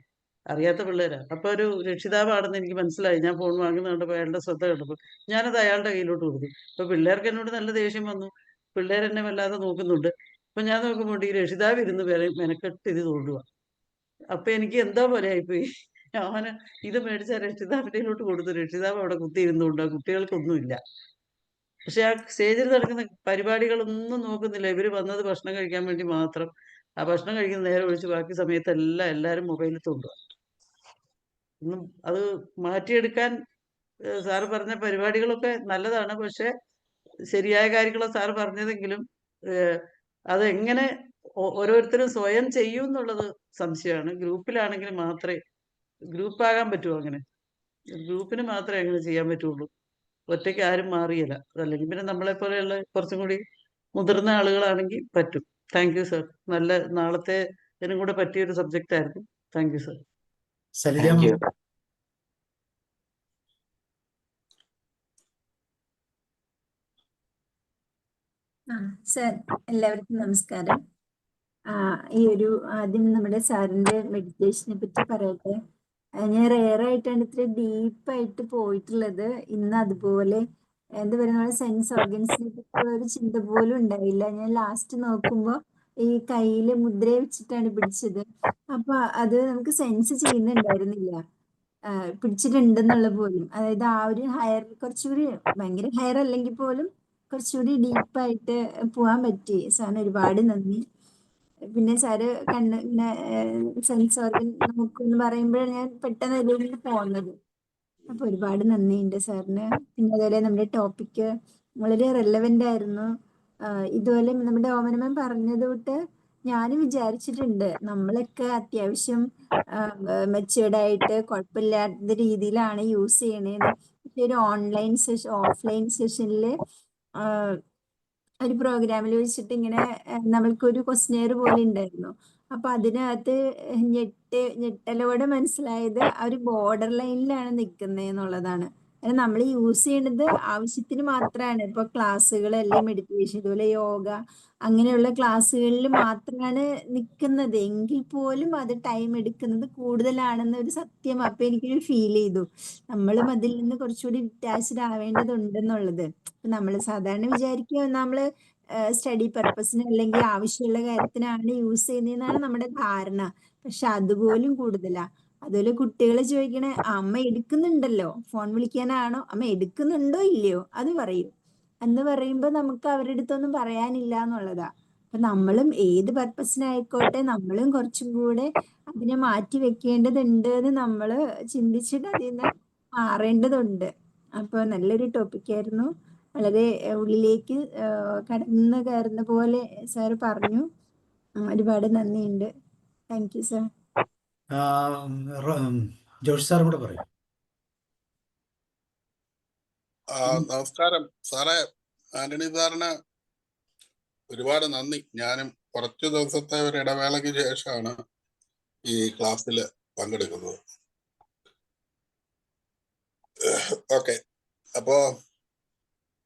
അറിയാത്ത പിള്ളേരാ. അപ്പൊ ഒരു രക്ഷിതാവാണെന്ന് എനിക്ക് മനസ്സിലായി. ഞാൻ ഫോൺ വാങ്ങുന്ന കണ്ടപ്പോൾ അയാളുടെ ശ്രദ്ധ കണ്ടപ്പോൾ ഞാനത് അയാളുടെ കയ്യിലോട്ട് കൊടുത്തു. അപ്പൊ പിള്ളേർക്ക് എന്നോട് നല്ല ദേഷ്യം വന്നു. പിള്ളേരെന്നെ വല്ലാതെ നോക്കുന്നുണ്ട്. അപ്പൊ ഞാൻ നോക്കുമ്പോൾ ഈ രക്ഷിതാവ് ഇരുന്ന് മെനക്കെട്ട് ഇത് തോണ്ടുക. അപ്പൊ എനിക്ക് എന്താ പോലെ ആയിപ്പോയി. ഞാന് ഇത് മേടിച്ച രക്ഷിതാവിൻ്റെയിലോട്ട് കൊടുത്തു. രക്ഷിതാവ് അവിടെ കുത്തിയിരുന്നുകൊണ്ട് ആ കുട്ടികൾക്കൊന്നുമില്ല. പക്ഷെ ആ സ്റ്റേജിൽ നടക്കുന്ന പരിപാടികളൊന്നും നോക്കുന്നില്ല. ഇവര് വന്നത് ഭക്ഷണം കഴിക്കാൻ വേണ്ടി മാത്രം. ആ ഭക്ഷണം കഴിക്കുന്ന നേരം ഒഴിച്ച് ബാക്കി സമയത്തെല്ലാം എല്ലാവരും മൊബൈലിൽ തോണ്ടുക. ഒന്നും അത് മാറ്റിയെടുക്കാൻ സാറ് പറഞ്ഞ പരിപാടികളൊക്കെ നല്ലതാണ്. പക്ഷെ ശരിയായ കാര്യങ്ങളോ സാറ് പറഞ്ഞതെങ്കിലും അതെങ്ങനെ ഓരോരുത്തരും സ്വയം ചെയ്യും എന്നുള്ളത് സംശയമാണ്. ഗ്രൂപ്പിലാണെങ്കിൽ മാത്രമേ ഗ്രൂപ്പാകാൻ പറ്റുമോ? അങ്ങനെ ഗ്രൂപ്പിന് മാത്രമേ അങ്ങനെ ചെയ്യാൻ പറ്റുള്ളൂ. ഒറ്റയ്ക്ക് ആരും മാറിയില്ല. അല്ലെങ്കിൽ പിന്നെ നമ്മളെ പോലെയുള്ള കുറച്ചും കൂടി മുതിർന്ന ആളുകളാണെങ്കിൽ പറ്റും. Thank you sir. നല്ല നാളത്തെ ഇതിനും കൂടെ പറ്റിയൊരു സബ്ജക്റ്റ് ആയിരുന്നു. Thank you sir. Salija sir, എല്ലാവർക്കും നമസ്കാരം. ഈ ഒരു ആദ്യം നമ്മുടെ സാറിന്റെ മെഡിറ്റേഷനെ പറ്റി പറയട്ടെ. ഞാൻ റെയറായിട്ടാണ് ഇത്ര ഡീപ്പായിട്ട് പോയിട്ടുള്ളത്. ഇന്ന് അതുപോലെ എന്താ പറയുക, സെൻസ് ഓർഗൻസിനെ പറ്റിയുള്ള ഒരു ചിന്ത പോലും ഉണ്ടായില്ല. ഞാൻ ലാസ്റ്റ് നോക്കുമ്പോൾ ഈ കയ്യില് മുദ്ര വെച്ചിട്ടാണ് പിടിച്ചത്. അപ്പൊ അത് നമുക്ക് സെൻസ് ചെയ്യുന്നുണ്ടായിരുന്നില്ല പിടിച്ചിട്ടുണ്ടെന്നുള്ള പോലും. അതായത് ആ ഒരു ഹയർ, കുറച്ചുകൂടി ഭയങ്കര ഹയർ അല്ലെങ്കിൽ പോലും കുറച്ചുകൂടി ഡീപ്പായിട്ട് പോകാൻ പറ്റി. സാറിന് ഒരുപാട് നന്ദി. പിന്നെ സാറ് ഇങ്ങനെ സെൻസ് ഓർഗൻ നോക്കുമെന്ന് പറയുമ്പോഴാണ് ഞാൻ പെട്ടെന്ന് അതിലേക്ക് പോകുന്നത്. അപ്പൊ ഒരുപാട് നന്ദിയുണ്ട് സാറിന്. പിന്നെ അതുപോലെ നമ്മുടെ ടോപ്പിക്ക് വളരെ റെലവെന്റ് ആയിരുന്നു. ഇതുപോലെ നമ്മുടെ ഓമനമ്മ പറഞ്ഞത് തൊട്ട് ഞാനും വിചാരിച്ചിട്ടുണ്ട് നമ്മളൊക്കെ അത്യാവശ്യം മെച്ചുവേർഡ് ആയിട്ട് കുഴപ്പമില്ലാത്ത രീതിയിലാണ് യൂസ് ചെയ്യണേന്ന്. പക്ഷെ ഒരു ഓൺലൈൻ സെഷൻ, ഓഫ്ലൈൻ സെഷനിൽ ഒരു പ്രോഗ്രാമിൽ വെച്ചിട്ട് ഇങ്ങനെ നമ്മൾക്കൊരു ക്വസ്റ്റ്യനെയർ പോലെ ഉണ്ടായിരുന്നു. അപ്പൊ അതിനകത്ത് ഞെട്ടലോടെ മനസ്സിലായത് ആ ഒരു ബോർഡർ ലൈനിലാണ് നിൽക്കുന്നത് എന്നുള്ളതാണ്. നമ്മൾ യൂസ് ചെയ്യണത് ആവശ്യത്തിന് മാത്രമാണ്. ഇപ്പൊ ക്ലാസ്സുകൾ അല്ലെങ്കിൽ മെഡിറ്റേഷൻ, ഇതുപോലെ യോഗ അങ്ങനെയുള്ള ക്ലാസ്സുകളിൽ മാത്രമാണ് നിൽക്കുന്നത് എങ്കിൽ പോലും അത് ടൈം എടുക്കുന്നത് കൂടുതലാണെന്ന ഒരു സത്യം അപ്പൊ എനിക്കൊരു ഫീൽ ചെയ്തു. നമ്മളും അതിൽ നിന്ന് കുറച്ചുകൂടി ഡിറ്റാച്ച്ഡ് ആവേണ്ടതുണ്ടെന്നുള്ളത്. നമ്മൾ സാധാരണ വിചാരിക്കുക നമ്മള് സ്റ്റഡി പർപ്പസിന് അല്ലെങ്കിൽ ആവശ്യമുള്ള കാര്യത്തിനാണ് യൂസ് ചെയ്യുന്നതെന്നാണ് നമ്മുടെ ധാരണ. പക്ഷെ അതുപോലും കൂടുതലാ. അതുപോലെ കുട്ടികൾ ചോദിക്കണേ, അമ്മ എടുക്കുന്നുണ്ടല്ലോ, ഫോൺ വിളിക്കാനാണോ, അമ്മ എടുക്കുന്നുണ്ടോ ഇല്ലയോ അത് പറയൂ എന്ന് പറയുമ്പോൾ നമുക്ക് അവരുടെ അടുത്തൊന്നും പറയാനില്ല എന്നുള്ളതാ. അപ്പൊ നമ്മളും ഏത് പർപ്പസിനായിക്കോട്ടെ നമ്മളും കുറച്ചും കൂടെ അതിനെ മാറ്റി വെക്കേണ്ടതുണ്ട് എന്ന് നമ്മള് ചിന്തിച്ചിട്ട് അതിൽ നിന്ന് മാറേണ്ടതുണ്ട്. അപ്പൊ നല്ലൊരു ടോപ്പിക്കായിരുന്നു. വളരെ ഉള്ളിലേക്ക് കടന്നു കയറുന്ന പോലെ സാറ് പറഞ്ഞു. ഒരുപാട് നന്ദിയുണ്ട്. Thank you sir. Josh sir കൂടെ പറയും. നമസ്കാരം സാറേ. ആന്റണി സാറിന് ഒരുപാട് നന്ദി. ഞാനും കുറച്ചു ദിവസത്തെ ഒരു ഇടവേളയ്ക്ക് ശേഷമാണ് ഈ ക്ലാസ്സിൽ പങ്കെടുക്കുന്നത്. ഓക്കെ, അപ്പോ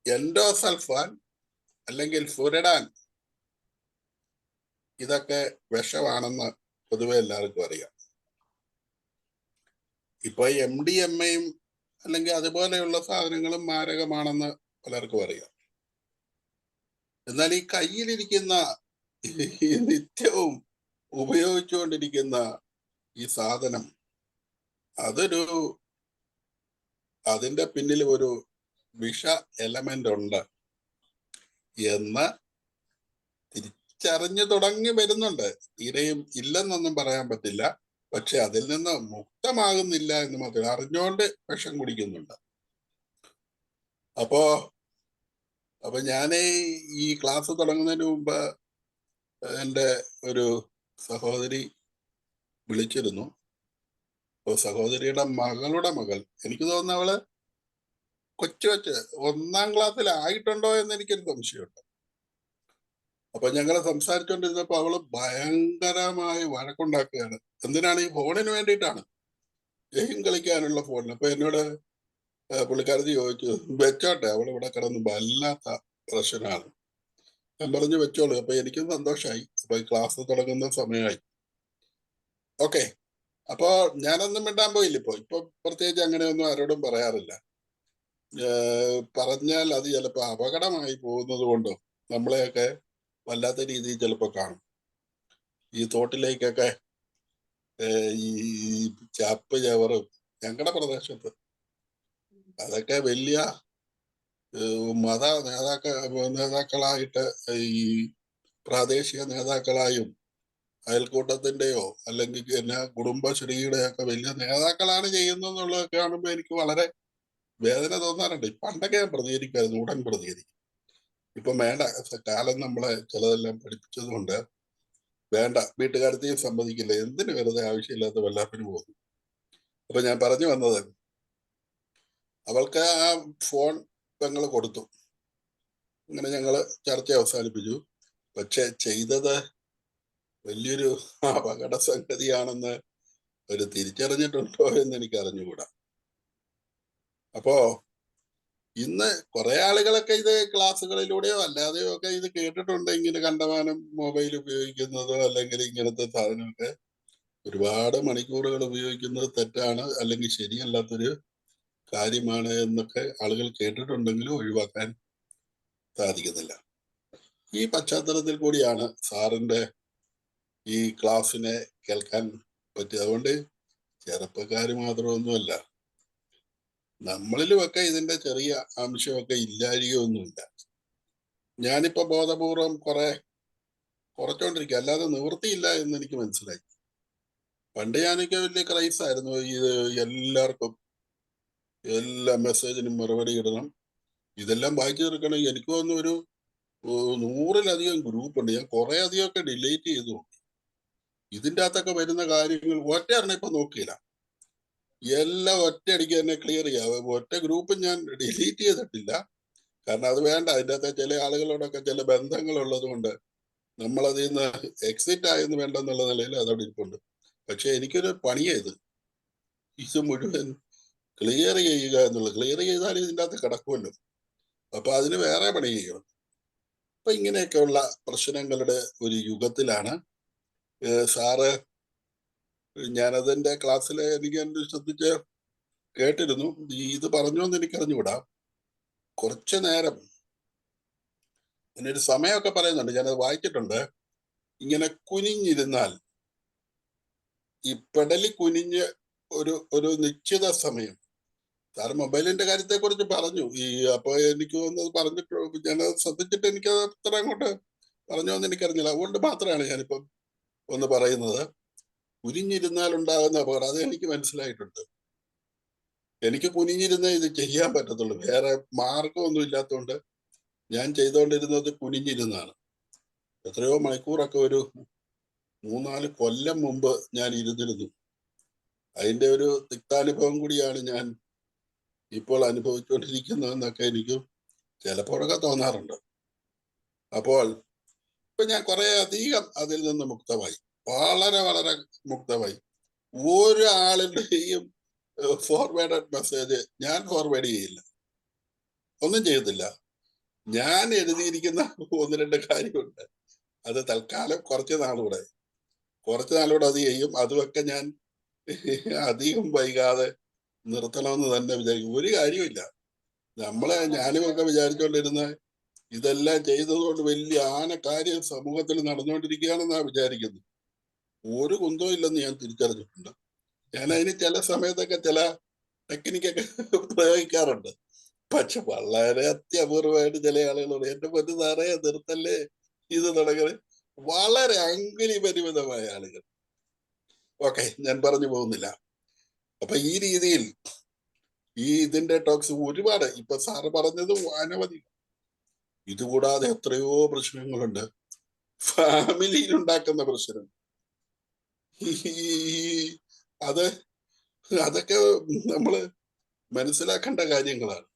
എൻഡോസൾഫാൻ അല്ലെങ്കിൽ ഫുരഡാൻ ഇതൊക്കെ വിഷമാണെന്ന് പൊതുവെ എല്ലാവർക്കും അറിയാം. ഇപ്പൊ MDMA-യും അല്ലെങ്കിൽ അതുപോലെയുള്ള സാധനങ്ങളും മാരകമാണെന്ന് പലർക്കും അറിയാം. എന്നാൽ ഈ കയ്യിലിരിക്കുന്ന ഈ നിത്യവും ഉപയോഗിച്ചുകൊണ്ടിരിക്കുന്ന ഈ സാധനം അതിന്റെ പിന്നിൽ ഒരു വിഷ എലമെന്റ് ഉണ്ട് എന്ന് തിരിച്ചറിഞ്ഞു തുടങ്ങി വരുന്നുണ്ട്. തീരെയും ഇല്ലെന്നൊന്നും പറയാൻ പറ്റില്ല, പക്ഷെ അതിൽ നിന്ന് മുക്തമാകുന്നില്ല എന്ന് മാത്രം അറിഞ്ഞുകൊണ്ട് വിഷം കുടിക്കുന്നുണ്ട്. അപ്പോ ഞാൻ ഈ ക്ലാസ് തുടങ്ങുന്നതിന് മുമ്പ് എൻ്റെ ഒരു സഹോദരി വിളിച്ചിരുന്നു. അപ്പോൾ സഹോദരിയുടെ മകളുടെ മകൾ, എനിക്ക് തോന്നുന്നു അവള് കൊച്ചു 1-ാം ക്ലാസ്സിലായിട്ടുണ്ടോ എന്ന് എനിക്കൊരു സംശയമുണ്ട്. അപ്പൊ ഞങ്ങൾ സംസാരിച്ചുകൊണ്ടിരുന്നപ്പോ അവള് ഭയങ്കരമായി വഴക്കുണ്ടാക്കുകയാണ്. എന്തിനാണ്? ഈ ഫോണിന് വേണ്ടിയിട്ടാണ്, ഗെയിം കളിക്കാനുള്ള ഫോണിന്. അപ്പൊ എന്നോട് പുള്ളിക്കാരത്തി ചോദിച്ചു, വെച്ചോട്ടെ, അവളിവിടെ കിടന്ന് വല്ലാത്ത പ്രശ്നമാണ്. ഞാൻ പറഞ്ഞു വെച്ചോളൂ. അപ്പൊ എനിക്കും സന്തോഷമായി. അപ്പൊ ഈ ക്ലാസ് തുടങ്ങുന്ന സമയമായി. ഓക്കെ, അപ്പോ ഞാനൊന്നും മിണ്ടാൻ പോയില്ല. ഇപ്പൊ പ്രത്യേകിച്ച് അങ്ങനെയൊന്നും ആരോടും പറയാറില്ല. പറഞ്ഞാൽ അത് ചിലപ്പോൾ അപകടമായി പോകുന്നത് കൊണ്ടും നമ്മളെയൊക്കെ വല്ലാത്ത രീതിയിൽ ചിലപ്പോൾ കാണും. ഈ തോട്ടിലേക്കൊക്കെ ഈ ചാപ്പ് ചവറും ഞങ്ങളുടെ പ്രദേശത്ത് അതൊക്കെ വലിയ മത നേതാക്കളായിട്ട് ഈ പ്രാദേശിക നേതാക്കളായും അയൽക്കൂട്ടത്തിന്റെയോ അല്ലെങ്കിൽ കുടുംബശ്രീയുടെ ഒക്കെ വലിയ നേതാക്കളാണ് ചെയ്യുന്നതെന്നുള്ളതൊക്കെ കാണുമ്പോൾ എനിക്ക് വളരെ വേദന തോന്നാറുണ്ട്. പണ്ടൊക്കെ ഞാൻ പ്രതികരിക്കുമായിരുന്നു, ഉടൻ പ്രതികരിക്കും. ഇപ്പൊ വേണ്ട, കാലം നമ്മളെ ചിലതെല്ലാം പഠിപ്പിച്ചത് കൊണ്ട് വേണ്ട, വീട്ടുകാരത്തെയും സമ്മതിക്കില്ല, എന്തിനു വെറുതെ ആവശ്യമില്ലാത്ത വല്ലാപ്പിന് പോകുന്നു. അപ്പൊ ഞാൻ പറഞ്ഞു വന്നത്, അവൾക്ക് ആ ഫോൺ പെങ്ങൾ കൊടുത്തു. അങ്ങനെ ഞങ്ങള് ചർച്ച അവസാനിപ്പിച്ചു. പക്ഷെ ചെയ്തത് വലിയൊരു അപകട സംഗതിയാണെന്ന് അവർ തിരിച്ചറിഞ്ഞിട്ടുണ്ടോ എന്ന് എനിക്ക് അറിഞ്ഞുകൂടാ. അപ്പോ ഇന്ന് കുറെ ആളുകളൊക്കെ ഇത് ക്ലാസ്സുകളിലൂടെയോ അല്ലാതെയോ ഒക്കെ ഇത് കേട്ടിട്ടുണ്ട്. ഇങ്ങനെ കണ്ടമാനം മൊബൈൽ ഉപയോഗിക്കുന്നതോ അല്ലെങ്കിൽ ഇങ്ങനത്തെ സാധനമൊക്കെ ഒരുപാട് മണിക്കൂറുകൾ ഉപയോഗിക്കുന്നത് തെറ്റാണ് അല്ലെങ്കിൽ ശരിയല്ലാത്തൊരു കാര്യമാണ് എന്നൊക്കെ ആളുകൾ കേട്ടിട്ടുണ്ടെങ്കിലും ഒഴിവാക്കാൻ സാധിക്കുന്നില്ല. ഈ പശ്ചാത്തലത്തിൽ കൂടിയാണ് സാറിന്റെ ഈ ക്ലാസ്സിനെ കേൾക്കാൻ പറ്റിയത്. അതുകൊണ്ട് ചെറുപ്പക്കാർ മാത്രമൊന്നുമല്ല, നമ്മളിലുമൊക്കെ ഇതിന്റെ ചെറിയ അംശമൊക്കെ ഇല്ലായിരിക്കൊന്നുമില്ല. ഞാനിപ്പോ ബോധപൂർവം കുറച്ചോണ്ടിരിക്കുക, അല്ലാതെ നിവൃത്തിയില്ല എന്ന് എനിക്ക് മനസ്സിലായി. പണ്ട് ഞാനൊക്കെ വലിയ ക്രൈസ് ആയിരുന്നു. ഇത് എല്ലാവർക്കും എല്ലാ മെസ്സേജിനും മറുപടി ഇടണം, ഇതെല്ലാം വായിച്ചു തീർക്കണം. എനിക്ക് തോന്നുന്നു ഒരു 100-ലധികം ഗ്രൂപ്പ് ഉണ്ട്. ഞാൻ കുറെ അധികമൊക്കെ ഡിലീറ്റ് ചെയ്തു. ഇതിൻ്റെ അകത്തൊക്കെ വരുന്ന കാര്യങ്ങൾ ഒറ്റ ഇപ്പൊ നോക്കിയില്ല, എല്ലാം ഒറ്റയടിക്ക് തന്നെ ക്ലിയർ ചെയ്യാം. ഒറ്റ ഗ്രൂപ്പ് ഞാൻ ഡിലീറ്റ് ചെയ്തിട്ടില്ല, കാരണം അത് വേണ്ട. അതിൻ്റെ അകത്തെ ചില ആളുകളോടൊക്കെ ചില ബന്ധങ്ങളുള്ളത് കൊണ്ട് നമ്മളതിൽ നിന്ന് എക്സിറ്റ് ആയെന്ന് വേണ്ടെന്നുള്ള നിലയിൽ അതോടെ ഇരിപ്പുണ്ട്. പക്ഷെ എനിക്കൊരു പണിയത് ഇത് മുഴുവൻ ക്ലിയർ ചെയ്യുക എന്നുള്ളത്. ക്ലിയർ ചെയ്താൽ ഇതിൻ്റെ അകത്ത് കിടക്കുമല്ലോ, അപ്പൊ അതിന് വേറെ പണി ചെയ്യണം. അപ്പൊ ഇങ്ങനെയൊക്കെയുള്ള പ്രശ്നങ്ങളുടെ ഒരു യുഗത്തിലാണ് സാറ്. ഞാനതിന്റെ ക്ലാസ്സിൽ എനിക്ക് ശ്രദ്ധിച്ച് കേട്ടിരുന്നു. ഇത് പറഞ്ഞു എന്ന് എനിക്ക് അറിഞ്ഞുകൂടാ. കുറച്ചു നേരം അതിനൊരു സമയമൊക്കെ പറയുന്നുണ്ട്, ഞാനത് വായിച്ചിട്ടുണ്ട്. ഇങ്ങനെ കുനിഞ്ഞിരുന്നാൽ, ഈ പെടലി കുനിഞ്ഞ് ഒരു നിശ്ചിത സമയം, സാർ മൊബൈലിന്റെ കാര്യത്തെ കുറിച്ച് പറഞ്ഞു. അപ്പൊ എനിക്ക് തോന്നുന്നത് പറഞ്ഞിട്ട് ഞാനത് ശ്രദ്ധിച്ചിട്ട് എനിക്കത് അത്ര അങ്ങോട്ട് പറഞ്ഞു എന്ന് എനിക്കറിഞ്ഞില്ല. അതുകൊണ്ട് മാത്രമാണ് ഞാനിപ്പം ഒന്ന് പറയുന്നത്. കുനിഞ്ഞിരുന്നാൽ ഉണ്ടാകുന്ന അപകടം അത് എനിക്ക് മനസ്സിലായിട്ടുണ്ട്. എനിക്ക് കുനിഞ്ഞിരുന്നേ ഇത് ചെയ്യാൻ പറ്റത്തുള്ളൂ, വേറെ മാർഗമൊന്നും ഇല്ലാത്തതുകൊണ്ട് ഞാൻ ചെയ്തുകൊണ്ടിരുന്നത് കുനിഞ്ഞിരുന്നാണ്. എത്രയോ മണിക്കൂറൊക്കെ ഒരു 3-4 കൊല്ലം മുമ്പ് ഞാൻ ഇരുന്നിരുന്നു. അതിന്റെ ഒരു തിക്താനുഭവം കൂടിയാണ് ഞാൻ ഇപ്പോൾ അനുഭവിച്ചുകൊണ്ടിരിക്കുന്നതെന്നൊക്കെ എനിക്ക് ചിലപ്പോഴൊക്കെ തോന്നാറുണ്ട്. അപ്പോൾ ഇപ്പൊ ഞാൻ കുറെ അധികം അതിൽ നിന്ന് മുക്തമായി, വളരെ വളരെ മുക്തമായി. ഒരാളുടെയും ഫോർവേഡ് മെസ്സേജ് ഞാൻ ഫോർവേഡ് ചെയ്യില്ല, ഒന്നും ചെയ്യത്തില്ല. ഞാൻ എഴുതിയിരിക്കുന്ന 1-2 കാര്യമുണ്ട്, അത് തൽക്കാലം കുറച്ച് നാളൂടെ അത് ചെയ്യും. അതുമൊക്കെ ഞാൻ അധികം വൈകാതെ നിർത്തണമെന്ന് തന്നെ വിചാരിക്കും. ഒരു കാര്യമില്ല. ഞാനും ഒക്കെ വിചാരിച്ചുകൊണ്ടിരുന്ന ഇതെല്ലാം ചെയ്തതുകൊണ്ട് വലിയ കാര്യം സമൂഹത്തിൽ നടന്നുകൊണ്ടിരിക്കുകയാണെന്നാ വിചാരിക്കുന്നത്. ഒരു കുന്തവും ഇല്ലെന്ന് ഞാൻ തിരിച്ചറിഞ്ഞിട്ടുണ്ട്. ഞാൻ അതിന് ചില സമയത്തൊക്കെ ചില ടെക്നിക്കൊക്കെ പ്രയോഗിക്കാറുണ്ട്. പക്ഷെ വളരെ അത്യപൂർവമായിട്ട് ചില ആളുകളോട് എന്റെ പൊന്നു സാറേ നിർത്തല്ലേ ഇത് തുടങ്ങണേ, വളരെ അങ്കിലി പരിമിതമായ ആളുകൾ. ഓക്കെ, ഞാൻ പറഞ്ഞു പോകുന്നില്ല. അപ്പൊ ഈ രീതിയിൽ ഇതിന്റെ ടോക്സ് ഒരുപാട്, ഇപ്പൊ സാറ് പറഞ്ഞത് അനവധി. ഇതുകൂടാതെ എത്രയോ പ്രശ്നങ്ങളുണ്ട്, ഫാമിലിയിൽ ഉണ്ടാക്കുന്ന പ്രശ്നം. അതൊക്കെ നമ്മള് മനസ്സിലാക്കേണ്ട കാര്യങ്ങളാണ്.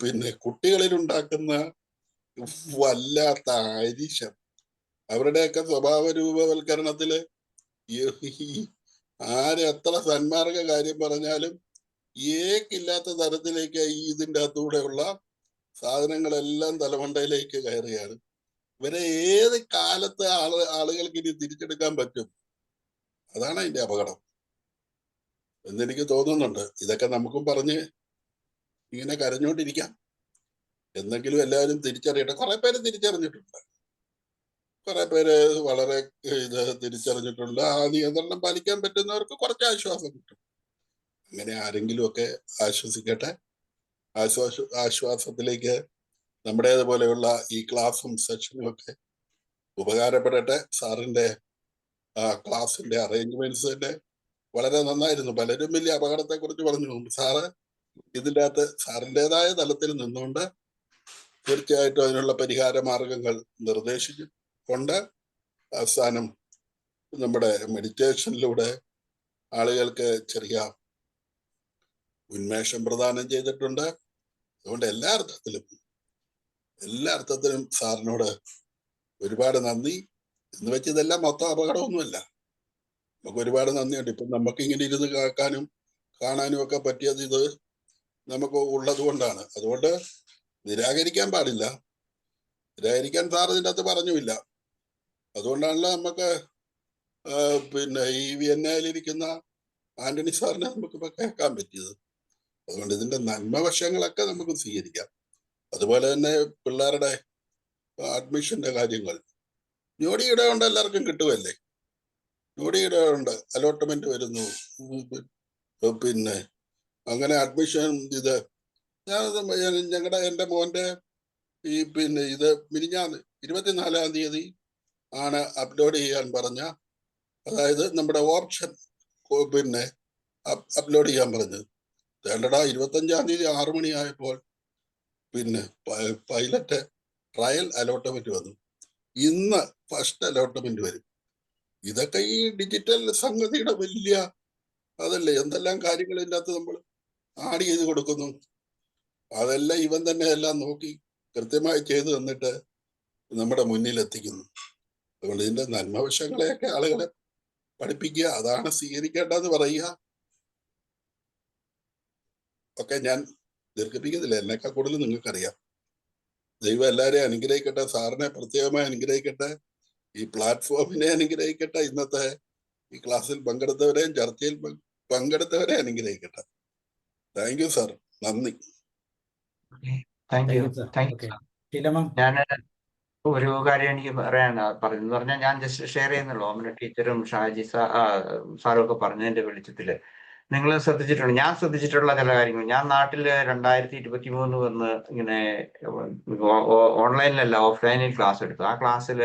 പിന്നെ കുട്ടികളിൽ ഉണ്ടാക്കുന്ന വല്ലാത്ത അരിശം, അവരുടെയൊക്കെ സ്വഭാവ രൂപവൽക്കരണത്തില് എത്ര സന്മാർഗ കാര്യം പറഞ്ഞാലും ഏക്കില്ലാത്ത തരത്തിലേക്ക് ഇതിൻ്റെ അകത്തൂടെയുള്ള സാധനങ്ങളെല്ലാം തലമണ്ടയിലേക്ക് കയറുകയാണ്. ഇവരെ ഏത് കാലത്ത് ആളുകൾക്ക് ഇനി തിരിച്ചെടുക്കാൻ പറ്റും? അതാണ് അതിന്റെ അപകടം എന്നെനിക്ക് തോന്നുന്നുണ്ട്. ഇതൊക്കെ നമുക്കും പറഞ്ഞ് ഇങ്ങനെ കരഞ്ഞോണ്ടിരിക്കാം. എന്തെങ്കിലും എല്ലാവരും തിരിച്ചറിയട്ടെ. കുറെ പേര് തിരിച്ചറിഞ്ഞിട്ടുണ്ട്, കുറെ പേര് വളരെ ഇത് തിരിച്ചറിഞ്ഞിട്ടുണ്ട്. ആ നിയന്ത്രണം പാലിക്കാൻ പറ്റുന്നവർക്ക് കുറച്ച് ആശ്വാസം കിട്ടും. അങ്ങനെ ആരെങ്കിലും ഒക്കെ ആശ്വസിക്കട്ടെ. ആശ്വാസത്തിലേക്ക് നമ്മുടേതുപോലെയുള്ള ഈ ക്ലാസ്സും സെഷനും ഒക്കെ ഉപകാരപ്പെടട്ടെ. സാറിന്റെ ക്ലാസിന്റെ അറേഞ്ച്മെന്റ്സ് തന്നെ വളരെ നന്നായിരുന്നു. പലരും വലിയ അപകടത്തെ കുറിച്ച് പറഞ്ഞു. സാറ് ഇതിൻ്റെ അകത്ത് സാറിൻ്റെതായ തലത്തിൽ നിന്നുകൊണ്ട് തീർച്ചയായിട്ടും അതിനുള്ള പരിഹാര മാർഗങ്ങൾ നിർദ്ദേശിച്ചുകൊണ്ട് അവസാനം നമ്മുടെ മെഡിറ്റേഷനിലൂടെ ആളുകൾക്ക് ചെറിയ ഉന്മേഷം പ്രദാനം ചെയ്തിട്ടുണ്ട്. അതുകൊണ്ട് എല്ലാ അർത്ഥത്തിലും സാറിനോട് ഒരുപാട് നന്ദി. എന്ന് വെച്ച് ഇതെല്ലാം മൊത്തം അപകടമൊന്നുമല്ല, നമുക്ക് ഒരുപാട് നന്ദിയുണ്ട്. ഇപ്പം നമുക്ക് ഇങ്ങനെ ഇരുന്ന് കേൾക്കാനും കാണാനും ഒക്കെ പറ്റിയത് ഇത് നമുക്ക് ഉള്ളത് കൊണ്ടാണ്. അതുകൊണ്ട് നിരാകരിക്കാൻ പാടില്ല. നിരാകരിക്കാൻ സാർ ഇതിൻ്റെ അകത്ത് പറഞ്ഞുമില്ല. അതുകൊണ്ടാണല്ലോ നമുക്ക് പിന്നെ ഈ വിയന്നയിലിരിക്കുന്ന ആന്റണി സാറിനെ നമുക്കിപ്പോൾ കേൾക്കാൻ പറ്റിയത്. അതുകൊണ്ട് ഇതിന്റെ നന്മ വശങ്ങളൊക്കെ നമുക്ക് സ്വീകരിക്കാം. അതുപോലെ തന്നെ പിള്ളേരുടെ അഡ്മിഷന്റെ കാര്യങ്ങൾ ഞൊടിയുടെ കൊണ്ട് എല്ലാവർക്കും കിട്ടുമല്ലേ? ഞൊടിയുടെ ഉണ്ട്, അലോട്ട്മെന്റ് വരുന്നു, പിന്നെ അങ്ങനെ അഡ്മിഷൻ ഇത് എൻ്റെ മോന്റെ പിന്നെ ഇത് മിനിഞ്ഞാന്ന് 24-ാം തീയതി ആണ് അപ്ലോഡ് ചെയ്യാൻ പറഞ്ഞ, അതായത് നമ്മുടെ ഓപ്ഷൻ പിന്നെ അപ്ലോഡ് ചെയ്യാൻ പറഞ്ഞത്. വേണ്ടടാ 25-ാം തീയതി 6 മണിയായപ്പോൾ പിന്നെ പൈലറ്റ് ട്രയൽ അലോട്ട്മെന്റ് വന്നു. ഇന്ന് ഫസ്റ്റ് അലോട്ട്മെന്റ് വരും. ഇതൊക്കെ ഈ ഡിജിറ്റൽ സംഗതിയുടെ വലിയ അതല്ലേ. എന്തെല്ലാം കാര്യങ്ങൾ ഇതിൻ്റെ അകത്ത് നമ്മൾ ആഡ് ചെയ്ത് കൊടുക്കുന്നു. അതെല്ലാം ഇവൻ തന്നെ എല്ലാം നോക്കി കൃത്യമായി ചെയ്തു തന്നിട്ട് നമ്മുടെ മുന്നിൽ എത്തിക്കുന്നു. അതുകൊണ്ട് ഇതിന്റെ നന്മവശങ്ങളെയൊക്കെ ആളുകളെ പഠിപ്പിക്കുക, അതാണ് സ്വീകരിക്കേണ്ടതെന്ന് പറയുക. ഒക്കെ ഞാൻ ദീർഘിപ്പിക്കുന്നില്ല, എന്നെക്കാൾ കൂടുതൽ നിങ്ങൾക്കറിയാം. ദൈവം എല്ലാവരെയും അനുഗ്രഹിക്കട്ടെ. സാറിനെ പ്രത്യേകമായി അനുഗ്രഹിക്കട്ടെ. ഈ പ്ലാറ്റ്ഫോമിനെ അനുഗ്രഹിക്കട്ടെ. ഇന്നത്തെ ഈ ക്ലാസ്സിൽ പങ്കെടുത്തവരെയും ചർച്ചയിൽ പങ്കെടുത്തവരെ അനുഗ്രഹിക്കട്ടെ. താങ്ക് യു സാർ, നന്ദി. Thank you. ഞാൻ ഒരു കാര്യം എനിക്ക് പറയുന്നത് പറഞ്ഞാൽ ഞാൻ ജസ്റ്റ് ഷെയർ ചെയ്യുന്നുള്ളൂ. ഓമന ടീച്ചറും ഷാജി സാറും ഒക്കെ പറഞ്ഞതിന്റെ വെളിച്ചത്തില് നിങ്ങൾ ശ്രദ്ധിച്ചിട്ടുണ്ട്, ഞാൻ ശ്രദ്ധിച്ചിട്ടുള്ള ചില കാര്യങ്ങൾ. ഞാൻ നാട്ടില് 2023 വന്ന് ഇങ്ങനെ ഓൺലൈനിലല്ല ഓഫ്ലൈനിൽ ക്ലാസ് എടുത്തു. ആ ക്ലാസ്സിൽ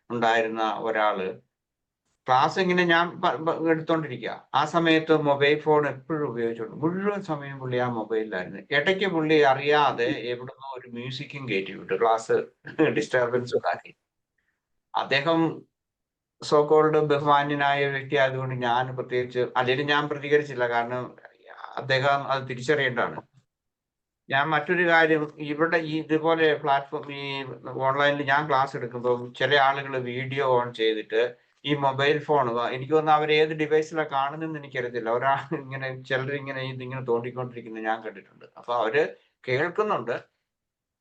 ഉണ്ടായിരുന്ന ഒരാള് ക്ലാസ് ഇങ്ങനെ ഞാൻ എടുത്തോണ്ടിരിക്കുക. ആ സമയത്ത് മൊബൈൽ ഫോൺ എപ്പോഴും ഉപയോഗിച്ചോണ്ട് മുഴുവൻ സമയം പുള്ളി ആ മൊബൈലിലായിരുന്നു. ഇടയ്ക്ക് പുള്ളി അറിയാതെ എവിടുന്നോ ഒരു മ്യൂസിക്കും കയറ്റി വിട്ടു, ക്ലാസ് ഡിസ്റ്റർബൻസ് ഉണ്ടാക്കി. അദ്ദേഹം സോക്കോൾഡ് ബഹുമാന്യനായ വ്യക്തി ആയതുകൊണ്ട് ഞാൻ പ്രത്യേകിച്ച് അല്ലെങ്കിൽ ഞാൻ പ്രതികരിച്ചില്ല, കാരണം അദ്ദേഹം അത് തിരിച്ചറിയേണ്ടതാണ്. ഞാൻ മറ്റൊരു കാര്യം, ഇവിടെ ഈ ഇതുപോലെ പ്ലാറ്റ്ഫോം ഈ ഓൺലൈനിൽ ഞാൻ ക്ലാസ് എടുക്കുമ്പോൾ ചില ആളുകൾ വീഡിയോ ഓൺ ചെയ്തിട്ട് ഈ മൊബൈൽ ഫോൺ എനിക്ക് തോന്നുന്നു അവർ ഏത് ഡിവൈസിലാണ് കാണുന്നതെന്ന് എനിക്കറിയത്തില്ല. ഒരാൾ ഇങ്ങനെ ചിലരിങ്ങനെ ഇതിങ്ങനെ തോണ്ടിക്കൊണ്ടിരിക്കുന്നത് ഞാൻ കണ്ടിട്ടുണ്ട്. അപ്പൊ അവര് കേൾക്കുന്നുണ്ട്.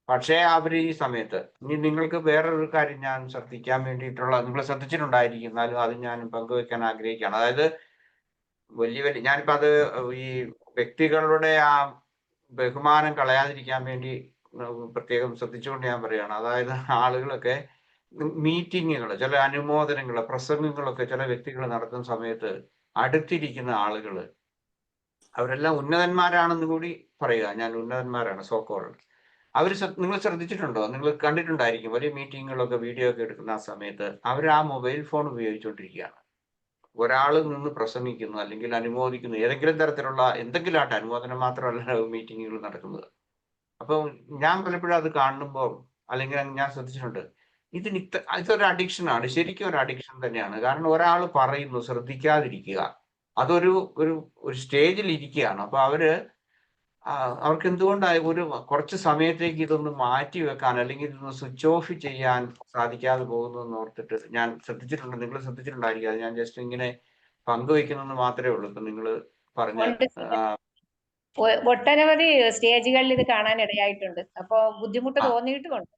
പക്ഷേ അവർ ഈ സമയത്ത് ഇനി നിങ്ങൾക്ക് വേറൊരു കാര്യം ഞാൻ ശ്രദ്ധിക്കാൻ വേണ്ടിയിട്ടുള്ള, നിങ്ങൾ ശ്രദ്ധിച്ചിട്ടുണ്ടായിരിക്കും, എന്നാലും അത് ഞാൻ പങ്കുവെക്കാൻ ആഗ്രഹിക്കുകയാണ്. അതായത് വലിയ ഞാനിപ്പോ അത് ഈ വ്യക്തികളുടെ ആ ബഹുമാനം കളയാതിരിക്കാൻ വേണ്ടി പ്രത്യേകം ശ്രദ്ധിച്ചുകൊണ്ട് ഞാൻ പറയുകയാണ്. അതായത് ആളുകളൊക്കെ മീറ്റിങ്ങുകൾ, ചില അനുമോദനങ്ങൾ, പ്രസംഗങ്ങളൊക്കെ ചില വ്യക്തികൾ നടത്തുന്ന സമയത്ത് അടുത്തിരിക്കുന്ന ആളുകൾ അവരെല്ലാം ഉന്നതന്മാരാണെന്ന് കൂടി പറയുക. ഞാൻ ഉന്നതന്മാരാണ് സോക്കോൾ. അവർ നിങ്ങൾ ശ്രദ്ധിച്ചിട്ടുണ്ടോ? നിങ്ങൾ കണ്ടിട്ടുണ്ടായിരിക്കും വലിയ മീറ്റിങ്ങുകളൊക്കെ വീഡിയോ ഒക്കെ എടുക്കുന്ന ആ സമയത്ത് അവർ ആ മൊബൈൽ ഫോൺ ഉപയോഗിച്ചുകൊണ്ടിരിക്കുകയാണ്. ഒരാൾ നിന്ന് പ്രസംഗിക്കുന്നു അല്ലെങ്കിൽ അനുമോദിക്കുന്നു, ഏതെങ്കിലും തരത്തിലുള്ള എന്തെങ്കിലും ആട്ടെ, അനുമോദനം മാത്രമല്ല മീറ്റിങ്ങുകൾ നടക്കുന്നത്. അപ്പം ഞാൻ പലപ്പോഴും അത് കാണുമ്പോൾ അല്ലെങ്കിൽ ഞാൻ ശ്രദ്ധിച്ചിട്ടുണ്ട്, ഇതൊരു അഡിക്ഷനാണ്, ശരിക്കും ഒരു അഡിക്ഷൻ തന്നെയാണ്. കാരണം ഒരാൾ പറയുന്നു, ശ്രദ്ധിക്കാതിരിക്കുക, അതൊരു ഒരു ഒരു സ്റ്റേജിൽ ഇരിക്കുകയാണ്. അപ്പൊ അവർക്ക് എന്തുകൊണ്ടാണ് കുറച്ച് സമയത്തേക്ക് ഇതൊന്ന് മാറ്റി വെക്കാൻ അല്ലെങ്കിൽ ഇതൊന്ന് സ്വിച്ച് ഓഫ് ചെയ്യാൻ സാധിക്കാതെ പോകുന്നു ഓർത്തിട്ട് ഞാൻ ശ്രദ്ധിച്ചിട്ടുണ്ട്. നിങ്ങൾ ശ്രദ്ധിച്ചിട്ടുണ്ടായിരിക്കും. അത് ഞാൻ ജസ്റ്റ് ഇങ്ങനെ പങ്കുവെക്കുന്നെന്ന് മാത്രമേ ഉള്ളൂ. ഇപ്പൊ നിങ്ങൾ പറഞ്ഞ ഒട്ടനവധി സ്റ്റേജുകളിൽ ഇത് കാണാൻ ഇടയായിട്ടുണ്ട്. അപ്പൊ ബുദ്ധിമുട്ട് തോന്നിയിട്ടുമുണ്ട്.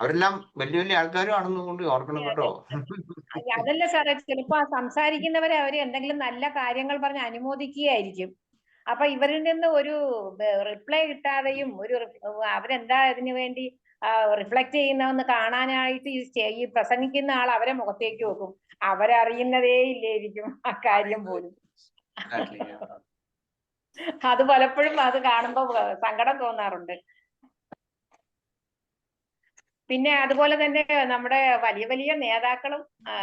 അവരെല്ലാം വലിയ വലിയ ആൾക്കാരും ആണെന്നും കൊണ്ട് ഓർക്കണം കേട്ടോ. അതല്ല സാറേ, ചിലപ്പോ സംസാരിക്കുന്നവരെ അവര് എന്തെങ്കിലും നല്ല കാര്യങ്ങൾ പറഞ്ഞ് അനുമോദിക്കുകയായിരിക്കും. അപ്പൊ ഇവരിൽ നിന്ന് ഒരു റിപ്ലൈ കിട്ടാതെയും അവരെന്താ ഇതിനു വേണ്ടി റിഫ്ലക്ട് ചെയ്യുന്നതെന്ന് കാണാനായിട്ട് ഈ പ്രസംഗിക്കുന്ന ആൾ അവരെ മുഖത്തേക്ക് നോക്കും. അവരറിയുന്നതേ ഇല്ലായിരിക്കും ആ കാര്യം പോലും. അത് പലപ്പോഴും അത് കാണുമ്പോ സങ്കടം തോന്നാറുണ്ട്. പിന്നെ അതുപോലെ തന്നെ നമ്മുടെ വലിയ വലിയ നേതാക്കളും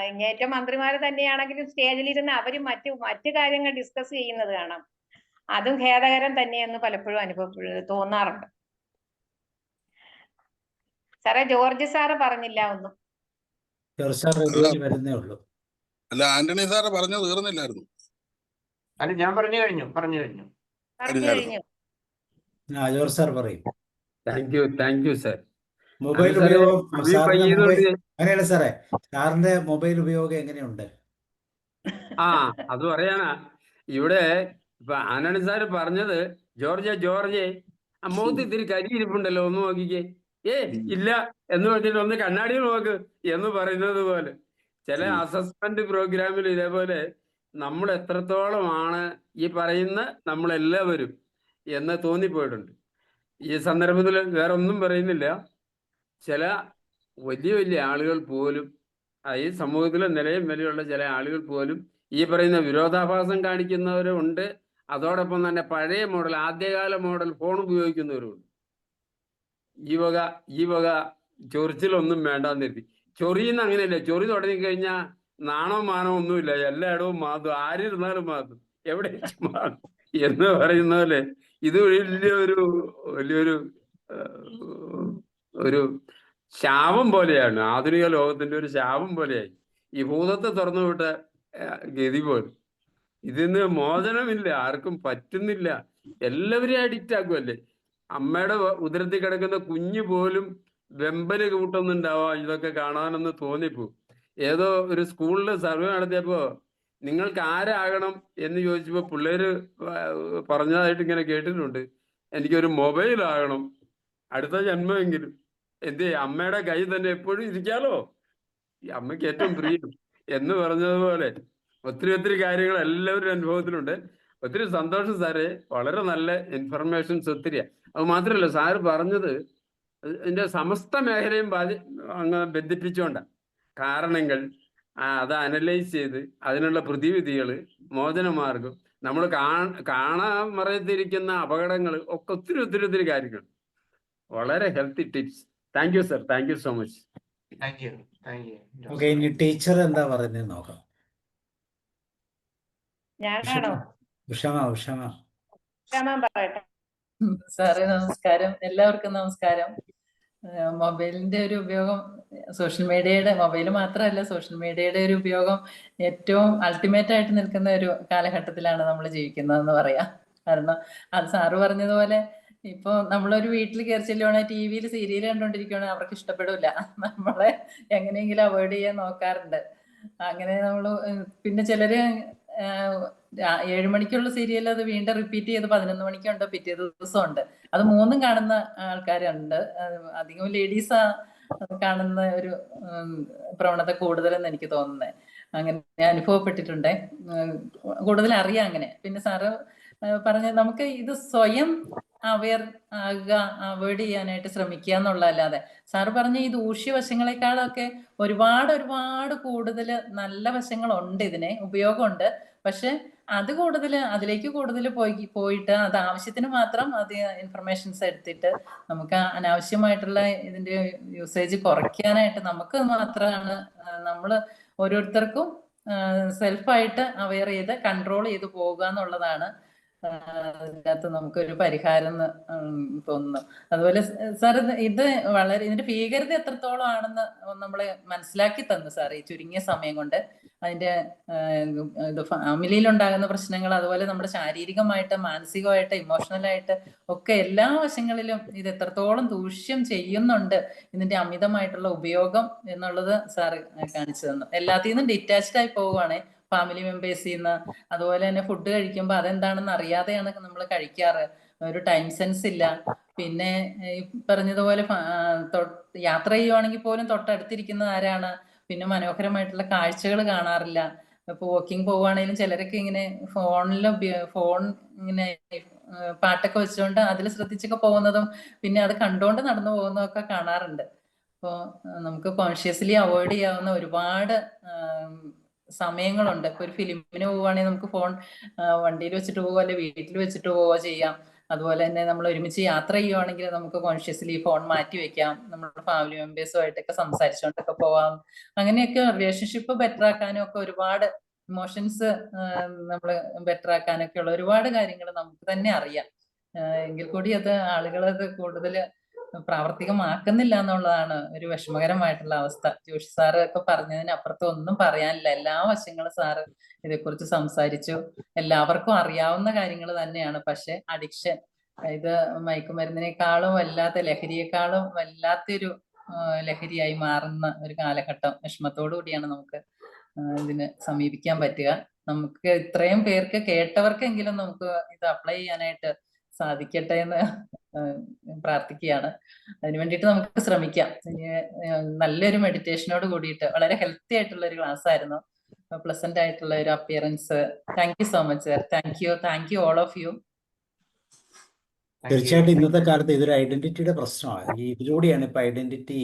ഇങ്ങേറ്റ മന്ത്രിമാര് തന്നെയാണെങ്കിലും സ്റ്റേജിലിരുന്ന് അവര് മറ്റു കാര്യങ്ങൾ ഡിസ്കസ് ചെയ്യുന്നത് കാണാം. അതും ഖേദകരം തന്നെയെന്ന് പലപ്പോഴും തോന്നാറുണ്ട്. സാറേ, ജോർജ് സാറ് പറഞ്ഞില്ല ഒന്നും. അല്ല, ആന്റണി സാറ് പറഞ്ഞു തീർന്നില്ലായിരുന്നു. അല്ല, ഞാൻ പറഞ്ഞു കഴിഞ്ഞു. ജോർജ് സാർ പറയും. Thank you sir. മൊബൈൽ ഉപയോഗം അങ്ങനെയല്ല സാറേ, സാറിന്റെ മൊബൈൽ ഉപയോഗം എങ്ങനെയുണ്ട്? അത് പറയാനാ. ഇവിടെ ഇപ്പൊ ആന്റണി സാറ് പറഞ്ഞത്, ജോർജ് മുഖത്ത് ഇത്തിരി കരിയിരിപ്പുണ്ടല്ലോ, ഒന്ന് നോക്കിക്കേ. ഇല്ല എന്ന് പറഞ്ഞിട്ട് ഒന്ന് കണ്ണാടിയിൽ നോക്ക് എന്ന് പറയുന്നത് പോലെ ചില അസസ്മെന്റ് പ്രോഗ്രാമിൽ ഇതേപോലെ നമ്മൾ എത്രത്തോളമാണ് ഈ പറയുന്ന നമ്മളെല്ലാവരും എന്ന് തോന്നിപ്പോയിട്ടുണ്ട്. ഈ സന്ദർഭത്തിൽ വേറെ ഒന്നും പറയുന്നില്ല. ചില വലിയ വലിയ ആളുകൾ പോലും, ഈ സമൂഹത്തിലെ നിലയും വിലയുള്ള ചില ആളുകൾ പോലും ഈ പറയുന്ന വിരോധാഭാസം കാണിക്കുന്നവരുണ്ട്. അതോടൊപ്പം തന്നെ പഴയ മോഡൽ, ആദ്യകാല മോഡൽ ഫോൺ ഉപയോഗിക്കുന്നവരുണ്ട്. ഈ വക ചൊറിച്ചിലൊന്നും വേണ്ടാന്ന് കരുതി. ചൊറിയുന്ന അങ്ങനെയല്ല. ചൊറി തുടങ്ങിക്കഴിഞ്ഞാൽ നാണോ മാനോ ഒന്നുമില്ല, എല്ലായിടവും മാതും, ആരിരുന്നാലും മാതും, എവിടെ മാതും എന്ന് പറയുന്ന പോലെ ഇത് വലിയൊരു ഒരു ശാപം പോലെയാണ്. ആധുനിക ലോകത്തിന്റെ ഒരു ശാപം പോലെയായി. ഈ ഭൂതത്തെ തുറന്നുവിട്ട ഗതി പോലും. ഇതിന്ന് മോചനമില്ല, ആർക്കും പറ്റുന്നില്ല. എല്ലാവരെയും അഡിക്റ്റ് ആക്കുമല്ലേ. അമ്മയുടെ ഉദരത്തിൽ കിടക്കുന്ന കുഞ്ഞു പോലും വെമ്പല് കൂട്ടൊന്നുണ്ടാവാം ഇതൊക്കെ കാണാനെന്ന് തോന്നിപ്പോ. ഏതോ ഒരു സ്കൂളിൽ സർവേ നടത്തിയപ്പോ നിങ്ങൾക്ക് ആരാകണം എന്ന് ചോദിച്ചപ്പോ പിള്ളേര് പറഞ്ഞതായിട്ട് ഇങ്ങനെ കേട്ടിട്ടുണ്ട്, എനിക്കൊരു മൊബൈൽ ആകണം അടുത്ത ജന്മമെങ്കിലും. അമ്മയുടെ കൈ തന്നെ എപ്പോഴും ഇരിക്കാലോ, അമ്മയ്ക്ക് ഏറ്റവും പ്രിയം എന്ന് പറഞ്ഞതുപോലെ ഒത്തിരി കാര്യങ്ങൾ എല്ലാവരുടെ അനുഭവത്തിലുണ്ട്. ഒത്തിരി സന്തോഷം സാറേ, വളരെ നല്ല ഇൻഫർമേഷൻസ് ഒത്തിരിയാ. അത് മാത്രമല്ല, സാറ് പറഞ്ഞത് ഇതിന്റെ സമസ്ത മേഖലയും അങ്ങ് ബന്ധിപ്പിച്ചുകൊണ്ടാണ്. കാരണങ്ങൾ അത് അനലൈസ് ചെയ്ത് അതിനുള്ള പ്രതിവിധികൾ, മോചനമാർഗം, നമ്മൾ കാണാൻ മറയത്തിരിക്കുന്ന അപകടങ്ങൾ ഒക്കെ ഒത്തിരി കാര്യങ്ങൾ. വളരെ healthy tips. Thank you sir, thank you so much. ഇനി ടീച്ചർ എന്താ പറയുന്നത് നോക്കാം. ഞാനാണോ? ഉഷമ പറയട്ടെ. സാറേ നമസ്കാരം, എല്ലാവർക്കും നമസ്കാരം. മൊബൈലിന്റെ ഒരു ഉപയോഗം, സോഷ്യൽ മീഡിയയുടെ, മൊബൈൽ മാത്രമല്ല സോഷ്യൽ മീഡിയയുടെ ഒരു ഉപയോഗം ഏറ്റവും അൾട്ടിമേറ്റ് ആയിട്ട് നിൽക്കുന്ന ഒരു കാലഘട്ടത്തിലാണ് നമ്മൾ ജീവിക്കുന്നതെന്ന് പറയാം. കാരണം അത് സാറ് പറഞ്ഞതുപോലെ ഇപ്പൊ നമ്മളൊരു വീട്ടിൽ കയറി ചെല്ലുവാണെങ്കിൽ ടി വിയിൽ സീരിയൽ കണ്ടോണ്ടിരിക്കുവാണെങ്കിൽ അവർക്ക് ഇഷ്ടപ്പെടില്ല. നമ്മളെ എങ്ങനെയെങ്കിലും അവോയ്ഡ് ചെയ്യാൻ നോക്കാറുണ്ട്. അങ്ങനെ നമ്മള് പിന്നെ ചിലര് 7 മണിക്കുള്ള സീരിയൽ അത് വീണ്ടും റിപ്പീറ്റ് ചെയ്ത് 11 മണിക്കുണ്ട്, പിറ്റേ ദിവസം ഉണ്ട്. അത് 3ഉം കാണുന്ന ആൾക്കാരുണ്ട്. അധികം ലേഡീസ് കാണുന്ന ഒരു പ്രവണത കൂടുതലെന്ന് എനിക്ക് തോന്നുന്നത്. അങ്ങനെ അനുഭവപ്പെട്ടിട്ടുണ്ട്. കൂടുതൽ അറിയാം അങ്ങനെ. പിന്നെ സാറ് പറഞ്ഞ നമുക്ക് ഇത് സ്വയം അവെയർ ആകുക, അവോയ്ഡ് ചെയ്യാനായിട്ട് ശ്രമിക്കുക എന്നുള്ളതല്ലാതെ സാറ് പറഞ്ഞ ഈ ദൂഷ്യവശങ്ങളെക്കാളൊക്കെ ഒരുപാട് കൂടുതൽ നല്ല വശങ്ങളുണ്ട്, ഇതിനെ ഉപയോഗമുണ്ട്. പക്ഷെ അത് അതിലേക്ക് കൂടുതൽ പോയിട്ട് അത് ആവശ്യത്തിന് മാത്രം അത് ഇൻഫർമേഷൻസ് എടുത്തിട്ട് നമുക്ക് അനാവശ്യമായിട്ടുള്ള ഇതിന്റെ യൂസേജ് കുറയ്ക്കാനായിട്ട് നമുക്ക് മാത്രമാണ് നമ്മൾ ഓരോരുത്തർക്കും സെൽഫായിട്ട് അവെയർ ചെയ്ത് കൺട്രോൾ ചെയ്ത് പോകുക എന്നുള്ളതാണ് അതിനകത്ത് നമുക്കൊരു പരിഹാരം എന്ന് തോന്നുന്നു. അതുപോലെ സാർ ഇത് വളരെ ഇതിന്റെ ഭീകരത എത്രത്തോളം ആണെന്ന് നമ്മളെ മനസ്സിലാക്കി തന്നു സാർ ഈ ചുരുങ്ങിയ സമയം കൊണ്ട്. അതിന്റെ ഇത് ഫാമിലിയിൽ ഉണ്ടാകുന്ന പ്രശ്നങ്ങൾ, അതുപോലെ നമ്മുടെ ശാരീരികമായിട്ട്, മാനസികമായിട്ട്, ഇമോഷണലായിട്ട് ഒക്കെ എല്ലാ വശങ്ങളിലും ഇത് എത്രത്തോളം ദൂഷ്യം ചെയ്യുന്നുണ്ട് ഇതിന്റെ അമിതമായിട്ടുള്ള ഉപയോഗം എന്നുള്ളത് സാറ് കാണിച്ചു തന്നു. എല്ലാത്തിൽ നിന്നും ഡിറ്റാച്ച്ഡ് ആയി പോവുകയാണെ, ഫാമിലി മെമ്പേഴ്സിൽ നിന്ന്. അതുപോലെ തന്നെ ഫുഡ് കഴിക്കുമ്പോൾ അതെന്താണെന്ന് അറിയാതെയാണ് നമ്മൾ കഴിക്കാറ്. ഒരു ടൈം സെൻസ് ഇല്ല. പിന്നെ ഈ പറഞ്ഞതുപോലെ യാത്ര ചെയ്യുവാണെങ്കിൽ പോലും തൊട്ടടുത്തിരിക്കുന്നത് ആരാണ്, പിന്നെ മനോഹരമായിട്ടുള്ള കാഴ്ചകൾ കാണാറില്ല. ഇപ്പൊ വാക്കിംഗ് പോവുകയാണെങ്കിലും ചിലരൊക്കെ ഇങ്ങനെ ഫോൺ ഇങ്ങനെ പാട്ടൊക്കെ വെച്ചുകൊണ്ട് അതിൽ ശ്രദ്ധിച്ചൊക്കെ പോകുന്നതും പിന്നെ അത് കണ്ടുകൊണ്ട് നടന്നു പോകുന്നതും ഒക്കെ കാണാറുണ്ട്. അപ്പോൾ നമുക്ക് കോൺഷ്യസ്ലി അവോയ്ഡ് ചെയ്യാവുന്ന ഒരുപാട് സമയങ്ങളുണ്ട്. ഇപ്പൊ ഒരു ഫിലിമിന് പോവുകയാണെങ്കിൽ നമുക്ക് ഫോൺ വണ്ടിയിൽ വെച്ചിട്ട് പോവുക, അല്ലെങ്കിൽ വീട്ടിൽ വെച്ചിട്ട് പോവുക ചെയ്യാം. അതുപോലെ തന്നെ നമ്മൾ ഒരുമിച്ച് യാത്ര ചെയ്യുവാണെങ്കിൽ നമുക്ക് കോൺഷ്യസ്ലി ഫോൺ മാറ്റി വെക്കാം, നമ്മുടെ ഫാമിലി മെമ്പേഴ്സുമായിട്ടൊക്കെ സംസാരിച്ചുകൊണ്ടൊക്കെ പോവാം. അങ്ങനെയൊക്കെ റിലേഷൻഷിപ്പ് ബെറ്റർ ആക്കാനും ഒക്കെ ഒരുപാട് ഇമോഷൻസ് നമ്മൾ ബെറ്റർ ആക്കാനൊക്കെ ഉള്ള ഒരുപാട് കാര്യങ്ങൾ നമുക്ക് തന്നെ അറിയാം. എങ്കിൽ കൂടി അത് ആളുകളത് കൂടുതൽ പ്രാവർത്തികമാക്കുന്നില്ല എന്നുള്ളതാണ് ഒരു വിഷമകരമായിട്ടുള്ള അവസ്ഥ. ജോഷി സാറ് ഒക്കെ പറഞ്ഞതിനപ്പുറത്ത് ഒന്നും പറയാനില്ല. എല്ലാ വശങ്ങളും സാറ് ഇതേക്കുറിച്ച് സംസാരിച്ചു. എല്ലാവർക്കും അറിയാവുന്ന കാര്യങ്ങൾ തന്നെയാണ്. പക്ഷെ അഡിക്ഷൻ, ഇത് മയക്കുമരുന്നിനേക്കാളും വല്ലാത്ത, ലഹരിയേക്കാളും വല്ലാത്തൊരു ലഹരിയായി മാറുന്ന ഒരു കാലഘട്ടം. വിഷമത്തോടു കൂടിയാണ് നമുക്ക് ഇതിനെ സമീപിക്കാൻ പറ്റുക. നമുക്ക് ഇത്രയും പേർക്ക് കേട്ടവർക്കെങ്കിലും നമുക്ക് ഇത് അപ്ലൈ ചെയ്യാനായിട്ട് സാധിക്കട്ടെ എന്ന് പ്രാർത്ഥിക്കുകയാണ്. അതിനു വേണ്ടിയിട്ട് നമുക്ക് ശ്രമിക്കാം. നല്ലൊരു മെഡിറ്റേഷനോട് കൂടിയിട്ട് വളരെ ഹെൽത്തി ആയിട്ടുള്ള ഒരു ക്ലാസ് ആയിരുന്നു. പ്ലസന്റ് ആയിട്ടുള്ള ഒരു appearance. Thank you so much sir. Thank you all of you. തീർച്ചയായിട്ടും ഇന്നത്തെ കാലത്ത് ഇതൊരു ഐഡന്റിറ്റിയുടെ പ്രശ്നമാണ്. ഇതിലൂടെയാണ് ഇപ്പൊ ഐഡന്റിറ്റി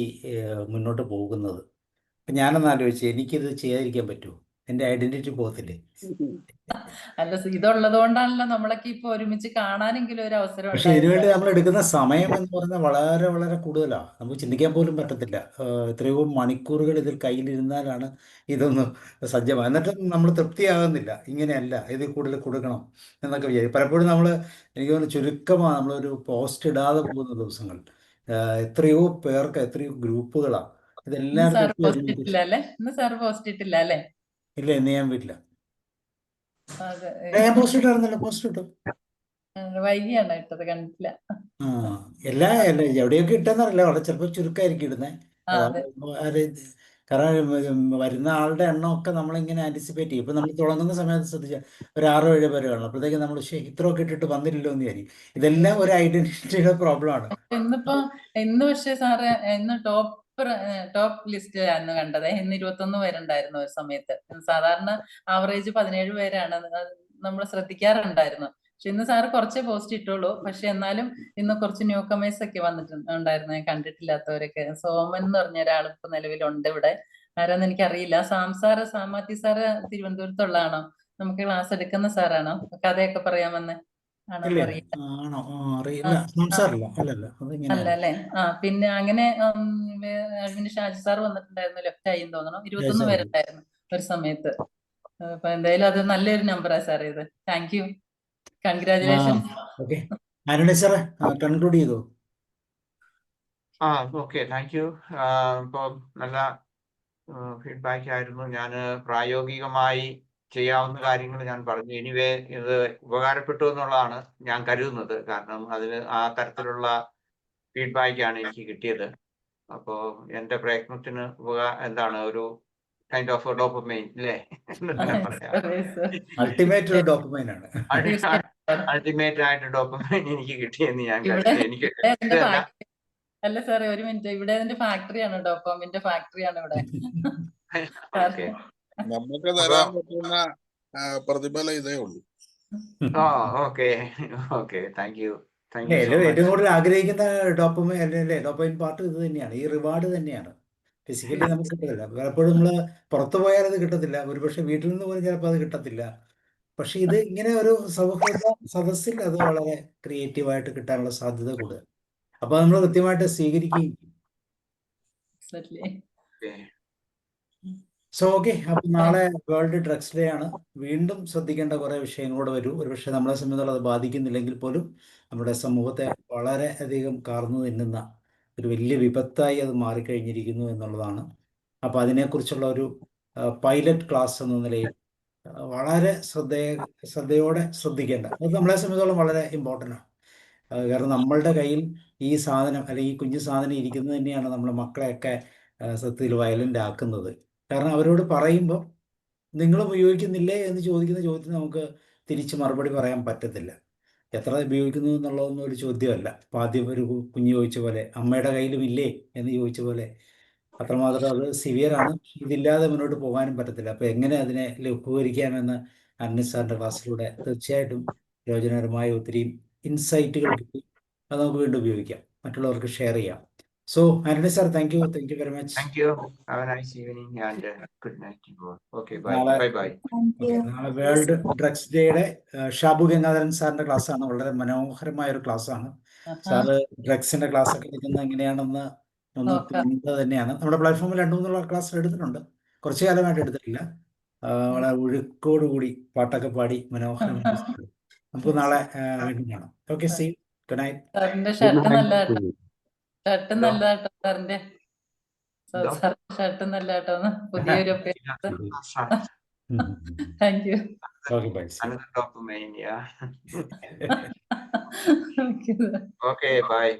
മുന്നോട്ട് പോകുന്നത്. അപ്പൊ ഞാനൊന്ന് ആലോചിച്ച്, എനിക്കിത് ചെയ്യാതിരിക്കാൻ പറ്റുമോ? എന്റെ ഐഡന്റിറ്റി പോകത്തില്ലേ? അല്ല, ഇതുള്ളത് കൊണ്ടാണല്ലോ നമ്മളൊക്കെ ഇപ്പൊ ഒരുമിച്ച് കാണാനെങ്കിലും ഒരു അവസരം പക്ഷെ ഇതിനുവേണ്ടി നമ്മൾ എടുക്കുന്ന സമയം എന്ന് പറഞ്ഞാൽ വളരെ വളരെ കൂടുതലാണ്. നമുക്ക് ചിന്തിക്കാൻ പോലും പറ്റത്തില്ല. എത്രയോ മണിക്കൂറുകൾ ഇതിൽ കയ്യിലിരുന്നാലാണ് ഇതൊന്ന് സജ്ജമാകുക. എന്നിട്ടും നമ്മൾ തൃപ്തിയാകുന്നില്ല. ഇങ്ങനെയല്ല, ഇതിൽ കൂടുതൽ കൊടുക്കണം എന്നൊക്കെ വിചാരിക്കും. പലപ്പോഴും എനിക്ക് തോന്നുന്നു ചുരുക്കമാണ് നമ്മളൊരു പോസ്റ്റ് ഇടാതെ പോകുന്ന ദിവസങ്ങൾ. എത്രയോ പേർക്ക്, എത്രയോ ഗ്രൂപ്പുകളാണ് ഇതെല്ലാം. ഇന്ന് സാർ പോസ്റ്റ് ഇട്ടില്ല അല്ലേ? ഇല്ല, ഇന്ന് ഞാൻ വീട്ടില്ല. ഞാൻ പോസ്റ്റ് ഇട്ടായിരുന്നല്ലോ, പോസ്റ്റ് ഇട്ടു. വൈകിയാണ് ഇട്ടത്, കണ്ടില്ല. എല്ലാ എവിടെയൊക്കെ ഇട്ടെന്നറിയില്ല. വളരെ ചിലപ്പോൾ ചുരുക്കമായിരിക്കും ഇടുന്നത്. കാരണം വരുന്ന ആളുടെ എണ്ണമൊക്കെ നമ്മളിങ്ങനെ ആന്റിസിപ്പേറ്റ് ചെയ്യും. ഇപ്പൊ നമ്മൾ തുടങ്ങുന്ന സമയത്ത് ശ്രദ്ധിച്ചാൽ ഒരു 6-7 പേര് കാണും. അപ്പോഴത്തേക്ക് നമ്മൾ ഇത്രയൊക്കെ ഇട്ടിട്ട് വന്നില്ലല്ലോ എന്ന് വിചാരിക്കും. ഇതെല്ലാം ഒരു ഐഡന്റിറ്റിയുടെ പ്രോബ്ലമാണ്. ഇന്ന് പക്ഷേ സാറ് ഇന്ന് ടോപ്പ് ലിസ്റ്റ് ആയിരുന്നു കണ്ടത്. ഇന്ന് 21 പേരുണ്ടായിരുന്നു ഒരു സമയത്ത്. സാധാരണ ആവറേജ് 17 പേരാണ് നമ്മൾ ശ്രദ്ധിക്കാറുണ്ടായിരുന്നു. പക്ഷെ ഇന്ന് സാറ് കുറച്ചേ പോസ്റ്റ് ഇട്ടുള്ളൂ. പക്ഷെ എന്നാലും ഇന്ന് കുറച്ച് ന്യൂ കമേഴ്സ് ഒക്കെ വന്നിട്ടുണ്ടായിരുന്നു, കണ്ടിട്ടില്ലാത്തവരൊക്കെ. സോമൻ എന്ന് പറഞ്ഞ ഒരാൾ ഇപ്പൊ നിലവിലുണ്ട് ഇവിടെ. ആരാന്ന് എനിക്കറിയില്ല. സാമാത്തി സാറ് തിരുവനന്തപുരത്തുള്ളതാണോ? നമുക്ക് ക്ലാസ് എടുക്കുന്ന സാറാണോ? കഥയൊക്കെ പറയാമെന്ന് ആണോ അറിയില്ല. അല്ല അല്ലേ? പിന്നെ അങ്ങനെ ഷാജി സാർ വന്നിട്ടുണ്ടായിരുന്നു. ലെഫ്റ്റ് ആയി തോന്നണം. 21 പേരുണ്ടായിരുന്നു ഒരു സമയത്ത്. അപ്പൊ എന്തായാലും അത് നല്ലൊരു നമ്പറാ സാർ ഇത്. Thank you, congratulation. കൺക്ലൂഡ് ചെയ്തു. Okay, thank U. ഇപ്പൊ നല്ല ഫീഡ്ബാക്ക് ആയിരുന്നു. ഞാൻ പ്രായോഗികമായി ചെയ്യാവുന്ന കാര്യങ്ങൾ ഞാൻ പറഞ്ഞു. എനിവേ ഇത് ഉപകാരപ്പെട്ടു എന്നുള്ളതാണ് ഞാൻ കരുതുന്നത്. കാരണം അതിന് ആ തരത്തിലുള്ള ഫീഡ്ബാക്കാണ് എനിക്ക് കിട്ടിയത്. അപ്പോൾ എൻ്റെ പ്രയത്നത്തിന് എന്താണ് ഒരു കൈൻഡ് ഓഫ് ഡോപ്പമൈൻ അല്ലേ എന്ന് തന്നെ പറയാം. അൾട്ടിമേറ്റ് ഒരു ഡോപ്പമൈൻ ആണ്. അൾട്ടിമേറ്റ് ആയിട്ട് ഡോപ്പമൈൻ എനിക്ക് കിട്ടിയെന്ന് ഞാൻ ഇവിടെ കരുതുന്നു. എനിക്ക് ഇതിന്റെ ഇതല്ല. factory- അല്ല സാറേ, ഒരു മിനിറ്റ്, ഇവിടെ അതിന്റെ ഫാക്ടറിയാണ്, ഡോപ്പോമിന്റെ ഫാക്ടറിയാണ് ഇവിടെ. ഓക്കെ. നമുക്ക് തരാൻ പറ്റുന്ന പ്രതിഫലം ഇതേ ഉള്ളൂ. Okay okay, thank you so ഏറ്റവും മച്ച്. കൂടുതൽ ആഗ്രഹിക്കുന്ന ഡോപ്പമൈൻ അല്ലേ, ഡോപ്പമൈൻ പാർട്ട് ഇത് തന്നെയാണ്, ഈ റിവാർഡ് തന്നെയാണ്. ഫിസിക്കലി നമുക്ക് കിട്ടത്തില്ല. പലപ്പോഴും നമ്മൾ പുറത്തു പോയാൽ അത് കിട്ടത്തില്ല, ഒരുപക്ഷെ വീട്ടിൽ നിന്ന് പോലും ചിലപ്പോൾ അത് കിട്ടത്തില്ല. പക്ഷെ ഇത് ഇങ്ങനെ ഒരു സൗഹൃദ സദസ്സിൽ അത് വളരെ ക്രിയേറ്റീവായിട്ട് കിട്ടാനുള്ള സാധ്യത കൂടുതൽ. അപ്പൊ നമ്മൾ കൃത്യമായിട്ട് സ്വീകരിക്കുകയും ചെയ്യും. Exactly. സോ ഓക്കെ, അപ്പൊ നാളെ വേൾഡ് ഡ്രഗ്സ് ഡേ ആണ്. വീണ്ടും ശ്രദ്ധിക്കേണ്ട കുറെ വിഷയങ്ങളോട് വരും. ഒരുപക്ഷെ നമ്മളെ സംബന്ധിച്ചോളം അത് ബാധിക്കുന്നില്ലെങ്കിൽ പോലും നമ്മുടെ സമൂഹത്തെ വളരെയധികം കാർന്നു തിന്നുന്ന ഒരു വലിയ വിപത്തായി അത് മാറിക്കഴിഞ്ഞിരിക്കുന്നു എന്നുള്ളതാണ്. അപ്പൊ അതിനെക്കുറിച്ചുള്ള ഒരു പൈലറ്റ് ക്ലാസ് എന്ന നിലയിൽ വളരെ ശ്രദ്ധയോടെ ശ്രദ്ധിക്കേണ്ട, അത് നമ്മളെ സംബന്ധിച്ചോളം വളരെ ഇമ്പോർട്ടൻ്റ് ആണ്. കാരണം നമ്മളുടെ കയ്യിൽ ഈ സാധനം അല്ലെങ്കിൽ ഈ കുഞ്ഞു സാധനം ഇരിക്കുന്നത് തന്നെയാണ് നമ്മളെ മക്കളെയൊക്കെ സത്യത്തിൽ വയലൻ്റ് ആക്കുന്നത്. കാരണം അവരോട് പറയുമ്പോൾ നിങ്ങൾ ഉപയോഗിക്കുന്നില്ലേ എന്ന് ചോദിക്കുന്ന ചോദ്യത്തിന് നമുക്ക് തിരിച്ച് മറുപടി പറയാൻ പറ്റത്തില്ല. എത്ര ഉപയോഗിക്കുന്നു എന്നുള്ളതൊന്നും ഒരു ചോദ്യമല്ല. അപ്പം ആദ്യം ഒരു കുഞ്ഞ് ചോദിച്ച പോലെ അമ്മയുടെ കയ്യിലും ഇല്ലേ എന്ന് ചോദിച്ച പോലെ അത്രമാത്രം അത് സിവിയറാണ്. ഇതില്ലാതെ മുന്നോട്ട് പോകാനും പറ്റത്തില്ല. അപ്പം എങ്ങനെ അതിനെ ലഘൂകരിക്കാമെന്ന് അനിൽ സാറിൻ്റെ ക്ലാസ്സിലൂടെ തീർച്ചയായിട്ടും പ്രയോജനകരമായ ഒത്തിരി ഇൻസൈറ്റുകൾ കിട്ടി. അത് നമുക്ക് വീണ്ടും ഉപയോഗിക്കാം, മറ്റുള്ളവർക്ക് ഷെയർ ചെയ്യാം. So Antony sir, thank you very much. Thank you. Have a nice evening and good night. Okay, bye നാളെ ബൈ. നാളെ വേൾഡ് ഡ്രഗ്സ് ഡേയുടെ ഷാബു ഗംഗാധരൻ സാറിന്റെ ക്ലാസ് ആണ്. വളരെ മനോഹരമായ ഒരു ക്ലാസ് ആണ്. സാറ് ഡ്രഗ്സിന്റെ ക്ലാസ് ഒക്കെ എടുക്കുന്നത് എങ്ങനെയാണെന്ന് ഒന്ന് കാണുന്നത് തന്നെയാണ്. നമ്മുടെ പ്ലാറ്റ്ഫോമിൽ 2-3 ക്ലാസ് എടുത്തിട്ടുണ്ട്, കുറച്ചു കാലമായിട്ട് എടുത്തിട്ടില്ല. വളരെ ഒഴുക്കോടുകൂടി പാട്ടൊക്കെ പാടി മനോഹരമായി നമുക്ക് നാളെ വീണ്ടും കാണാം. Okay, see good night. സാറിന്റെ ഷർട്ട് നല്ല ഷർട്ട് നല്ല കേട്ടോ സാറിന്റെ. ഷർട്ട് നല്ല കേട്ടോ, പുതിയൊരു thank you. Okay, bye. Another dopamine, yeah. Okay, bye.